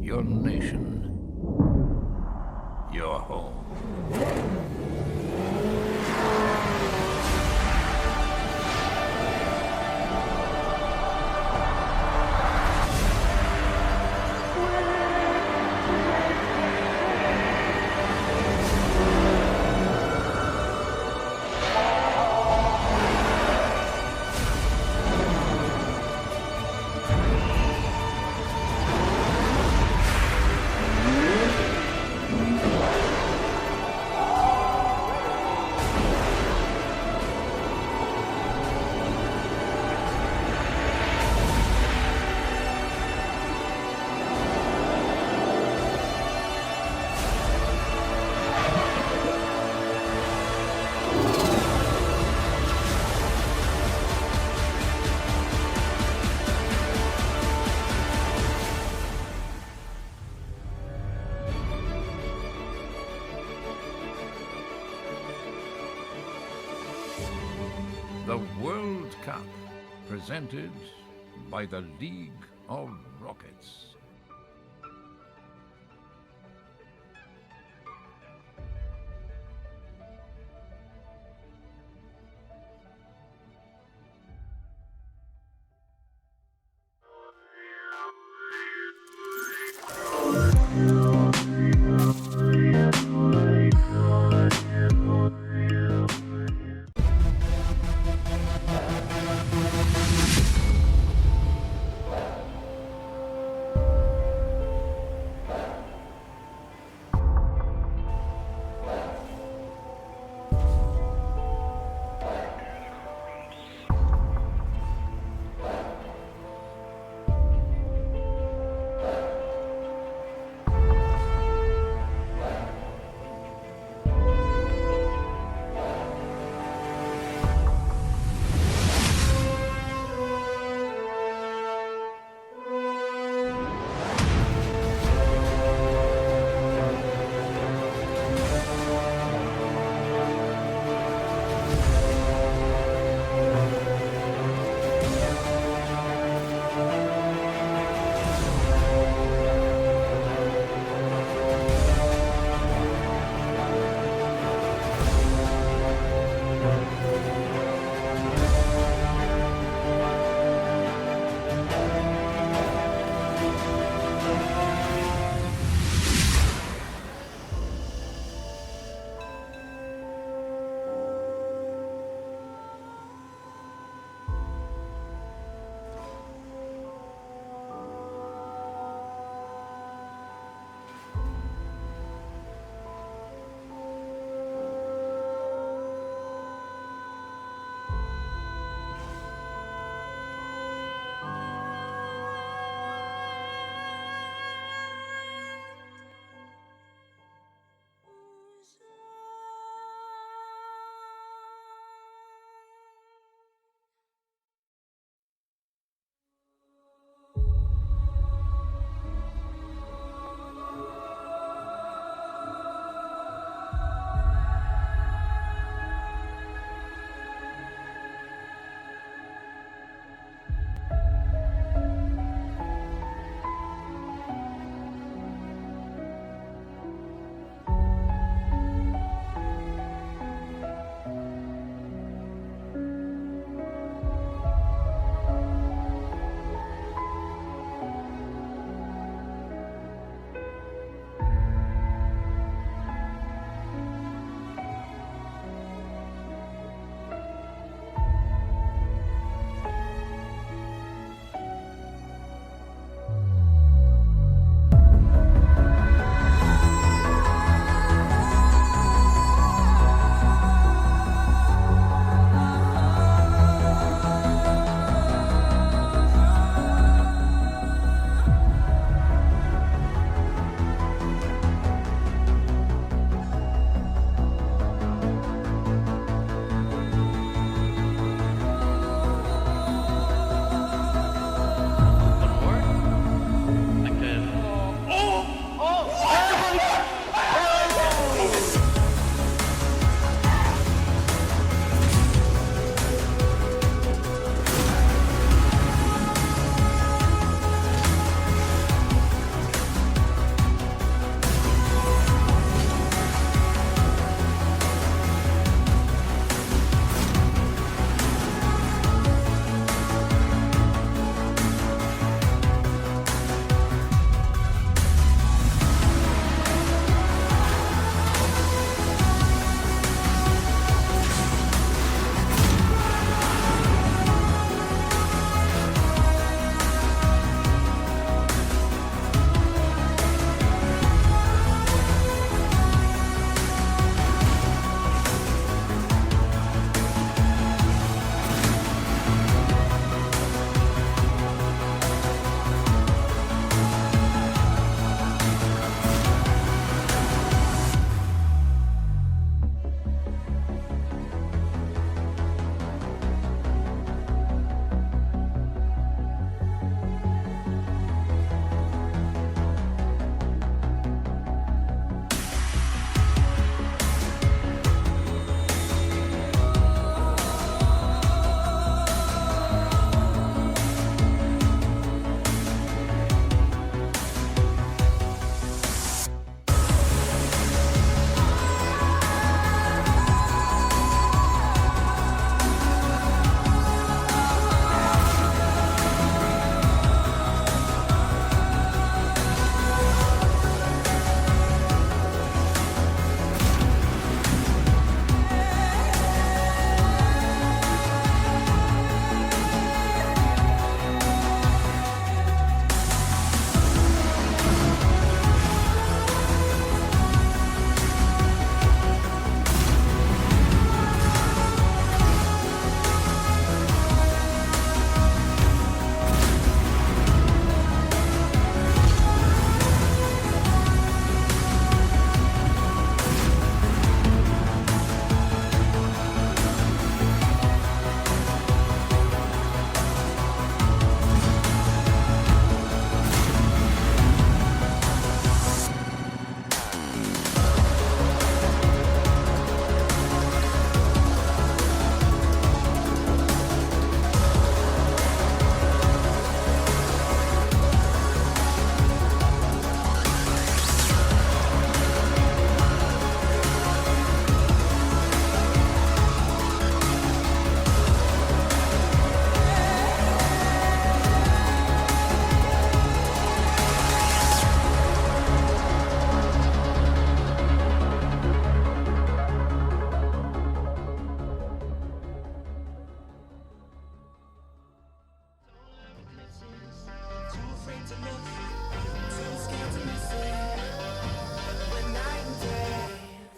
your nation, your home. The World Cup, presented by the League of Rockets.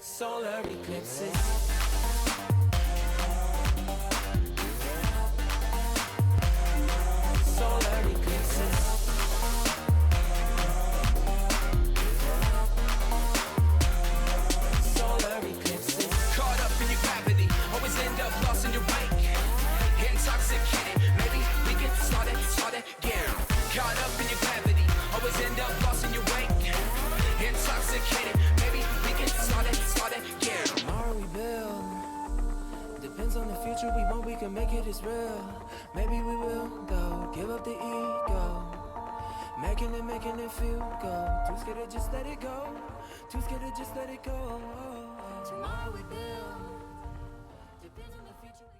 Solar eclipses. Solar eclipses. Solar eclipses. Caught up in your gravity, always end up lost in your wake. Intoxicated, maybe we can start again. Caught up in your gravity, always end up lost in your wake. Intoxicated, maybe we can start again. Tomorrow we build. Depends on the future we want, we can make it as real. Maybe we will go, give up the ego. Making it feel go. Too scared to just let it go. Too scared to just let it go. Tomorrow we build. Depends on the future we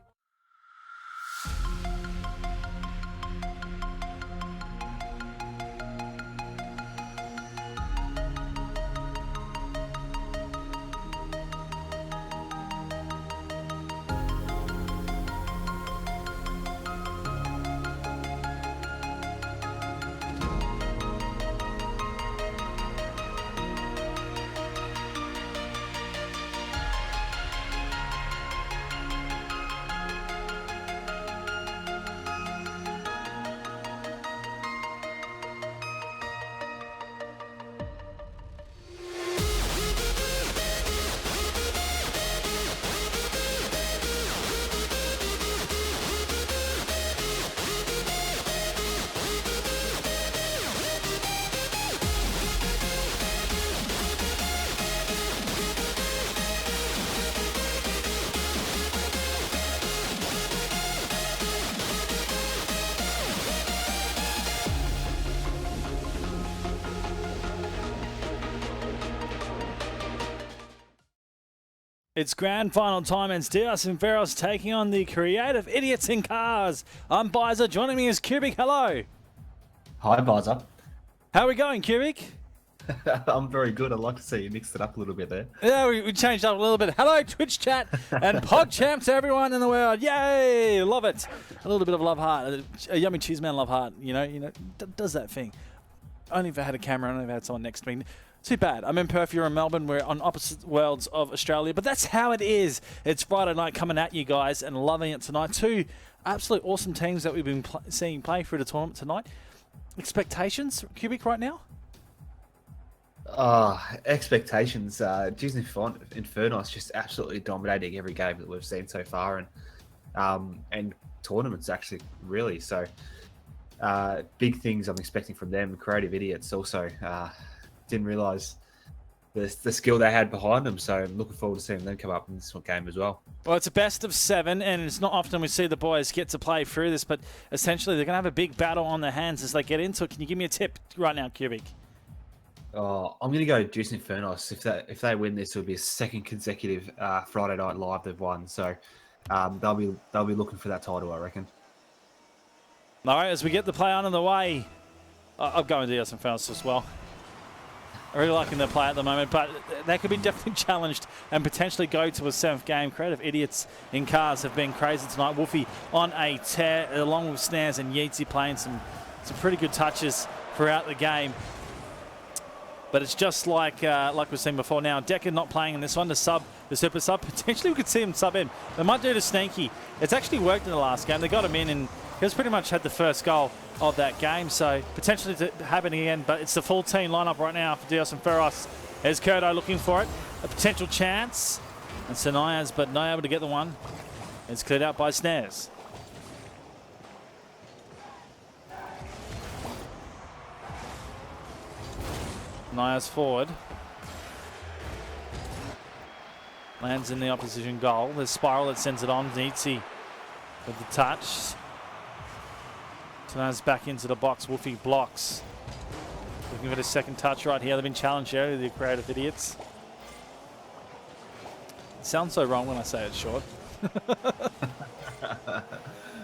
It's grand final time, and Diaz and Veros taking on the creative idiots in cars. I'm Bizer. Joining me is Cubic. Hello. Hi, Bizer. How are we going, Cubic? I'm very good. I'd like to see you mixed it up a little bit there. Yeah, we changed up a little bit. Hello, Twitch chat and PogChamp to everyone in the world. Yay! Love it. A little bit of love heart. A yummy cheese man love heart. You know, does that thing. Only if I had a camera, only if I had someone next to me. Too bad. I'm in Perth, you're in Melbourne. We're on opposite worlds of Australia, but that's how it is. It's Friday night coming at you guys and loving it tonight. Two absolute awesome teams that we've been seeing play through the tournament tonight. Expectations, Cubic, right now? Expectations. Disney Inferno's just absolutely dominating every game that we've seen so far, and tournaments actually really. So big things I'm expecting from them. Creative idiots also. Didn't realise the skill they had behind them, so I'm looking forward to seeing them come up in this game as well. Well, it's a best of 7, and it's not often we see the boys get to play through this, but essentially they're going to have a big battle on their hands as they get into it. Can you give me a tip right now, Cubic? I'm going to go Juice Infernos. If they win this, it'll be a second consecutive Friday Night Live they've won. So they'll be looking for that title, I reckon. All right, as we get the play on in the way, I'm going to Diaz and Infernos as well. I really liking their play at the moment, but they could be definitely challenged and potentially go to a 7th game. Creative idiots in cars have been crazy tonight. Wolfie on a tear, along with Snares and Yeatsy playing some pretty good touches throughout the game. But it's just like we've seen before now. Decker not playing in this one. The super sub. Potentially we could see him sub in. They might do the sneaky. It's actually worked in the last game. They got him in, and he's pretty much had the first goal of that game. So potentially to happen again. But it's the full team lineup right now for Dios and Ferros. There's Kurdo looking for it. A potential chance. And Sanayas, but not able to get the one. It's cleared out by Snares. Nias forward. Lands in the opposition goal. There's Spiral that sends it on. Nietzsche with the touch. Nias back into the box. Wolfie blocks. Looking for the second touch right here. They've been challenged here, the creative idiots. It sounds so wrong when I say it's short.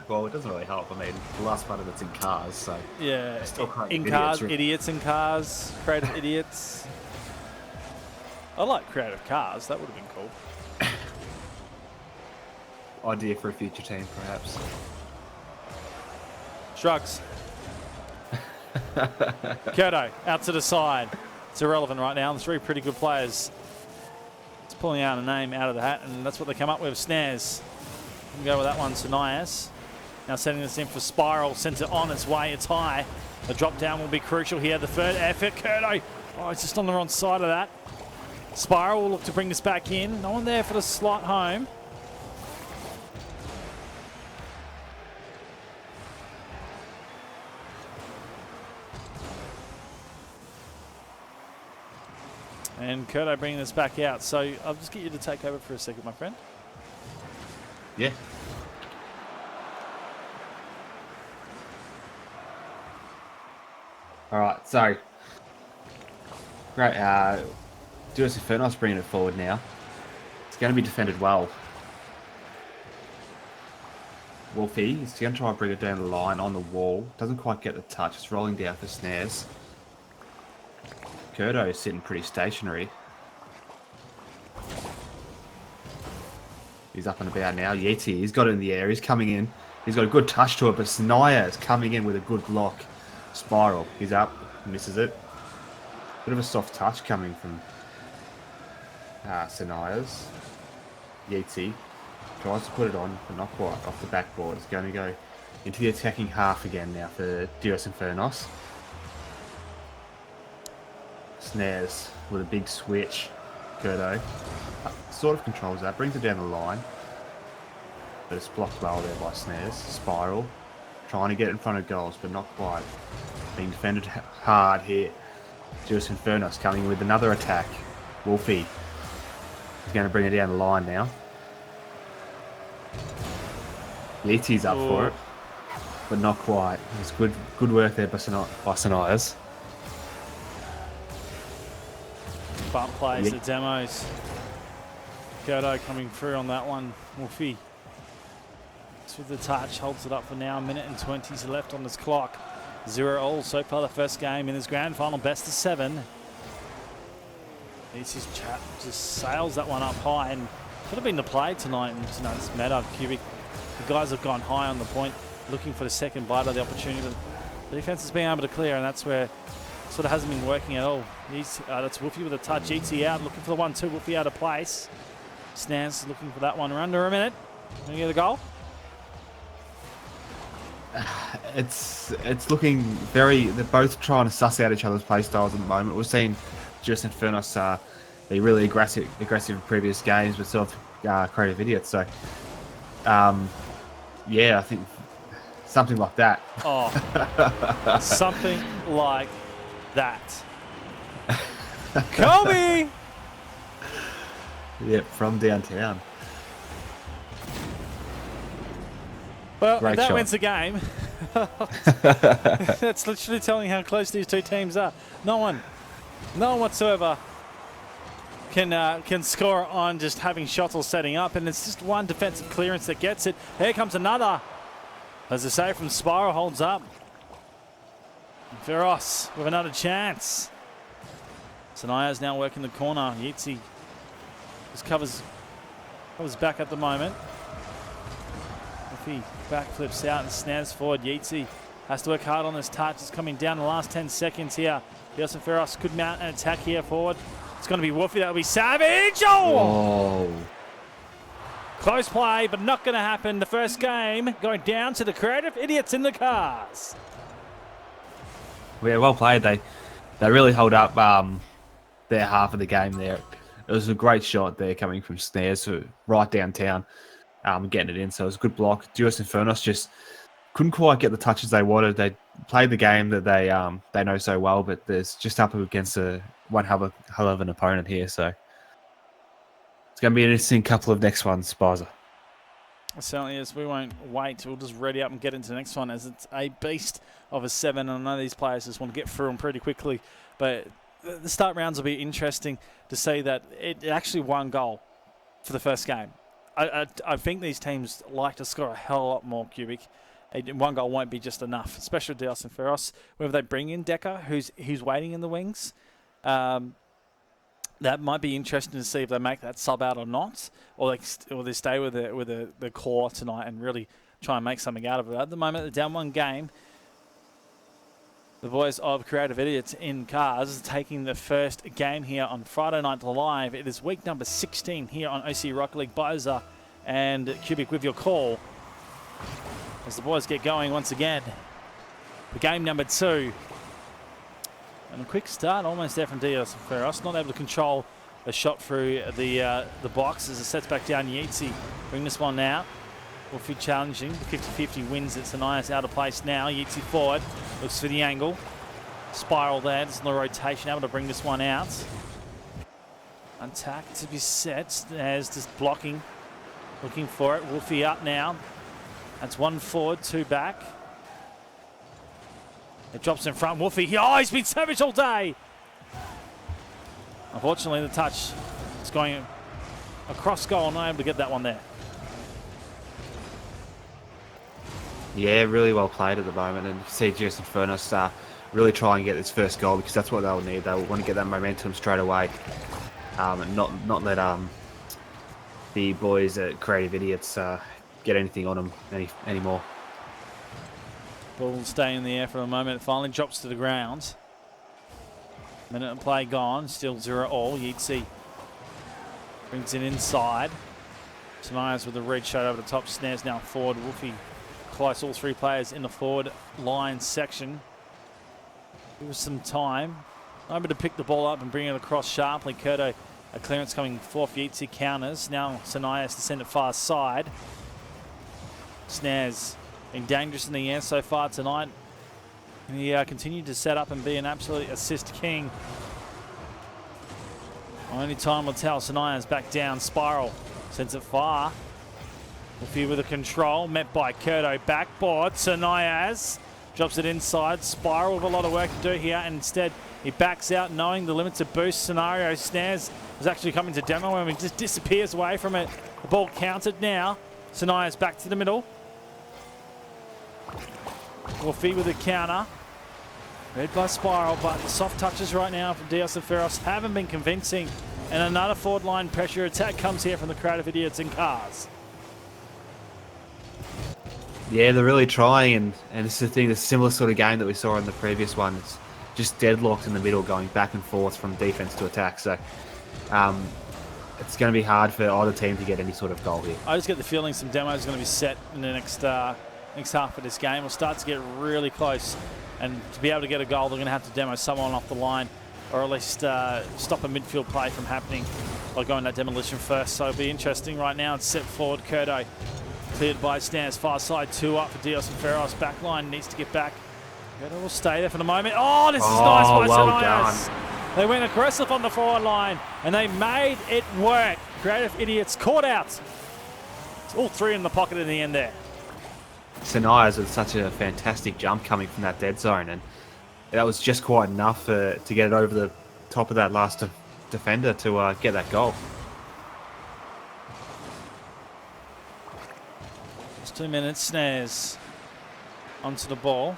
Well, it doesn't really help. I mean, the last one of it's in cars, so yeah. Still In cars, idiots in cars, creative idiots. I like creative cars. That would have been cool. Idea for a future team, perhaps. Shrugs. Kurdo out to the side. It's irrelevant right now. The three pretty good players. It's pulling out a name out of the hat, and that's what they come up with. Snares. We'll go with that one to Nias. Now sending this in for Spiral. Sends it on its way. It's high. The drop down will be crucial here. The third effort. Kurdo. Oh, it's just on the wrong side of that. Spiral will look to bring this back in. No one there for the slot home. And Kurdo bringing this back out. So I'll just get you to take over for a second, my friend. Yeah. All right, so great. Duos Infernos bringing it forward now. It's going to be defended well. Wolfie is going to try and bring it down the line on the wall. Doesn't quite get the touch. It's rolling down for Snares. Kurdo is sitting pretty stationary. He's up and about now. Yeti, he's got it in the air. He's coming in. He's got a good touch to it, but Sanaya is coming in with a good block. Spiral, he's up, misses it. Bit of a soft touch coming from Sanaya's. Yeti tries to put it on, but not quite. Off the backboard. It's going to go into the attacking half again now for Duos Infernos. Snares with a big switch. Kurdo sort of controls that, brings it down the line. But it's blocked well there by Snares. Spiral trying to get in front of goals, but not quite. Being defended hard here. Duos Infernos coming with another attack. Wolfie is going to bring it down the line now. Yeti's up for it, but not quite. It's good work there by Sanayas. Bump plays the demos. Kurdo coming through on that one. Wolfie. With the touch, holds it up for now. A minute and 20s left on this clock. 0-all so far the first game in this grand final, best of 7. This chap just sails that one up high, and could have been the play tonight in tonight's meta. Cubic, the guys have gone high on the point, looking for the second bite of the opportunity. But the defense has been able to clear, and that's where it sort of hasn't been working at all. That's Wolfie with a touch. ET out, looking for the 1-2. Wolfie out of place. Snares looking for that one. We're under a minute. Can you get a goal? It's looking very. They're both trying to suss out each other's play styles at the moment. We've seen Duos Infernos be really aggressive in previous games, but sort of creative idiots. So, yeah, I think something like that. Oh, something like that. Kobe. Yep, from downtown. Well, Great that shot. wins the game. That's literally telling how close these two teams are. No one whatsoever can score on just having shots or setting up, and it's just one defensive clearance that gets it. Here comes another. As I say, from Spiral holds up. Feroz with another chance. Sanaya's now working the corner. Yitzi just covers back at the moment. If he backflips out and snaps forward, Yeatsy has to work hard on this touch. It's coming down the last 10 seconds here. Yosef Feroz could mount an attack here forward. It's going to be Wolfie. That'll be savage. Oh! Whoa. Close play, but not going to happen. The first game going down to the creative idiots in the cars. Yeah, well played. They really hold up their half of the game there. It was a great shot there coming from Snares right downtown, getting it in. So it was a good block. Duos Infernos just couldn't quite get the touches they wanted. They played the game that they know so well, but there's just up against one hell of an opponent here. So it's going to be an interesting couple of next ones, Spicer. It certainly is. We won't wait. We'll just ready up and get into the next one, as it's a beast of a 7. And I know these players just want to get through them pretty quickly. But the start rounds will be interesting to see that it actually won goal for the first game. I think these teams like to score a hell of a lot more, Cubic. One goal won't be just enough, especially Dios and Feroz. Whether they bring in Decker, who's waiting in the wings, that might be interesting to see if they make that sub out or not, or they stay with the core tonight and really try and make something out of it. At the moment, they're down one game. The voice of Creative Idiots in Cars taking the first game here on Friday Night Live. It is week number 16 here on OC Rocket League. Boza and Cubic with your call as the boys get going once again for game number 2. And a quick start almost there from Dios Ferros, not able to control a shot through the box as it sets back down. Yeatsy bring this one now. Wolfie challenging, 50-50 wins it. Sania's out of place now. Yeatsy forward, looks for the angle. Spiral there, just in the rotation, able to bring this one out. Attack to be set, as just blocking, looking for it. Wolfie up now. That's 1 forward, 2 back. It drops in front. Wolfie, oh, he's been savage all day. Unfortunately, the touch is going across goal, not able to get that one there. Yeah, really well played at the moment, and you see Jason Furnace really try and get this first goal because that's what they'll need. They'll want to get that momentum straight away, and not let the boys at Creative Idiots get anything on them anymore. Ball will stay in the air for a moment. It finally drops to the ground. Minute of play gone. Still 0-all. Yeatsy brings it inside. Sanias with the red shot over the top. Snares now forward. Wolfie close. All 3 players in the forward line section. Give us some time. Able to pick the ball up and bring it across sharply. Curto, a clearance coming forth. Yeatsy counters. Now Sanias to send it far side. Snares been dangerous in the air so far tonight. And he continued to set up and be an absolute assist king. Only time will tell. Sania's back down. Spiral sends it far. Wolfie with a control. Met by Curto. Backboard. Sanias drops it inside. Spiral with a lot of work to do here. And instead, he backs out knowing the limited boost scenario. Snares was actually coming to demo and he just disappears away from it. The ball counted now. Sania's back to the middle. Wolfie with a counter. Read by Spiral, but the soft touches right now from Dios and Ferros haven't been convincing. And another forward line pressure attack comes here from the Creative Idiots in Cars. Yeah, they're really trying, and this is the thing, the similar sort of game that we saw in the previous one. It's just deadlocked in the middle, going back and forth from defense to attack. So it's going to be hard for either team to get any sort of goal here. I just get the feeling some demo is going to be set in the next half of this game. We'll start to get really close, and to be able to get a goal, they're going to have to demo someone off the line, or at least stop a midfield play from happening by going that demolition first. So it'll be interesting. Right now it's set forward. Curto cleared by Stans, far side, 2 up for Dios and Ferros. Backline needs to get back. Curto will stay there for the moment. Oh, this is nice by Sanias. They went aggressive on the forward line and they made it work. Creative Idiots caught out. It's all 3 in the pocket in the end there. Sanias with such a fantastic jump coming from that dead zone, and that was just quite enough to get it over the top of that last defender to get that goal. It's 2 minutes. Snares onto the ball.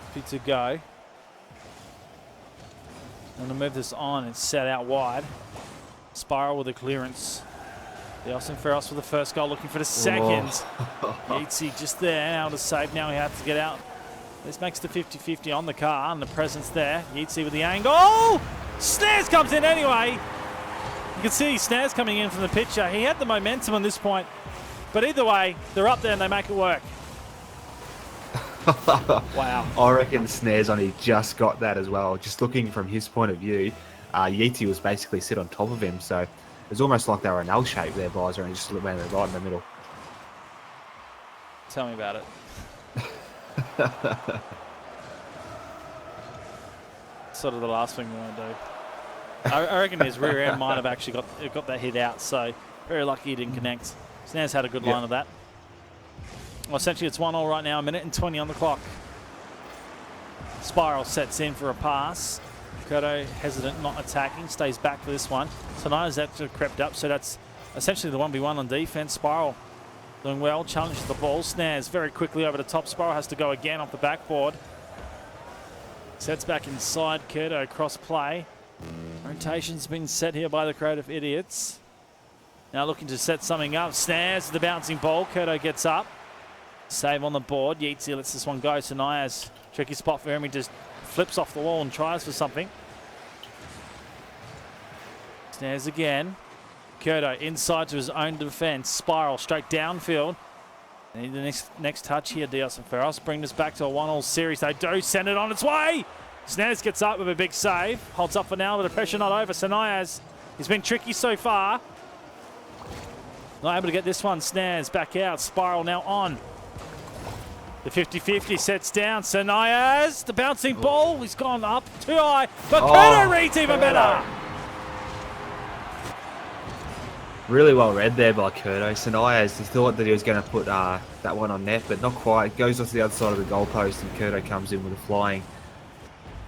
Happy to go. I'm going to move this on. It's set out wide. Spiral with a clearance. Dios and Ferros with the first goal, looking for the second. Yeatsy just there, now to save. Now he has to get out. This makes the 50-50 on the car, and the presence there. Yeatsy with the angle. Oh! Snares comes in anyway. You can see Snares coming in from the picture. He had the momentum on this point. But either way, they're up there and they make it work. Wow. I reckon Snares only just got that as well. Just looking from his point of view, Yeatsy was basically sit on top of him, so it's almost like they were an L shape there, Bozer, and just landed right in the middle. Tell me about it. Sort of the last thing we want to do. I reckon his rear end might have actually got that hit out, so very lucky he didn't connect. Snares had a good line of that. Well, essentially it's 1-1 right now, 1:20 on the clock. Spiral sets in for a pass. Curto hesitant, not attacking, stays back for this one. Sania's actually crept up, so that's essentially the 1v1 on defense. Spiral doing well, challenges the ball. Snares very quickly over the top. Spiral has to go again off the backboard. Sets back inside. Curto cross play. Rotation's been set here by the Creative Idiots. Now looking to set something up. Snares the bouncing ball. Curto gets up. Save on the board. Yeatsy lets this one go. Sanaya's tricky spot for him. He just flips off the wall and tries for something. Snares again. Kurdo inside to his own defense. Spiral straight downfield. And the next touch here, Dios and Ferros bring this back to a 1-all series. They do send it on its way. Snares gets up with a big save. Holds up for now, but the pressure not over. Sanayas, he's been tricky so far. Not able to get this one. Snares back out. Spiral now on. The 50-50 sets down. Sanayas, the bouncing ball. He's gone up too high. But Kurdo reads even better. Really well read there by Kurdo. Sanayas, he thought that he was going to put that one on net, but not quite. Goes off to the other side of the goalpost, and Kurdo comes in with a flying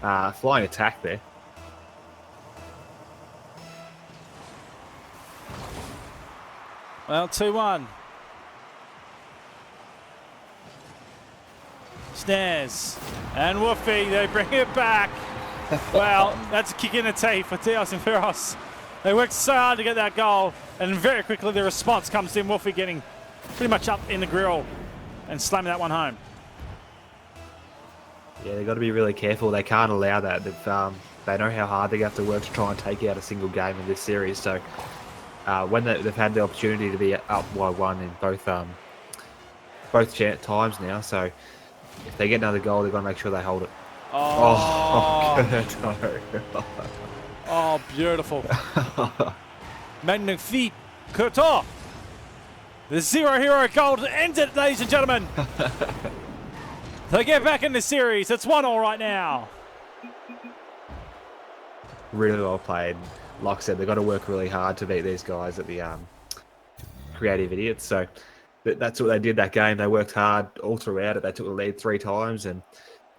attack there. Well, 2-1. Snares and Woofy, they bring it back. Well, that's a kick in the teeth for Dios and Ferros. They worked so hard to get that goal, and very quickly the response comes in. Woofy getting pretty much up in the grill and slamming that one home. Yeah, they've got to be really careful. They can't allow that. They know how hard they have to work to try and take out a single game in this series. So when they've had the opportunity to be up by 1 in both times now, so if they get another goal, they've got to make sure they hold it. Oh, beautiful. Magnifique. Kurto. The 0-hero goal to end it, ladies and gentlemen. They get back in the series. It's 1-all right now. Really well played. Like I said, they've got to work really hard to beat these guys at the Creative Idiots. So that's what they did that game. They worked hard all throughout it. They took the lead 3 times and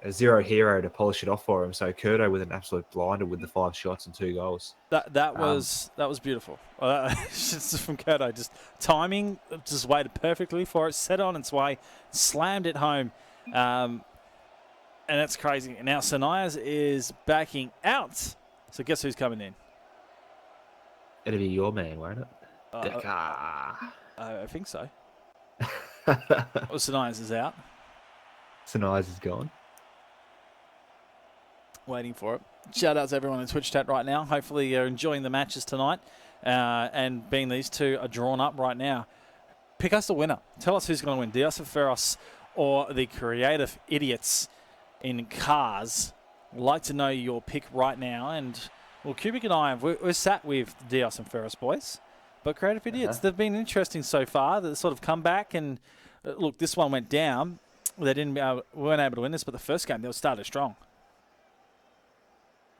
a 0-hero to polish it off for him. So Kurdo with an absolute blinder with the 5 shots and 2 goals. That was beautiful. Just from Kurdo, just timing, just waited perfectly for it, set on its way, slammed it home, and that's crazy. And now Sanayas is backing out. So guess who's coming in? It'll be your man, won't it? I think so. Well, Sanayas is out. Sanayas is gone. Waiting for it. Shout out to everyone in Twitch chat right now. Hopefully you're enjoying the matches tonight. And being these two are drawn up right now. Pick us the winner. Tell us who's going to win. Dios and Ferros or the Creative Idiots in Cars. I'd like to know your pick right now. And well, Cubic and I, we're sat with Dios and Ferros boys. But Creative Idiots, they've been interesting so far. They've sort of come back and look, this one went down. They weren't able to win this, but the first game, they started strong.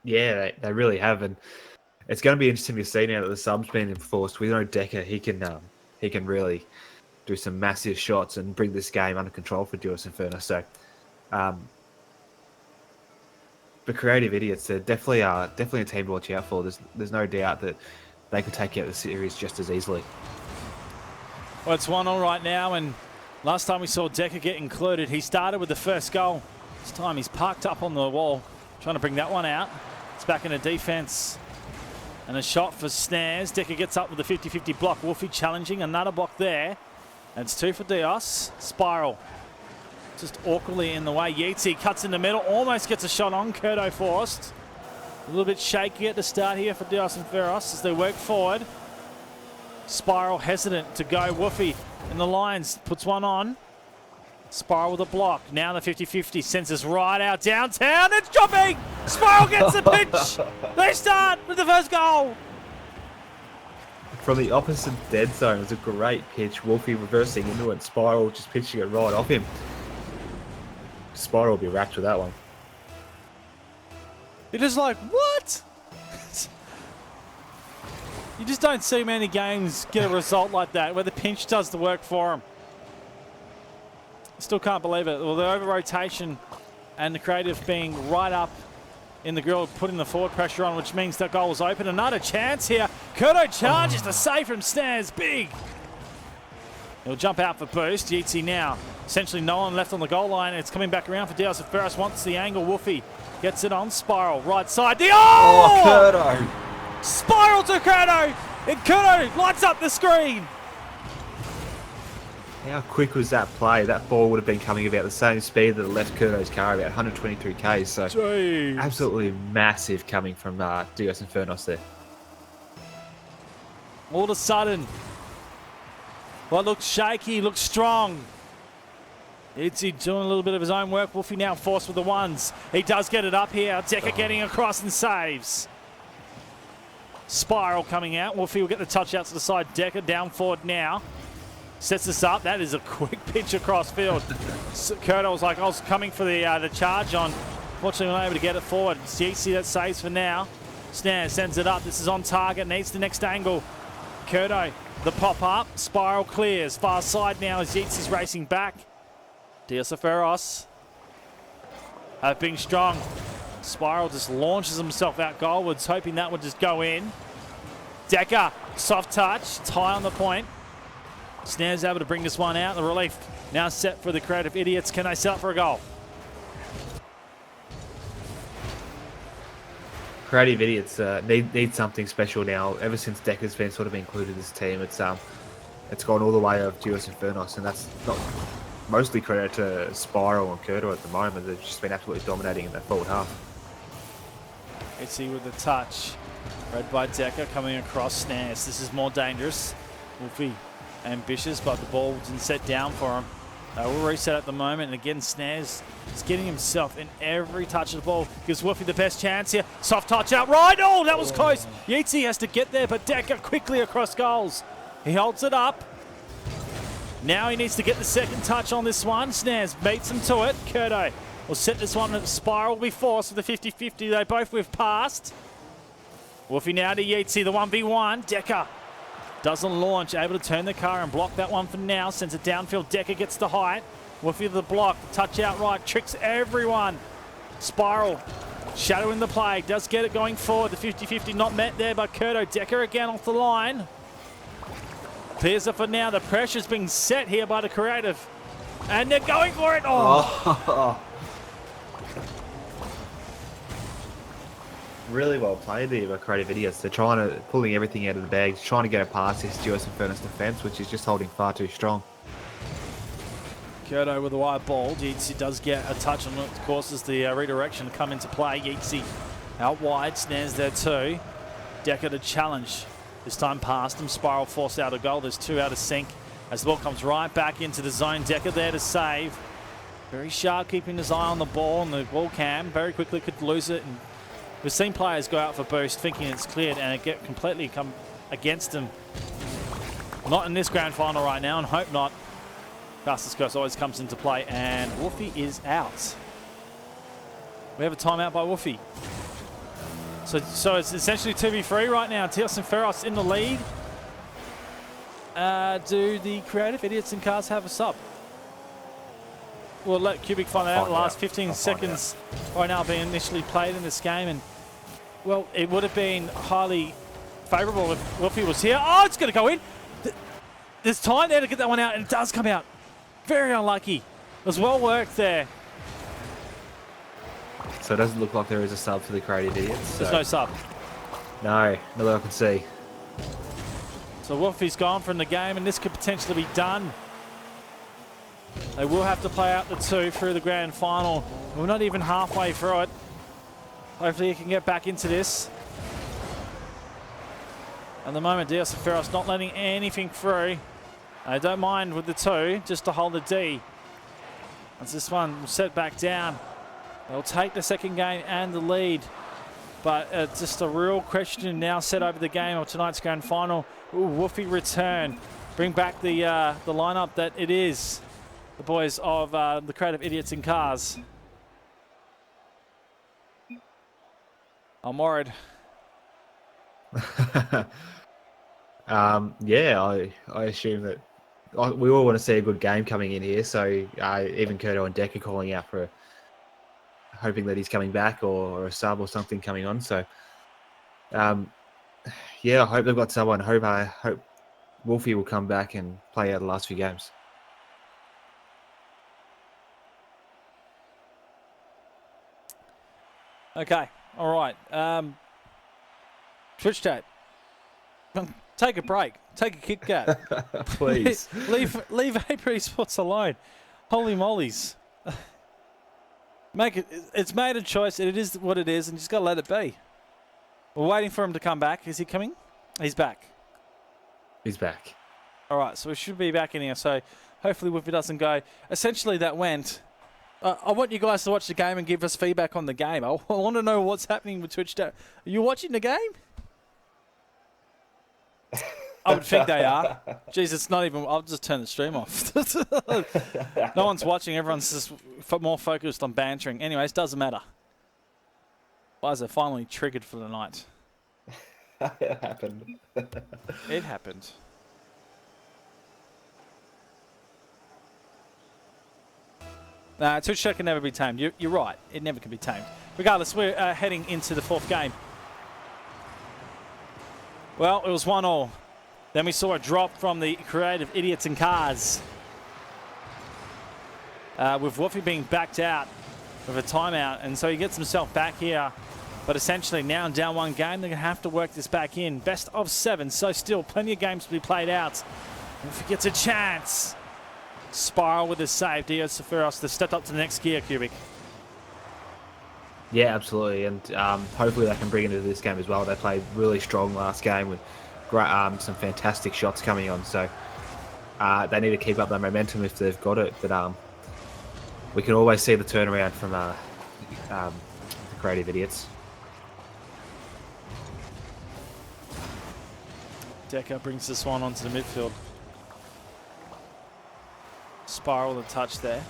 Yeah, they really have, and it's going to be interesting to see now that the sub's been enforced. We know Decker, he can really do some massive shots and bring this game under control for Dios Inferno. So, the Creative Idiots, they're definitely a team to watch out for. There's no doubt that they could take out the series just as easily. Well, it's 1-all right now, and last time we saw Decker get included, he started with the first goal. This time he's parked up on the wall, trying to bring that one out. It's back into defense. And a shot for Snares. Decker gets up with the 50-50 block. Woofy challenging. Another block there. And it's 2 for Dios. Spiral. Just awkwardly in the way. Yeatsy cuts in the middle. Almost gets a shot on. Kurdo forced. A little bit shaky at the start here for Dios and Ferros as they work forward. Spiral hesitant to go. Woofy in the lines. Puts one on. Spiral with a block. Now the 50-50 sends us right out downtown. It's dropping. Spiral gets the pitch. They start with the first goal. From the opposite dead zone, it was a great pitch. Woofy reversing into it. Spiral just pitching it right off him. Spiral will be wrapped with that one. You're just like, what? You just don't see many games get a result like that where the pinch does the work for them. Still can't believe it. Well, the over-rotation and the Creative being right up in the grill, putting the forward pressure on, which means the goal is open. Another chance here. Kurdo charges to save from Snares. Big. He'll jump out for boost. Yeatsy now. Essentially no one left on the goal line. It's coming back around for Dios. If Ferros wants the angle, Woofy gets it on. Spiral, right side. Kurdo! Spiral to Kurdo! And Kurdo lights up the screen. How quick was that play? That ball would have been coming about the same speed that it left Kurto's car, about 123 k's. So Jeez. absolutely massive coming from Dios Infernos there. All of a sudden, what looks shaky, looks strong. Itzy doing a little bit of his own work. Wolfie now forced with the ones. He does get it up here. Decker getting across and saves. Spiral coming out. Wolfie will get the touch out to the side. Decker down forward now. Sets this up. That is a quick pitch across field. Curto was like, I was coming for the charge on. Fortunately, not able to get it forward. Yeezy that saves for now. Snare sends it up. This is on target. Needs the next angle. Curto, the pop up. Spiral clears. Far side now as Yeetsy's racing back. Diasaferos being strong. Spiral just launches himself out goalwards, hoping that would just go in. Decker, soft touch. It's high on the point. Snare's able to bring this one out. The relief now set for the Creative Idiots. Can they set up for a goal? Creative Idiots need something special now. Ever since Decker's been sort of included in this team, it's gone all the way of Dios Infernos, and that's not mostly credit to Spiral and Curto at the moment. They've just been absolutely dominating in that forward half. Itzy with the touch. Read by Decker coming across Snares. This is more dangerous. Wolfie ambitious, but the ball didn't set down for him. They will reset at the moment, and again, Snares is getting himself in every touch of the ball. Gives Wolfie the best chance here. Soft touch out right. Oh, that was close. Yeatsy has to get there, but Decker quickly across goals. He holds it up. Now he needs to get the second touch on this one. Snares beats him to it. Curto will set this one at Spiral. Will be forced with the 50-50. They both with passed. Wolfie now to Yeatsy, the 1v1. Decker doesn't launch, able to turn the car and block that one for now. Sends it downfield. Decker gets the height. Wolfie the block, touch out right, tricks everyone. Spiral shadowing the play, does get it going forward. The 50-50 not met there by Curto. Decker again off the line. Clears it for now. The pressure's being set here by the Creative. And they're going for it. Oh. Really well played there by Creative Idiots. They're pulling everything out of the bag, trying to get past this Dios Infernos defense, which is just holding far too strong. Curto with the wide ball. Yeatsy does get a touch on it. Of course, as the redirection come into play. Yeatsy out wide. Snares there too. Decker to challenge. This time past him. Spiral forced out a goal. There's two out of sync. As the ball comes right back into the zone. Decker there to save. Very sharp, keeping his eye on the ball and the ball cam. Very quickly could lose it. And we've seen players go out for boost thinking it's cleared and it get completely come against them. Not in this grand final right now, and hope not. Fastest course always comes into play, and Wolfie is out. We have a timeout by Wolfie. So it's essentially 2v3 right now. Dios Infernos in the lead. Do the Creative Idiots and Cars have a sub? We'll let Cubic find out. The last 15 seconds right now being initially played in this game, and well, it would have been highly favourable if Wolfie was here. Oh, it's going to go in. There's time there to get that one out, and it does come out. Very unlucky. It was well worked there. So it doesn't look like there is a sub for the Creative Idiots. There's no sub. No, not that I can see. So Wolfie's gone from the game, and this could potentially be done. They will have to play out the two through the grand final. We're not even halfway through it. Hopefully he can get back into this. At the moment, Dios Infernos not letting anything through. I don't mind with the two, just to hold the D. As this one set back down, they'll take the second game and the lead. But it's just a real question now set over the game of tonight's grand final. Ooh, Wolfie return. Bring back the lineup that it is. The boys of the Creative Idiots in Cars. I'm worried. Yeah, I assume that we all want to see a good game coming in here. So even Curto and Decker calling out for hoping that he's coming back or a sub or something coming on. So yeah, I hope they've got someone. I hope Wolfie will come back and play out the last few games. Okay, all right. Twitch chat. take a break. Take a Kit Kat. Please. leave Vapour Esports alone. Holy mollies. It's made a choice. It is what it is, and you just got to let it be. We're waiting for him to come back. Is he coming? He's back. He's back. All right, so we should be back in here. So hopefully Whippy doesn't go. Essentially, that went. I want you guys to watch the game and give us feedback on the game. I want to know what's happening with Twitch. Are you watching the game? I would think they are. Jeez, it's not even... I'll just turn the stream off. No one's watching. Everyone's just more focused on bantering. Anyways, doesn't matter. Liza finally triggered for the night. It happened. It happened. Nah, Twitch chat can never be tamed. You're right. It never can be tamed. Regardless, we're heading into the fourth game. Well, it was 1-1. Then we saw a drop from the creative idiots in cars. With Woofy being backed out with a timeout. And so he gets himself back here. But essentially now down one game, they're going to have to work this back in. Best of 7. So still plenty of games to be played out. Woofy gets a chance. Spiral with his save. Dio Sephiros to step up to the next gear, Cubic. Yeah, absolutely. And hopefully they can bring it into this game as well. They played really strong last game with great, some fantastic shots coming on. So they need to keep up that momentum if they've got it. But we can always see the turnaround from the creative idiots. Decker brings this one onto the midfield. Spiral the touch there.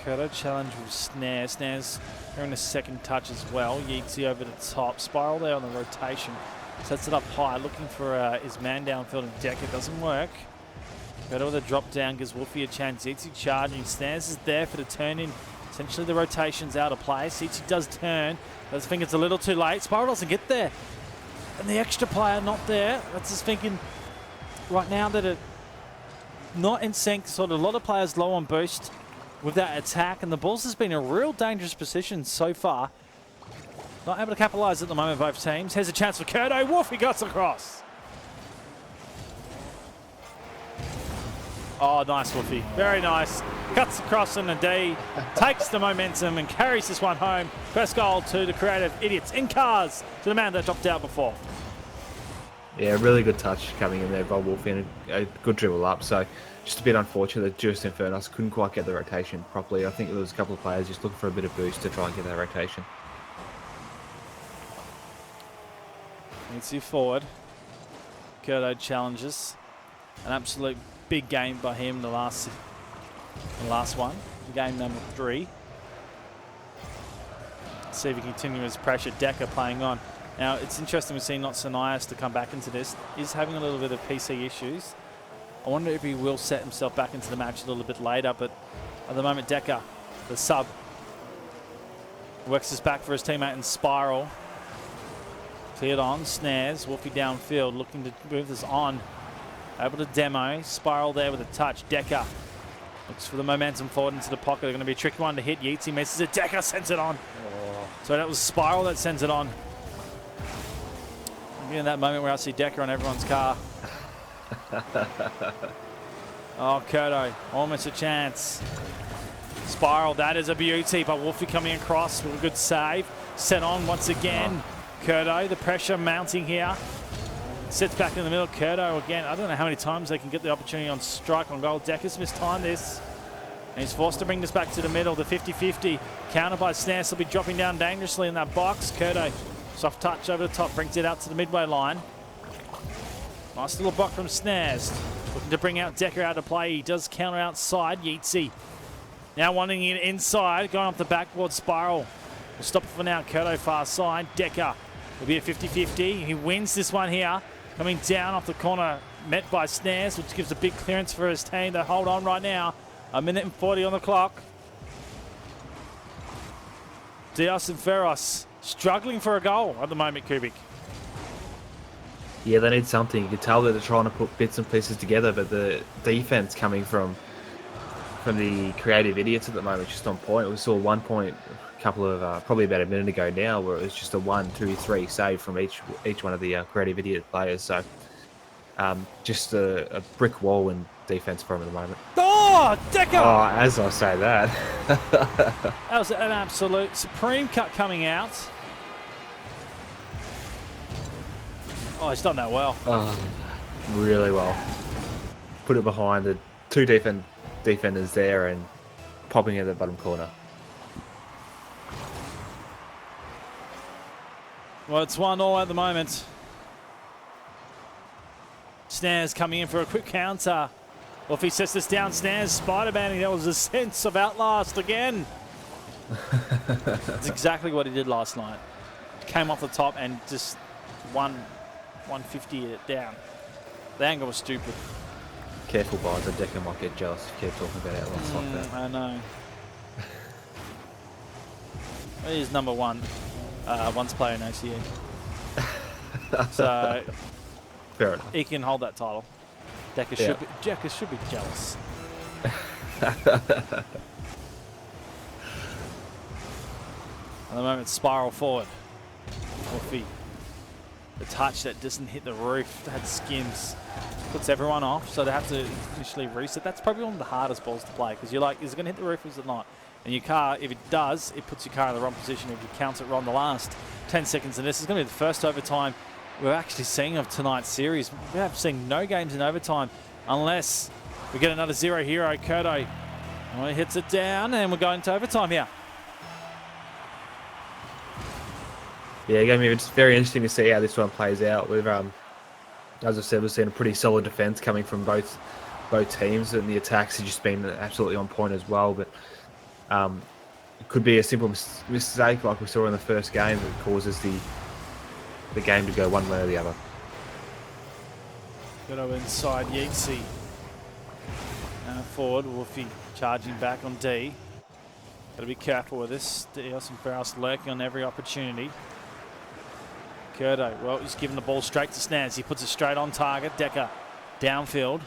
Kurto challenge with Snare. Snare's earning a second touch as well. Yeatsy over the top. Spiral there on the rotation. Sets it up high, looking for his man downfield, and Decker doesn't work. Kurto with a drop down gives Woofy a chance. Yeatsy charging. Snares is there for the turn in. Essentially the rotation's out of place. Yeatsy does turn. But I think it's a little too late. Spiral doesn't get there. And the extra player not there. That's just thinking right now that it not in sync. Sort of a lot of players low on boost with that attack, and the Bulls has been in a real dangerous position so far. Not able to capitalise at the moment, both teams. Here's a chance for Kurto. Woofy cuts across. Oh, nice, Woofy. Very nice. Cuts across in the D, takes the momentum and carries this one home. First goal to the creative idiots in cars, to the man that dropped out before. Yeah, really good touch coming in there by Woofy and a good dribble up. So just a bit unfortunate that Juice Infernos couldn't quite get the rotation properly. I think there was a couple of players just looking for a bit of boost to try and get that rotation. Needs you forward. Kurto challenges. An absolute big game by him, the last one. Game number 3. Let's see if he continues his pressure. Decker playing on. Now, it's interesting we've seen not Sanias to come back into this. He's having a little bit of PC issues. I wonder if he will set himself back into the match a little bit later, but at the moment, Decker, the sub, works his back for his teammate in Spiral. Cleared on, Snares, Woofy downfield, looking to move this on. Able to demo, Spiral there with a touch. Decker looks for the momentum forward into the pocket. They're going to be a tricky one to hit. Yeatsy misses it. Decker sends it on. Oh. So that was Spiral that sends it on. In that moment where I see Decker on everyone's car. Oh, Kurto, almost a chance. Spiral, that is a beauty, but Woofy coming across with a good save. Set on once again. Kurto, the pressure mounting here. Sits back in the middle. Kurto again. I don't know how many times they can get the opportunity on strike on goal. Decker's mistimed this. And he's forced to bring this back to the middle. The 50-50. Counter by Snares will be dropping down dangerously in that box. Kurto, soft touch over the top, brings it out to the midway line. Nice little block from Snares. Looking to bring out Decker out of play. He does counter outside. Yeatsy now wanting it inside. Going off the backboard. Spiral. We'll stop it for now. Kurto far side. Decker will be a 50-50. He wins this one here. Coming down off the corner. Met by Snares, which gives a big clearance for his team. They hold on right now. 1:40 on the clock. Diaz and Ferros struggling for a goal at the moment, Kubik. Yeah, they need something. You can tell that they're trying to put bits and pieces together, but the defense coming from from the creative idiots at the moment, just on point. We saw 1 point probably about a minute ago now, where it was just a 1, 2, 3 save from each one of the creative idiot players. So just a brick wall in defense for him at the moment. Oh, Decker! Oh, as I say that. That was an absolute supreme cut coming out. Oh, he's done that well. Oh, really well. Put it behind the two defenders there and popping in the bottom corner. Well, it's 1-1 at the moment. Snares coming in for a quick counter. Well, if he sets this down, Snares Spider-Man, that was a sense of Outlast again. That's exactly what he did last night. Came off the top and just 150 it down. The angle was stupid. Careful, guys. The Decker might get jealous if you keep talking about Outlast like that. I know. He's number one once player in OCE. So Fair enough. he can hold that title. Decker should be jealous. At the moment, spiral forward. Wolfie. The touch that doesn't hit the roof, that skims, puts everyone off, so they have to initially reset. That's probably one of the hardest balls to play, because you're like, is it going to hit the roof or is it not? And your car, if it does, it puts your car in the wrong position if you count it wrong the last 10 seconds. And this is going to be the first overtime we're actually seeing of tonight's series. We have seen no games in overtime unless we get another zero hero. Kurdo hits it down, and we're going to overtime here. Yeah, it's very interesting to see how this one plays out. We've, as I said, we've seen a pretty solid defense coming from both teams, and the attacks have just been absolutely on point as well. But it could be a simple mistake like we saw in the first game that causes the game to go one way or the other. Kurdo inside Yeatsy. Forward, Wolfie charging back on D. Got to be careful with this. Dios and Faust lurking on every opportunity. Kurdo, well, he's giving the ball straight to Snares. He puts it straight on target. Decker downfield.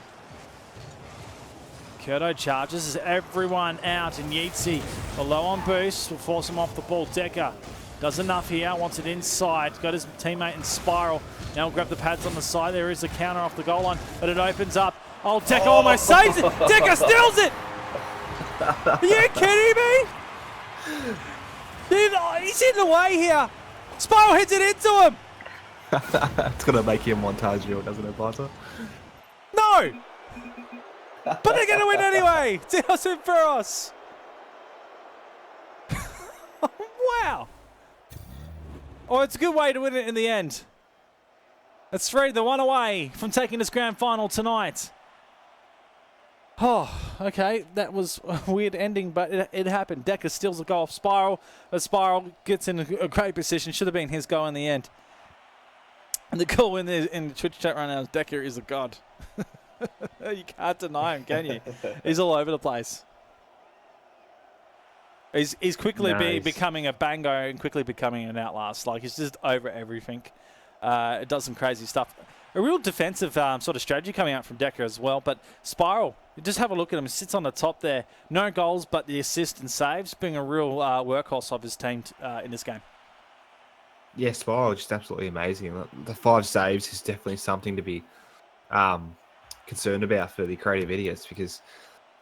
Kurdo charges everyone out, and Yeatsy, low on boost, will force him off the ball. Decker does enough here, wants it inside. Got his teammate in spiral. Now we'll grab the pads on the side. There is a counter off the goal line, but it opens up. Oh, Decker almost saves it. Decker steals it. Are you kidding me? He's in the way here. Spiral hits it into him. It's going to make you a montage reel, doesn't it, Barter? No. But they're going to win anyway. Dios and Feroz. Wow. Oh, it's a good way to win it in the end. It's 3, the one away from taking this grand final tonight. Oh, okay. That was a weird ending, but it happened. Decker steals the goal off Spiral. Spiral gets in a great position. Should have been his goal in the end. And the goal in the Twitch chat right now is Decker is a god. You can't deny him, can you? He's all over the place. He's quickly becoming a bango and quickly becoming an Outlast. Like, he's just over everything. It does some crazy stuff. A real defensive sort of strategy coming out from Decker as well. But Spiral, just have a look at him. He sits on the top there. No goals, but the assist and saves, being a real workhorse of his team in this game. Yeah, Spiral, just absolutely amazing. The 5 saves is definitely something to be concerned about for the creative idiots, because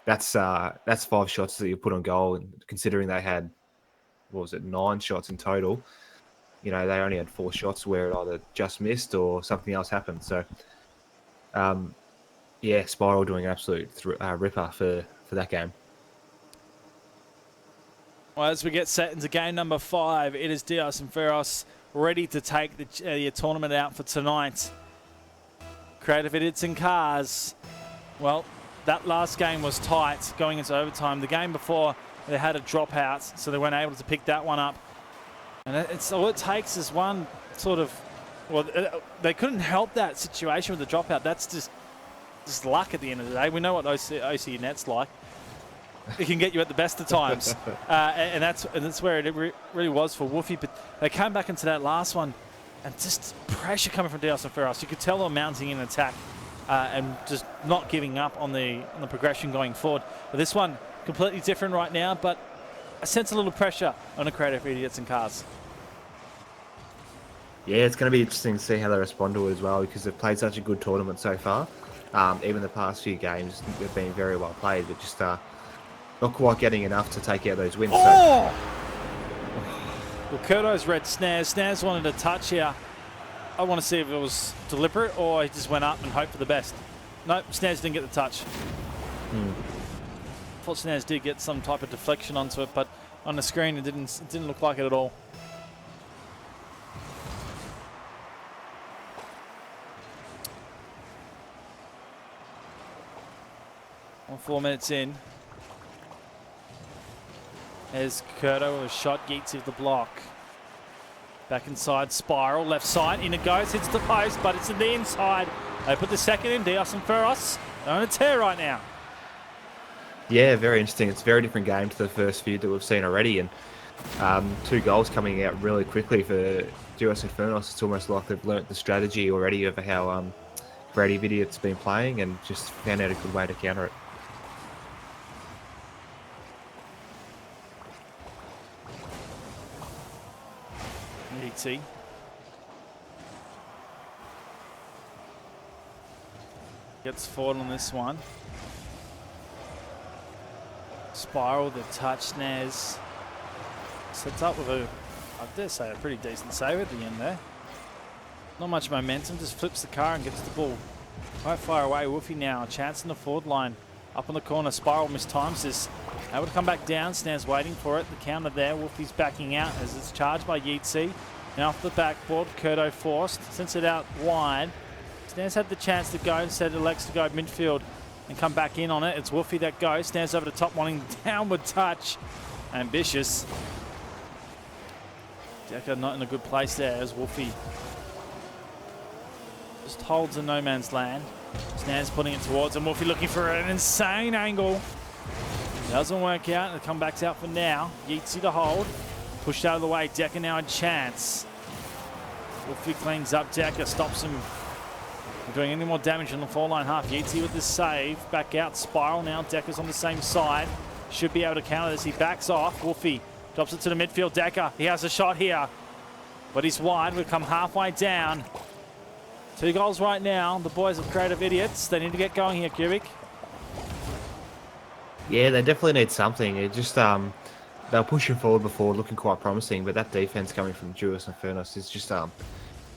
that's 5 shots that you put on goal, and considering they had, 9 shots in total, they only had 4 shots where it either just missed or something else happened. So Spiral doing an absolute ripper for that game. Well, as we get set into game number 5, it is Dios and Feroz ready to take the tournament out for tonight. Creative Idiots and Cars. Well, that last game was tight going into overtime. The game before, they had a dropout, so they weren't able to pick that one up. And it's all it takes is one sort of... Well, they couldn't help that situation with the dropout. That's just luck at the end of the day. We know what OC Net's like. It can get you at the best of times. And that's where it really was for Wolfie. But they came back into that last one, and just pressure coming from Dios and Feroz. You could tell them mounting in attack. and just not giving up on the progression going forward. But this one, completely different right now, but I sense a little pressure on the Creative Idiots and Cars. Yeah, it's going to be interesting to see how they respond to it as well, because they've played such a good tournament so far. Even the past few games, they've been very well played, but just not quite getting enough to take out those wins. Oh! Well, Kurto's read Snares. Snares wanted a touch here. I want to see if it was deliberate or he just went up and hoped for the best. Nope, Snares didn't get the touch. Thought Snares did get some type of deflection onto it, but on the screen it didn't look like it at all. Well, 4 minutes in. There's Kurto with a shot, Yeats with the block. Back inside, Spiral, left side, in it goes, hits the post, but it's in the inside. They put the second in, Diaz and Ferros. They're on a tear right now. Yeah, very interesting. It's a very different game to the first few that we've seen already, and 2 goals coming out really quickly for Duos Infernos. It's almost like they've learnt the strategy already of how Creative Idiot's been playing and just found out a good way to counter it. Yeatsy. Gets forward on this one. Spiral, the touch, Snares. Sets up with I dare say, a pretty decent save at the end there. Not much momentum, just flips the car and gets the ball quite far away. Wolfie now, a chance in the forward line. Up on the corner, Spiral mistimes this. Able to come back down, Snares waiting for it. The counter there, Wolfie's backing out as it's charged by Yeatsy. Now off the backboard, Kurto forced, sends it out wide. Snares had the chance to go, instead elects to go midfield and come back in on it. It's Wolfie that goes, Snares over the top, wanting downward touch. Ambitious. Decker not in a good place there as Wolfie just holds in no man's land. Snares putting it towards him, Wolfie looking for an insane angle. Doesn't work out, the comeback's out for now. Yeatsy to hold. Pushed out of the way, Decker now a chance. Wolfie cleans up Decker, stops him from doing any more damage on the 4-line half. Yeatsy with the save, back out, Spiral now. Decker's on the same side. Should be able to counter this, he backs off. Wolfie drops it to the midfield, Decker. He has a shot here, but he's wide. We've come halfway down. 2 goals right now. The boys of Creative Idiots, they need to get going here, Cubic. Yeah, they definitely need something. It just they were pushing forward before, looking quite promising, but that defense coming from Duos and Furnace is just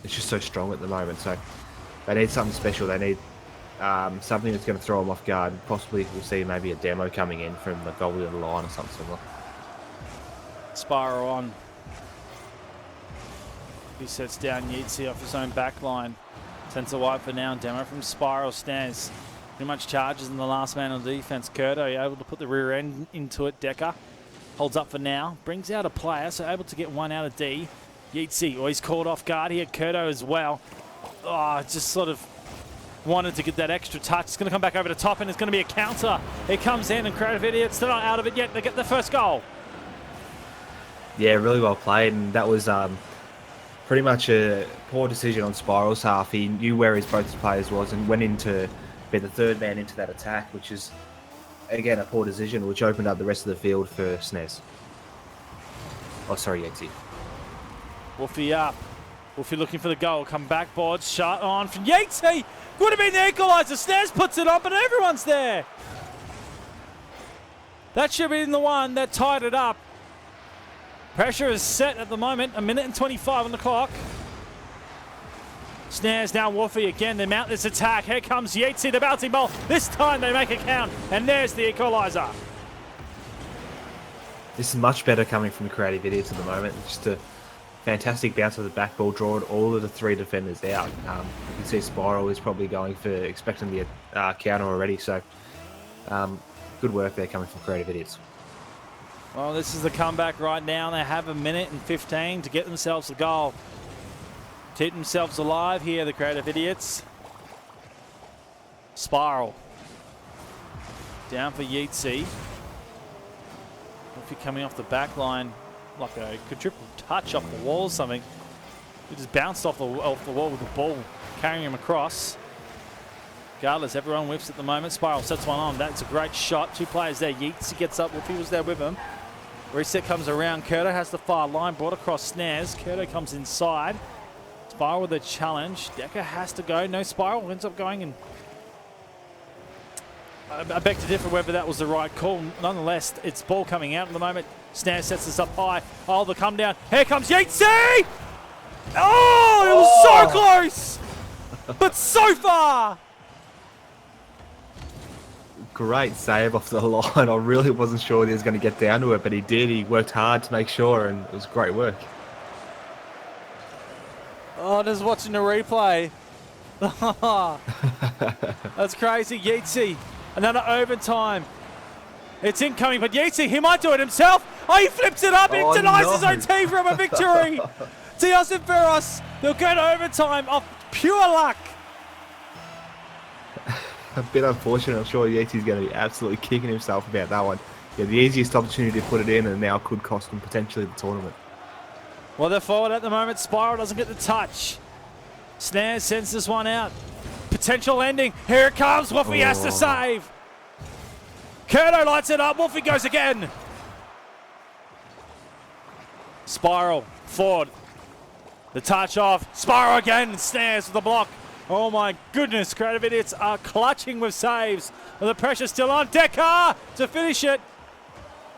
it's just so strong at the moment. So they need something special. They need something that's going to throw them off guard. Possibly we'll see maybe a demo coming in from the goalie of the line or something similar. Spiral on. He sets down Yeatsy off his own back line. Sends a wide for now. Demo from Spiral. Snares pretty much charges in the last man on defense. Kurto able to put the rear end into it. Decker holds up for now. Brings out a player, so able to get one out of D. Yeatsy, he's caught off guard here. Kurto as well. Oh, just sort of wanted to get that extra touch. It's going to come back over the top, and it's going to be a counter. It comes in, and Creative Idiots, they're not out of it yet. They get the first goal. Yeah, really well played, and that was pretty much a poor decision on Spiral's half. He knew where both his players was and went in to be the third man into that attack, which is, again, a poor decision, which opened up the rest of the field for Snares. Oh, sorry, Yeatsy. Wolfie up. Wolfie looking for the goal. Come back, board. Shot on from Yeatsy. Would have been the equaliser. Snares puts it on, but everyone's there. That should have been the one that tied it up. Pressure is set at the moment. 1 minute and 25 on the clock. Snares now Wolfie again. They mount this attack. Here comes Yeatsy, the bouncing ball. This time they make it count. And there's the equaliser. This is much better coming from the Creative Idiots at the moment. Just a fantastic bounce of the back ball, drawing all of the 3 defenders out. You can see Spiral is probably going for expecting the counter already. So good work there coming from Creative Idiots. Well, this is the comeback right now. They have 1 minute and 15 to get themselves a goal. Keep themselves alive here, the Creative Idiots. Spiral. Down for Yeatsy. If you're coming off the back line, like a quadruple touch off the wall or something. He just bounced off the wall with the ball, carrying him across. Regardless, everyone whiffs at the moment. Spiral sets one on. That's a great shot. 2 players there. Yeats gets up. Wolfie was there with him. Reset comes around. Curto has the far line. Brought across Snares. Curto comes inside. Spiral with a challenge. Decker has to go. No Spiral. Ends up going and... I beg to differ whether that was the right call. Nonetheless, it's ball coming out at the moment. Snares sets this up high. Oh, the come down. Here comes Yeatsy! Oh, it was so close! But so far! Great save off the line. I really wasn't sure he was going to get down to it, but he did. He worked hard to make sure, and it was great work. Oh, just watching the replay. That's crazy. Yeatsy, another overtime. It's incoming, but Yeatsy, he might do it himself. Oh, he flips it up and Oh, denies his no. own team from a victory. Diaz and Ferros, they'll go to overtime off pure luck. A bit unfortunate. I'm sure Yeatsy's going to be absolutely kicking himself about that one. Yeah, the easiest opportunity to put it in, and now could cost him potentially the tournament. Well, they're forward at the moment. Spiral doesn't get the touch. Snares sends this one out. Potential ending. Here it comes. Wolfie has to save. Curto lights it up. Wolfie goes again. Spiral forward. The touch off. Spiral again. Snares with the block. Oh my goodness. Creative Idiots are clutching with saves. Well, the pressure's still on. Decker to finish it.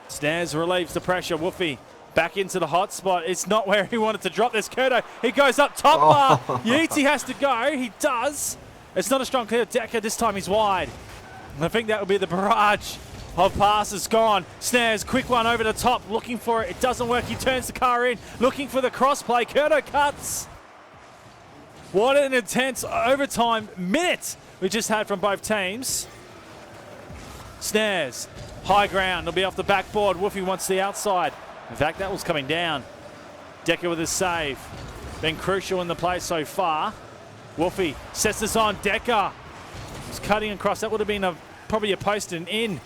Snares relieves the pressure. Wolfie back into the hot spot. It's not where he wanted to drop this. Curto, he goes up top bar. Yeatsy has to go. He does. It's not a strong clear. Decker, this time he's wide. And I think that will be the barrage of passes gone. Snares, quick one over the top, looking for it. It doesn't work. He turns the car in, looking for the cross play. Curto cuts. What an intense overtime minute we just had from both teams. Snares, high ground. It'll be off the backboard. Wolfie wants the outside. In fact, that was coming down. Decker with his save. Been crucial in the play so far. Wolfie sets this on. Decker was cutting across. That would have been probably a post and in.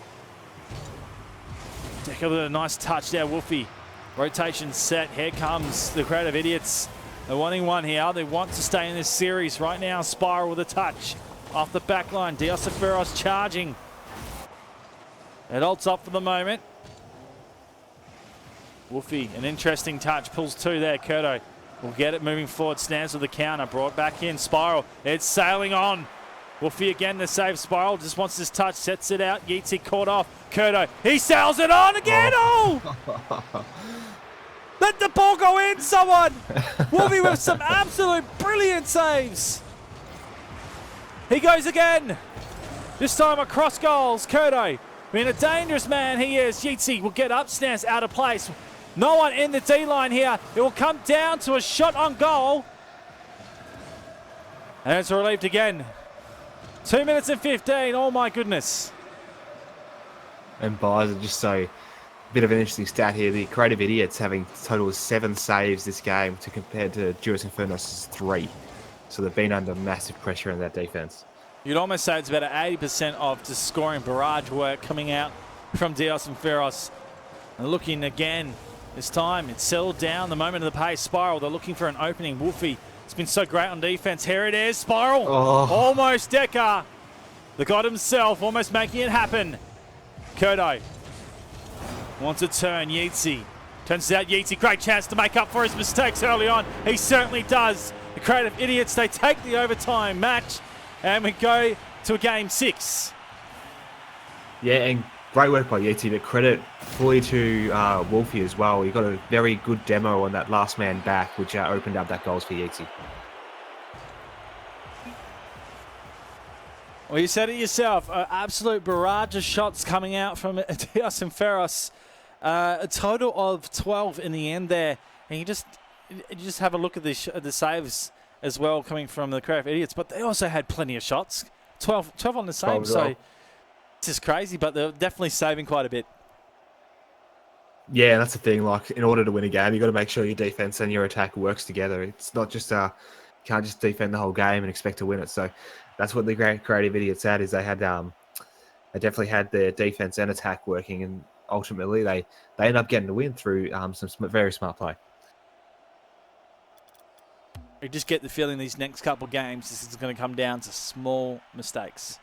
Decker with a nice touch there. Wolfie. Rotation set. Here comes the Creative Idiots. They're wanting one here. They want to stay in this series right now. Spiral with a touch. Off the back line. Diosaferos charging. It holds up for the moment. Wolfie, an interesting touch. Pulls 2 there. Curto will get it moving forward. Stands with the counter. Brought back in. Spiral. It's sailing on. Wolfie again to save. Spiral just wants this touch. Sets it out. Yeatsy caught off. Curto. He sails it on again. Oh! Let the ball go in, someone! Wolfie with some absolute brilliant saves. He goes again. This time across goals. Curto, being a dangerous man he is. Yeatsy will get up. Snares out of place. No one in the D-line here. It will come down to a shot on goal. And it's relieved again. 2 minutes and 15. Oh my goodness. And buys are just so... Bit of an interesting stat here. The Creative Idiots having a total of 7 saves this game to compare to Duos Infernos' 3. So they've been under massive pressure in that defense. You'd almost say it's about 80% of just scoring barrage work coming out from Dios and Ferros. And looking again. This time it's settled down. The moment of the pace. Spiral. They're looking for an opening. Wolfie. It's been so great on defense. Here it is. Spiral. Almost Decker. The god himself almost making it happen. Curto. Wants a turn. Yeatsy. Turns out Yeatsy, great chance to make up for his mistakes early on. He certainly does. The Creative Idiots, they take the overtime match. And we go to a game 6. Yeah, and great work by Yeatsy, but credit fully to Wolfie as well. He got a very good demo on that last man back, which opened up that goals for Yeatsy. Well, you said it yourself. An absolute barrage of shots coming out from Dios and Ferros. A total of 12 in the end there. And you just have a look at the saves as well coming from the Creative Idiots. But they also had plenty of shots. 12 on the same. So it's just crazy, but they're definitely saving quite a bit. Yeah, that's the thing. Like, in order to win a game, you've got to make sure your defense and your attack works together. It's not just you can't just defend the whole game and expect to win it. So that's what the Creative Idiots had. Is they had they definitely had their defense and attack working, and ultimately they end up getting the win through some very smart play. I just get the feeling these next couple of games, this is going to come down to small mistakes.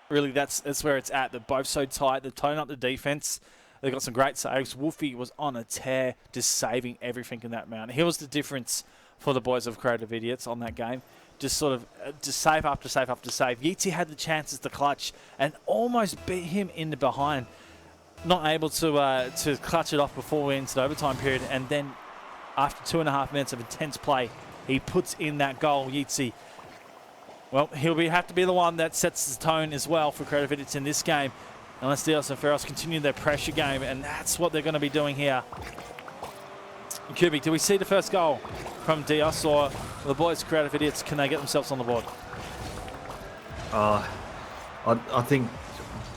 Really, that's where it's at. They're both so tight. They're toning up the defense. They've got some great saves. Wolfie was on a tear, just saving everything in that mountain. He was the difference for the boys of Creative Idiots on that game. Just sort of just save after save after save. Yeatsy had the chances to clutch and almost beat him in the behind. Not able to clutch it off before we entered overtime period. And then after 2.5 minutes of intense play, he puts in that goal. Yeatsy, well, he'll have to be the one that sets the tone as well for Creative Idiots in this game. Unless Dios and Ferros continue their pressure game, and that's what they're going to be doing here. Kubik, do we see the first goal from Dios, or the boys Creative Idiots, can they get themselves on the board? I think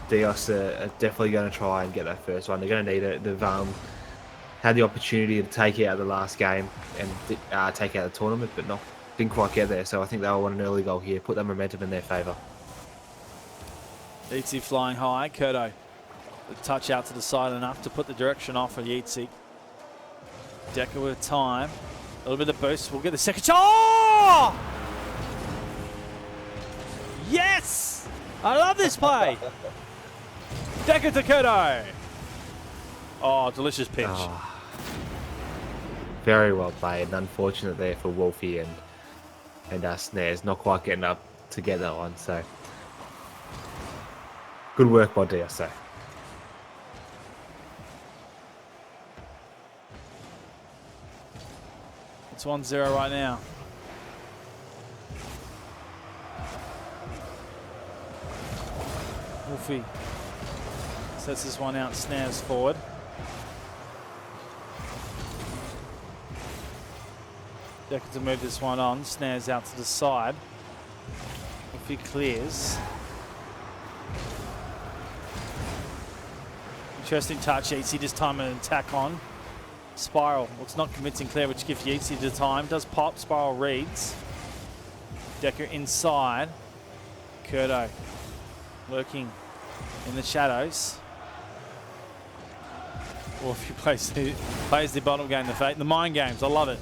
Dios are definitely going to try and get that first one. They're going to need it. They've had the opportunity to take out the last game and take out the tournament, but didn't quite get there. So I think they'll want an early goal here, put that momentum in their favour. Yeatsy flying high. Kurdo, the touch out to the side enough to put the direction off for Yeatsy. Decker with time. A little bit of boost. We'll get the second shot. Oh! Yes! I love this play. Decker to Kurdo. Oh, delicious pitch. Oh, very well played. And unfortunate there for Wolfie and Snares. Not quite getting up to get that one. So good work by DSA. It's 1-0 right now. Wolfie sets this one out, Snares forward. Decker to move this one on, Snares out to the side. Wolfie clears. Interesting touch, Yeatsy just time an attack on. Spiral, looks not convincing clear, which gives Yeatsy the time. Does pop, Spiral reads. Decker inside. Kurdo lurking in the shadows. Wolfie plays the bottom game, the mind games. I love it.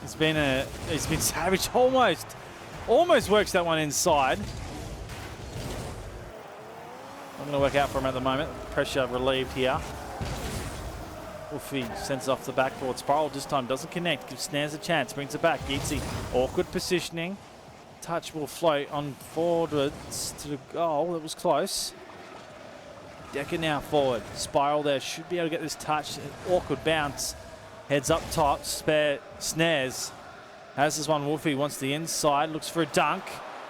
He's been savage. Almost works that one inside. Not going to work out for him at the moment. Pressure relieved here. Wolfie sends it off the backboard. Spiral this time doesn't connect. Gives Snares a chance. Brings it back. Yeatsy, awkward positioning. Touch will float on forwards to the goal. That was close. Decker now forward. Spiral there. Should be able to get this touch. Awkward bounce. Heads up top. Spare Snares. Has this one. Wolfie wants the inside. Looks for a dunk.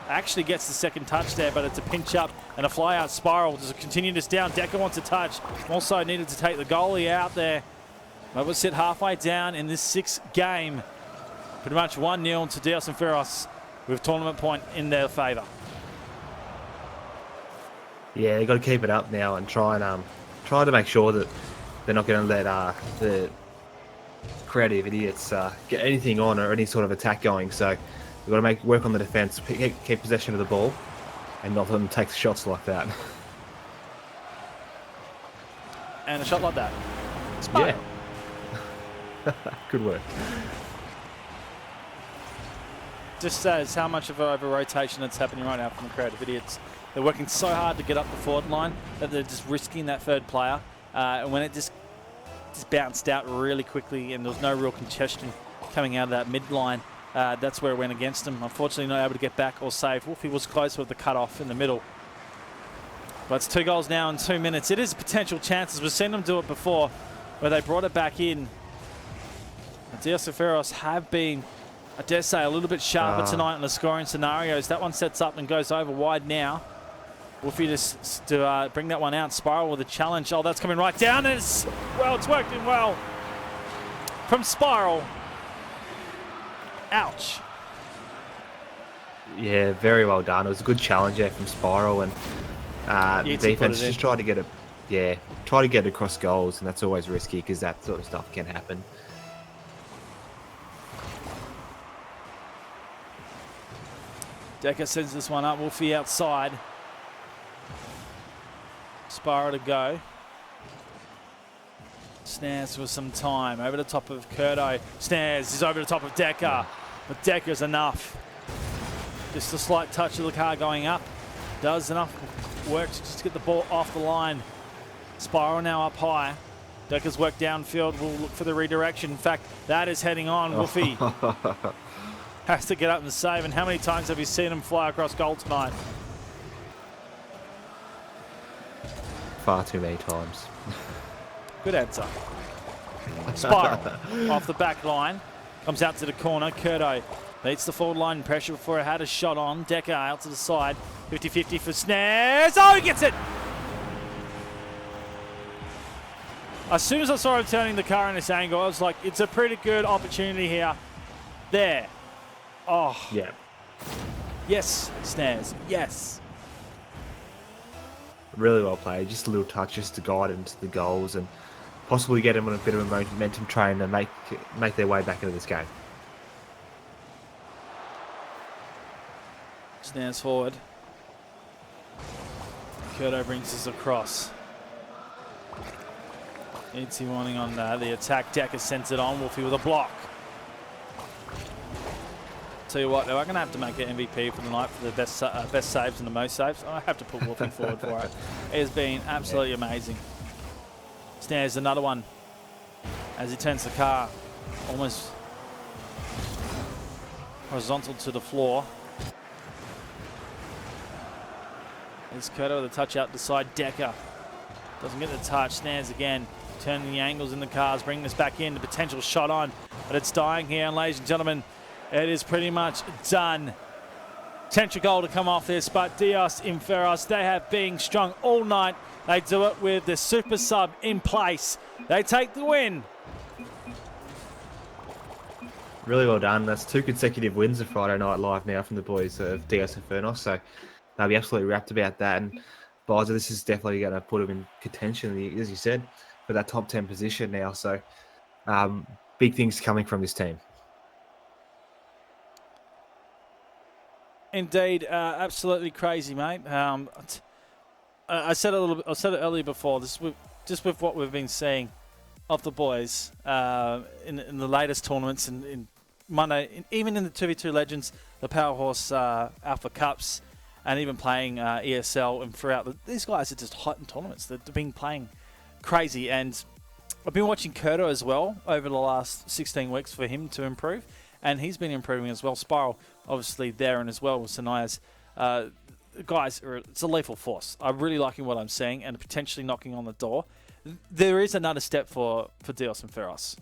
Actually gets the second touch there, but it's a pinch up and a fly out. Spiral. Does it continue this down? Decker wants a touch. Also needed to take the goalie out there. But we'll sit halfway down in this sixth game. Pretty much 1-0 to Dios and Ferros with tournament point in their favour. Yeah, they've got to keep it up now and try to make sure that they're not going to let the Creative Idiots get anything on or any sort of attack going. So we've got to work on the defence, keep possession of the ball, and not let them take shots like that. And a shot like that. Spiral. Yeah. Good work. Just says how much of an over-rotation that's happening right now from the Creative Idiots. They're working so hard to get up the forward line that they're just risking that third player. And when it just bounced out really quickly and there was no real congestion coming out of that mid-line, that's where it went against them. Unfortunately, not able to get back or save. Wolfie was close with the cut-off in the middle. But it's 2 goals now in 2 minutes. It is a potential chances. We've seen them do it before where they brought it back in. Dios and Ferros have been, I dare say, a little bit sharper tonight in the scoring scenarios. That one sets up and goes over wide now. Wolfie just to bring that one out. Spiral with a challenge. Oh, that's coming right down. And it's working well from Spiral. Ouch. Yeah, very well done. It was a good challenge there from Spiral, and the defense just tried to get it. Yeah, try to get across goals, and that's always risky because that sort of stuff can happen. Decker sends this one up. Wolfie outside. Spiral to go. Snares with some time. Over the top of Curto. Snares is over the top of Decker. But Decker's enough. Just a slight touch of the car going up. Does enough work to just get the ball off the line. Spiral now up high. Decker's work downfield. Will look for the redirection. In fact, that is heading on. Wolfie has to get up and save. And how many times have you seen him fly across goal tonight? Far too many times. Good answer. Spiral off the back line. Comes out to the corner. Curto beats the forward line pressure before it had a shot on. Decker out to the side. 50-50 for Snares. Oh, he gets it! As soon as I saw him turning the car in this angle, I was like, it's a pretty good opportunity here. There. Oh. Yeah. Yes, Snares. Yes. Really well played. Just a little touch just to guide him to the goals and possibly get him on a bit of a momentum train and make their way back into this game. Snares forward. Curto brings us across. Easy warning on the attack. Decker sends it on. Wolfie with a block. Tell you what, though, I'm going to have to make an MVP for the night for the best saves and the most saves. I have to put Wolfie forward for it. It has been absolutely amazing. Snares another one as he turns the car almost horizontal to the floor. There's Curto with a touch out the side. Decker doesn't get the touch. Snares again. Turning the angles in the cars, bringing us back in. The potential shot on, but it's dying here. And ladies and gentlemen, it is pretty much done. Potential goal to come off this, but Dios Inferos, they have been strong all night. They do it with the super sub in place. They take the win. Really well done. That's 2 consecutive wins of Friday Night Live now from the boys of Dios Infernos. So they'll be absolutely wrapped about that. And Bizer, this is definitely going to put them in contention, as you said, for that top 10 position now. So big things coming from this team. Indeed, absolutely crazy, mate. I said it earlier before. Just with what we've been seeing of the boys in the latest tournaments and in Monday, even in the 2v2 Legends, the Powerhorse Alpha Cups, and even playing ESL and throughout. These guys are just hot in tournaments. They've been playing crazy, and I've been watching Curto as well over the last 16 weeks for him to improve, and he's been improving as well. Spiral, obviously, there and as well with Sanaya's. Guys, it's a lethal force. I'm really liking what I'm seeing and potentially knocking on the door. There is another step for Dios and Feros.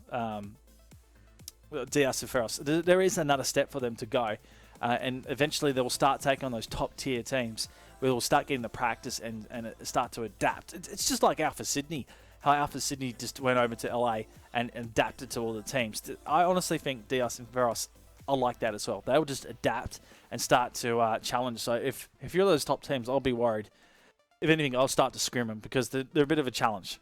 Dios and Feros. There is another step for them to go. And eventually they will start taking on those top tier teams. We will start getting the practice and start to adapt. It's just like Alpha Sydney. How Alpha Sydney just went over to LA and adapted to all the teams. I honestly think Dios and Feros are like that as well. They will just adapt and start to challenge. So if you're those top teams, I'll be worried. If anything, I'll start to scrim them because they're a bit of a challenge.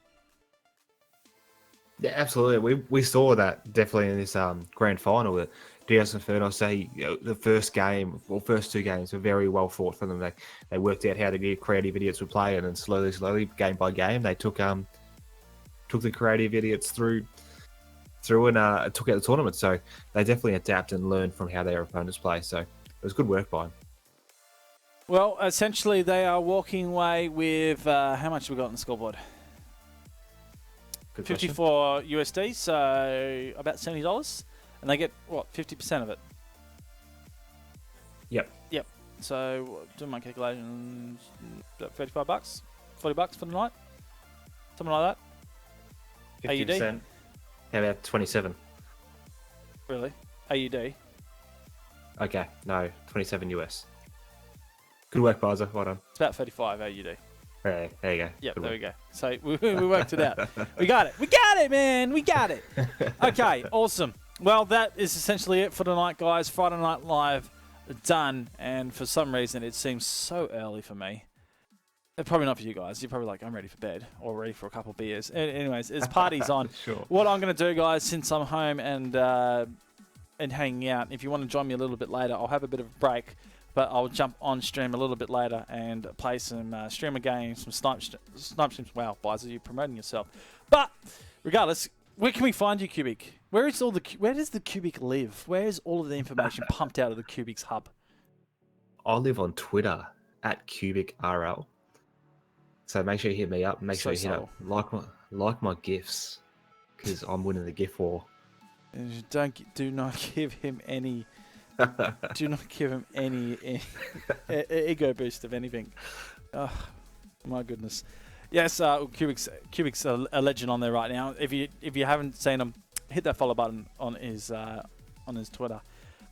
Yeah, absolutely. We saw that definitely in this grand final. That Dios Inferno say the first game, or first 2 games, were very well fought for them. They worked out how to get creative idiots would play, and then slowly, game by game, they took the creative idiots through and took out the tournament. So they definitely adapt and learn from how their opponents play. So it was good work by them. Well, essentially, they are walking away with how much we got on the scoreboard? Good question. 54 USD, so about $70, and they get what, 50% of it. Yep. So doing my calculations, about $35, $40 for the night, something like that. 50%. AUD? How about 27? Really? AUD? Okay, no, 27 US. Good work, Bizer. Well done. It's about 35 AUD. There you go. Yep, Good there work. we go. So we worked it out. We got it, man. We got it. Okay, awesome. Well, that is essentially it for tonight, guys. Friday Night Live done. And for some reason, it seems so early for me. Probably not for you guys. You're probably like, I'm ready for bed or ready for a couple of beers. Anyways, it's party's on. Sure. What I'm going to do, guys, since I'm home and hanging out, if you want to join me a little bit later, I'll have a bit of a break. But I'll jump on stream a little bit later and play some streamer games, some snipe streams. Wow, Bizer, you're promoting yourself. But regardless, where can we find you, Cubic? Where does the Cubic live? Where is all of the information pumped out of the Cubic's hub? I live on Twitter at CubicRL. So make sure you hit me up. Make sure you hit up like my gifts, because I'm winning the gift war. And do not give him any ego boost of anything. Oh my goodness. Yes, Cubic's a legend on there right now. If you haven't seen him, hit that follow button on his Twitter.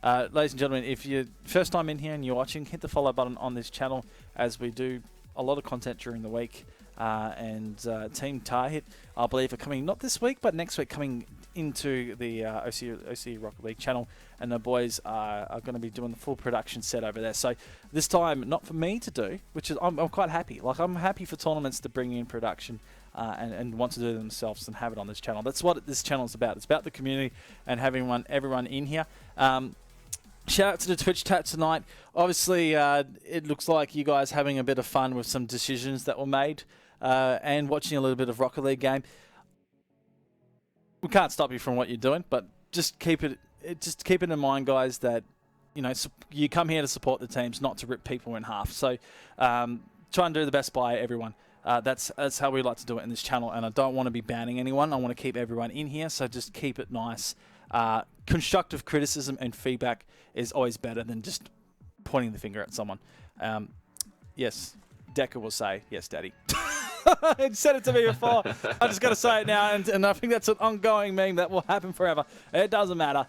Ladies and gentlemen, if you're first time in here and you're watching, hit the follow button on this channel, as we do a lot of content during the week. And Team Tarhit, I believe, are coming not this week, but next week, coming into the OC Rocket League channel, and the boys are going to be doing the full production set over there. So this time, not for me to do, which is I'm quite happy. Like, I'm happy for tournaments to bring in production and want to do it themselves and have it on this channel. That's what this channel is about. It's about the community and having everyone in here. Shout out to the Twitch chat tonight. Obviously, it looks like you guys having a bit of fun with some decisions that were made and watching a little bit of Rocket League game. We can't stop you from what you're doing, but just keep it in mind, guys, that you come here to support the teams, not to rip people in half. So try and do the best by everyone. That's how we like to do it in this channel, and I don't want to be banning anyone. I want to keep everyone in here, so just keep it nice. Constructive criticism and feedback is always better than just pointing the finger at someone. Yes, Decker will say, yes, Daddy. He said it to me before. I just got to say it now, and I think that's an ongoing meme that will happen forever. It doesn't matter.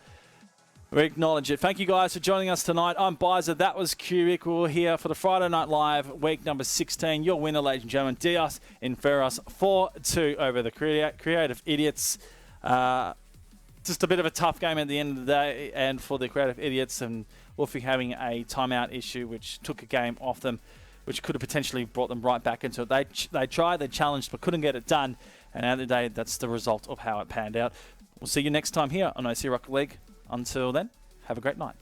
We acknowledge it. Thank you guys for joining us tonight. I'm Bizer. That was Cubic. We were here for the Friday Night Live, week number 16. Your winner, ladies and gentlemen, Dios Inferos 4-2 over the Creative Idiots. Just a bit of a tough game at the end of the day, and for the Creative Idiots, and Wolfie having a timeout issue, which took a game off them, which could have potentially brought them right back into it. They tried, they challenged, but couldn't get it done. And at the end of the day, that's the result of how it panned out. We'll see you next time here on OC Rocket League. Until then, have a great night.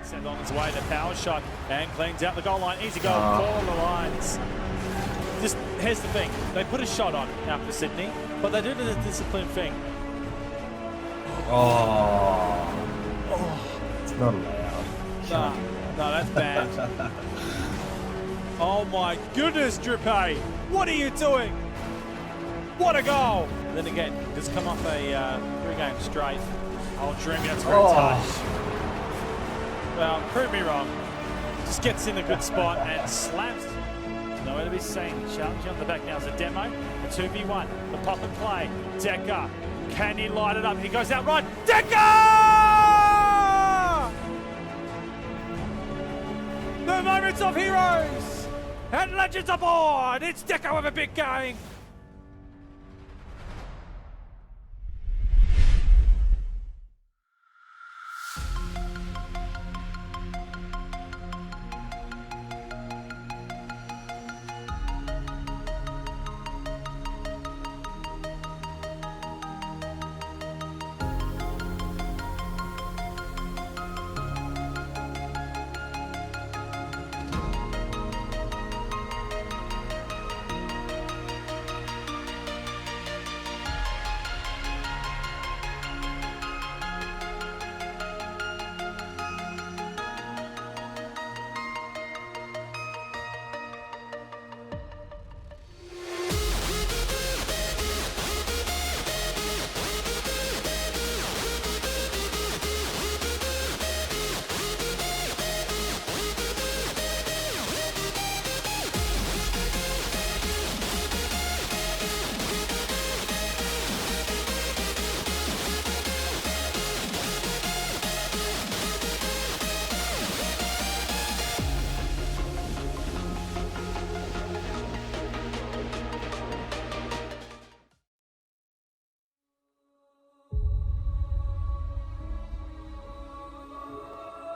Send on his way, the power shot, and cleans out the goal line. Easy goal, for the lines. Just, here's the thing. They put a shot on out for Sydney, but they do the disciplined thing. It's not allowed. No, that's bad. Oh my goodness, Drippe! What are you doing? What a goal! Then again, just come off a 3-game straight. Oh, Dreamy, that's a great touch. Well, prove me wrong. Just gets in a good spot and slaps. Nowhere to be seen. Challenging on the back now is a demo. The 2v1. The pop and play. Decker. Can he light it up? He goes out right. Decker! The moments of heroes and legends aboard. It's Decker with a big game.